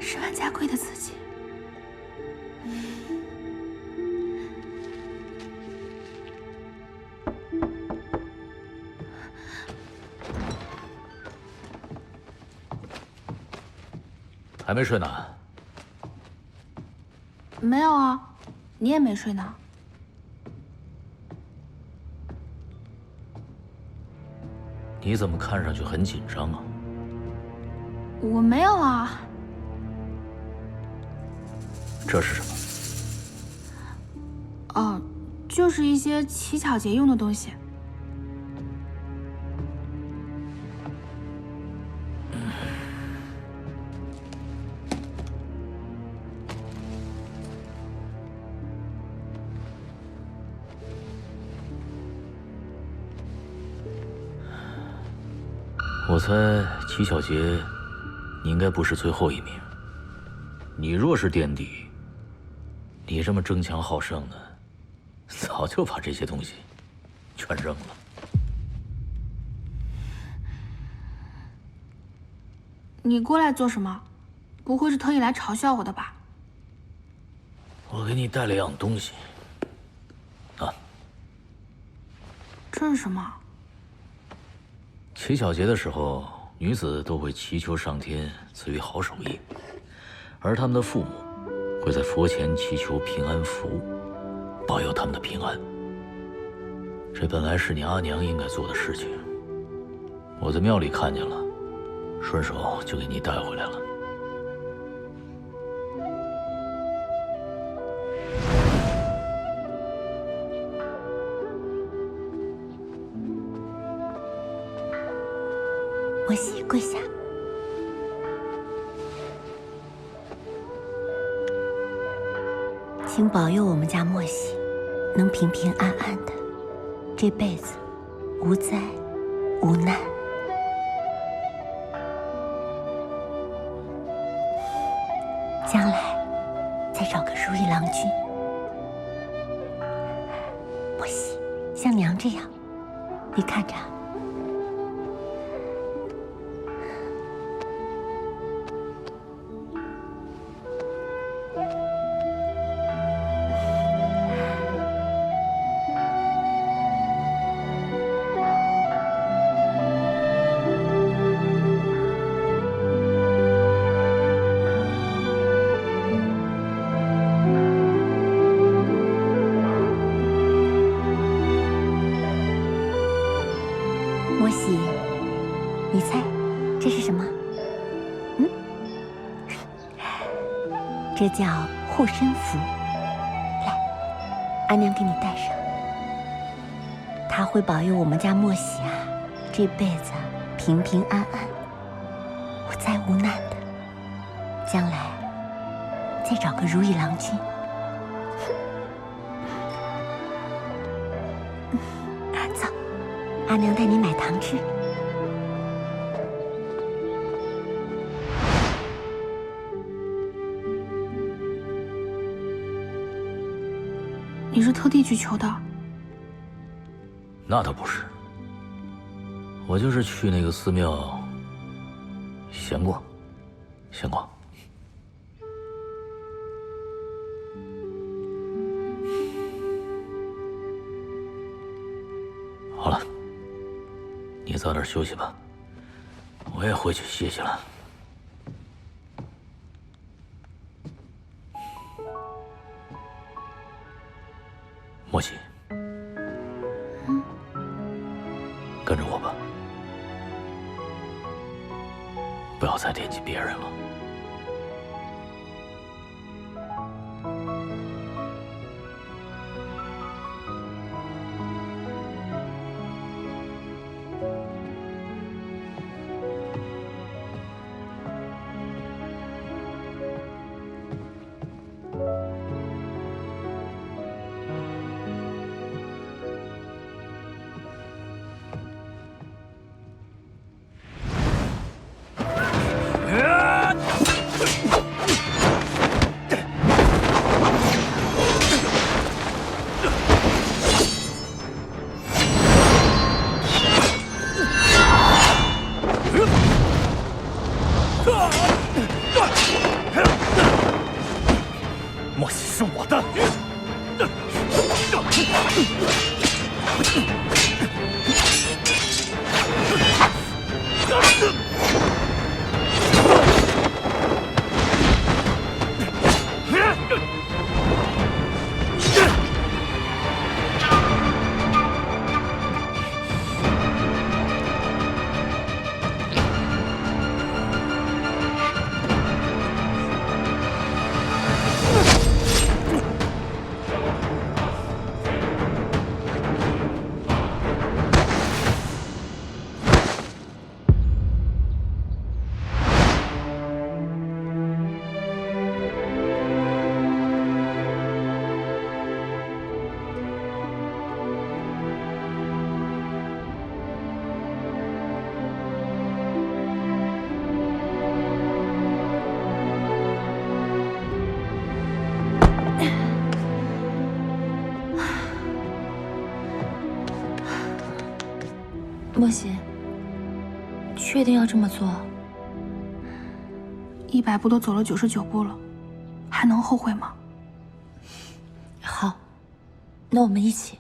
是万家贵的自己。还没睡呢？没有啊，你也没睡呢。你怎么看上去很紧张啊？我没有啊。这是什么？哦，就是一些乞巧节用的东西。我猜乞巧节，你应该不是最后一名。你若是垫底，你这么争强好胜的，早就把这些东西全扔了。你过来做什么？不会是特意来嘲笑我的吧？我给你带了样东西。啊，这是什么？乞巧节的时候，女子都会祈求上天赐予好手艺，而他们的父母会在佛前祈求平安符，保佑他们的平安。这本来是你阿娘应该做的事情，我在庙里看见了，顺手就给你带回来了。莫喜跪下。请保佑我们家莫喜能平平安安的，这辈子无灾无难。将来再找个如意郎君。莫喜，像娘这样，你看着。莫喜，你猜这是什么？嗯，这叫护身符。来，阿娘给你戴上，它会保佑我们家莫喜啊，这辈子平平安安，无灾无难的。将来再找个如意郎君。走，阿娘带你买糖吃。你是特地去求的？那倒不是，我就是去那个寺庙闲逛，闲逛。好了，你早点休息吧，我也回去歇息了。莫喜，跟着我吧。不要再惦记别人了。莫西是我的。莫西，确定要这么做？100步都走了99步了，还能后悔吗？好，那我们一起。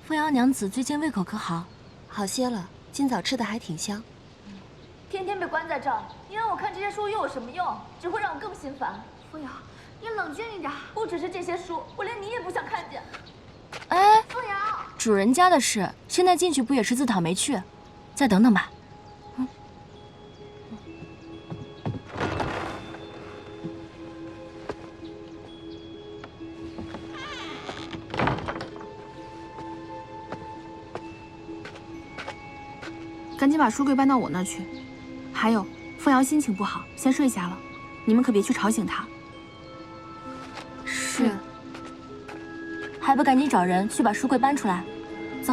凤瑶娘子最近胃口可好？好些了，今早吃的还挺香。天天被关在这儿，你让我看这些书又有什么用？只会让我更心烦。凤瑶，你冷静一点。不只是这些书，我连你也不想看见。哎，凤瑶，主人家的事，现在进去不也是自讨没趣？再等等吧。赶紧把书柜搬到我那儿去。还有，凤瑶心情不好，先睡下了，你们可别去吵醒她。是。还不赶紧找人去把书柜搬出来？走。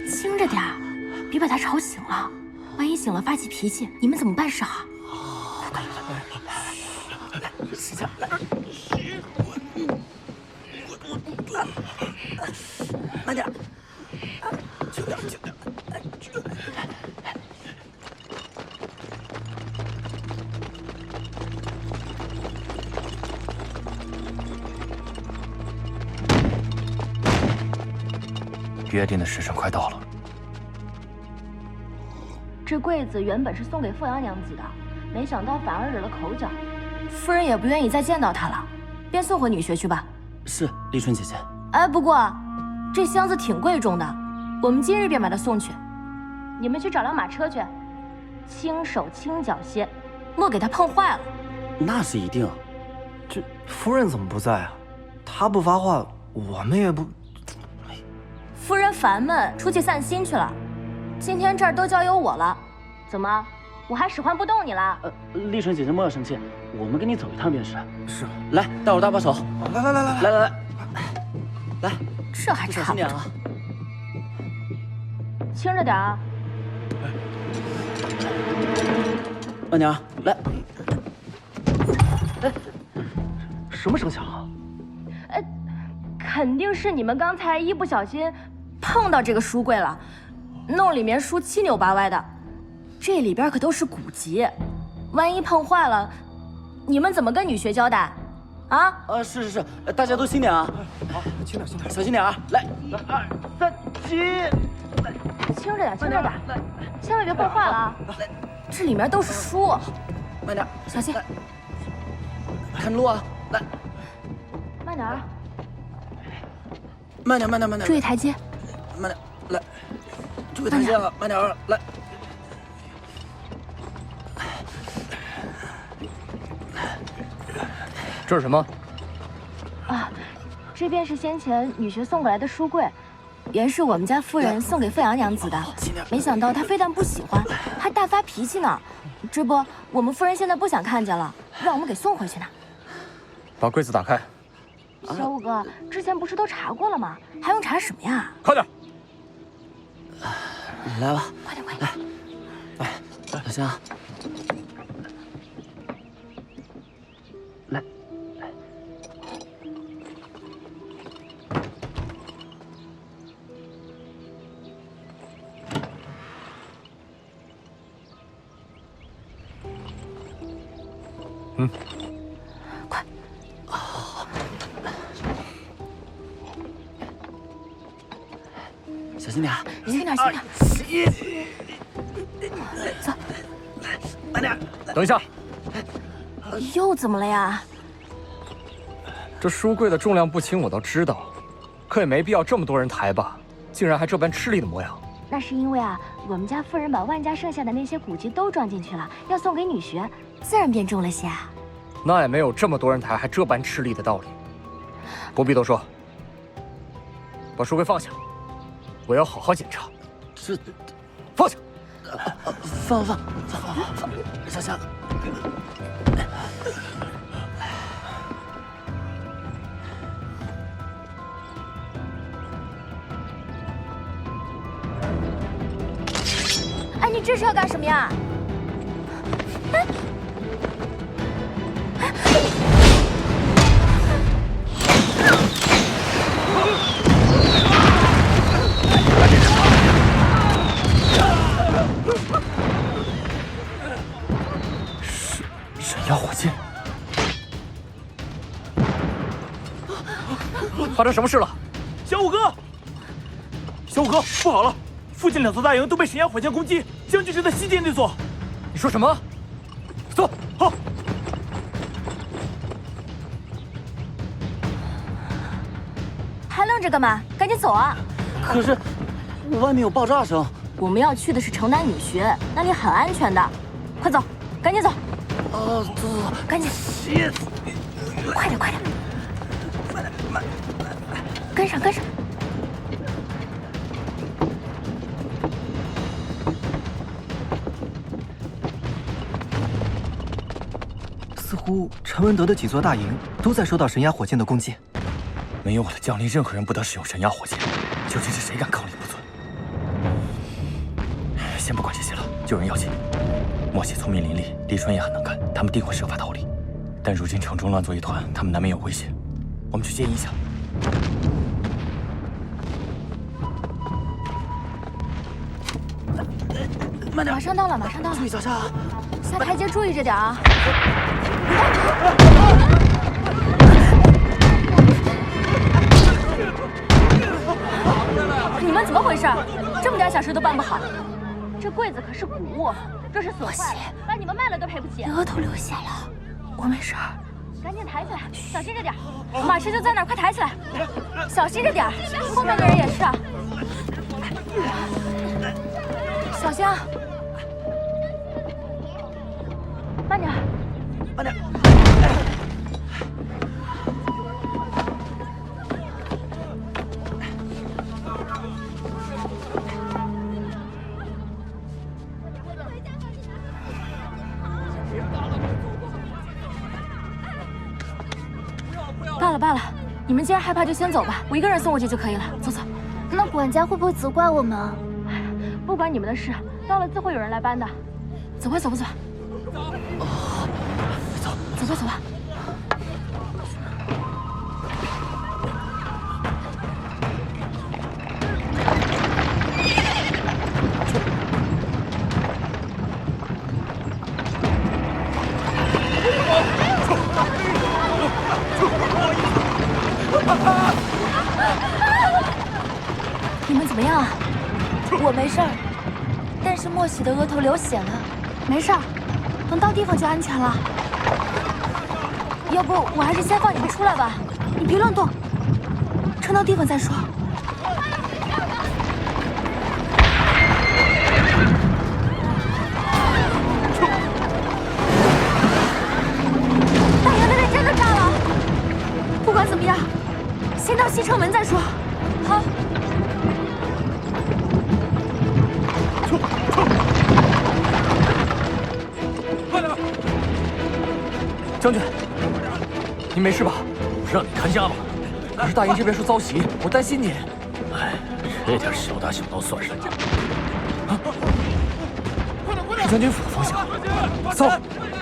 轻着点儿，别把他吵醒了。万一醒了发起脾气，你们怎么办是好？慢点，轻点，轻点。约定的时辰快到了。这柜子原本是送给凤瑶娘子的，没想到反而惹了口角，夫人也不愿意再见到她了，便送回女学去吧。是，立春姐姐。哎，不过这箱子挺贵重的，我们今日便把它送去。你们去找辆马车去，轻手轻脚些，莫给它碰坏了。那是一定。这夫人怎么不在啊？她不发话，我们也不。夫人烦闷，出去散心去了。今天这儿都交由我了，怎么，我还使唤不动你了？立春姐姐莫要生气，我们跟你走一趟便是。是。来，带我搭把手。来。来，这还差不多。啊！轻着点啊！慢点，来。哎，什么声响啊？肯定是你们刚才一不小心碰到这个书柜了，弄里面书七扭八歪的，这里边可都是古籍，万一碰坏了，你们怎么跟女学交代？啊？是，大家都轻点啊！好，轻点，小心点啊！来，2、3、起！来。轻着点，轻着点，千万别破坏了啊！这里面都是书，慢点，小心，看路啊！来，慢点啊！慢点，慢点，慢点，注意台阶，慢点，来，注意台阶啊！慢点，来。这是什么？啊，这便是先前女学送过来的书柜，原是我们家夫人送给凤阳娘子的。没想到她非但不喜欢，还大发脾气呢。这不，我们夫人现在不想看见了，让我们给送回去呢。把柜子打开。小五哥，之前不是都查过了吗？还用查什么呀？快点！来吧，快点，快点！来，小香。来。嗯，快！小心点，小心点，小心点。走，慢点。等一下，又怎么了呀？这书柜的重量不轻，我倒知道，可也没必要这么多人抬吧？竟然还这般吃力的模样。那是因为啊，我们家夫人把万家剩下的那些古籍都装进去了，要送给女婿，自然变重了些。那也没有这么多人抬还这般吃力的道理。不必多说，把书柜放下，我要好好检查。这，放下。放，小香。哎，你这是要干什么呀？哎，神妖火箭，发生什么事了？小五哥，小五哥，不好了！附近2座大营都被神鸦火箭攻击，将军是在西界那座。你说什么？走，好。还愣着干嘛？赶紧走啊！可是，外面有爆炸声。我们要去的是城南女学，那里很安全的。快走，赶紧走。走，赶紧。快点，快点。跟上，跟上。似乎陈文德的几座大营都在受到神鸦火箭的攻击。没有我的将令，任何人不得使用神鸦火箭。究竟是谁敢抗力不遵？先不管这些了，救人要紧。莫邪聪明伶俐，李春也很能干，他们定会设法逃离。但如今城中乱作一团，他们难免有危险。我们去接应一下。慢点，马上到了，马上到了。注意脚下啊！下台阶注意着点啊！你们怎么回事？这么点小事都办不好？这柜子可是古物，若是损坏了，把你们卖了都赔不起。额头流血了，我没事儿。赶紧抬起来，小心着点。马车就在那儿，快抬起来，小心着点。后面的人也是啊，小心啊！慢点，慢点。罢了罢了，你们既然害怕，就先走吧，我一个人送过去就可以了。走走。那管家会不会责怪我们？不关你们的事，到了自会有人来搬的。走吧，走吧，走吧。走吧，走吧。你们怎么样啊？我没事儿。但是莫喜的额头流血了。没事儿，等到地方就安全了。要不我还是先放你们出来吧，你别乱动，撑到地方再说。大营那边真的炸了，不管怎么样，先到西城门再说。好。将军，你没事吧？不是让你看家吗？可是大营这边说遭袭，我担心你。哎，这点小打小闹算什么？是将军府的方向。走，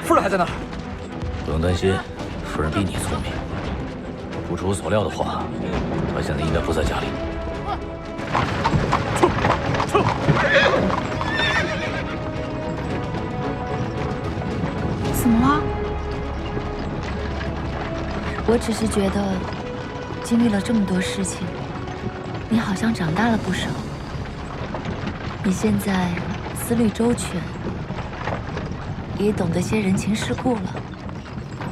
夫人还在那儿。不用担心，夫人比你聪明。不出我所料的话，她现在应该不在家里。怎么了？我只是觉得，经历了这么多事情，你好像长大了不少。你现在思虑周全，也懂得些人情世故了。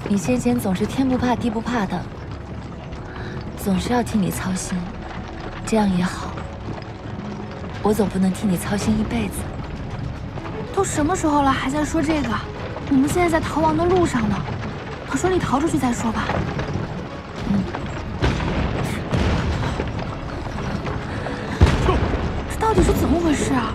你先前总是天不怕地不怕的，总是要替你操心，这样也好。我总不能替你操心一辈子。都什么时候了，还在说这个？我们现在在逃亡的路上呢，等顺利逃出去再说吧。这到底是怎么回事啊？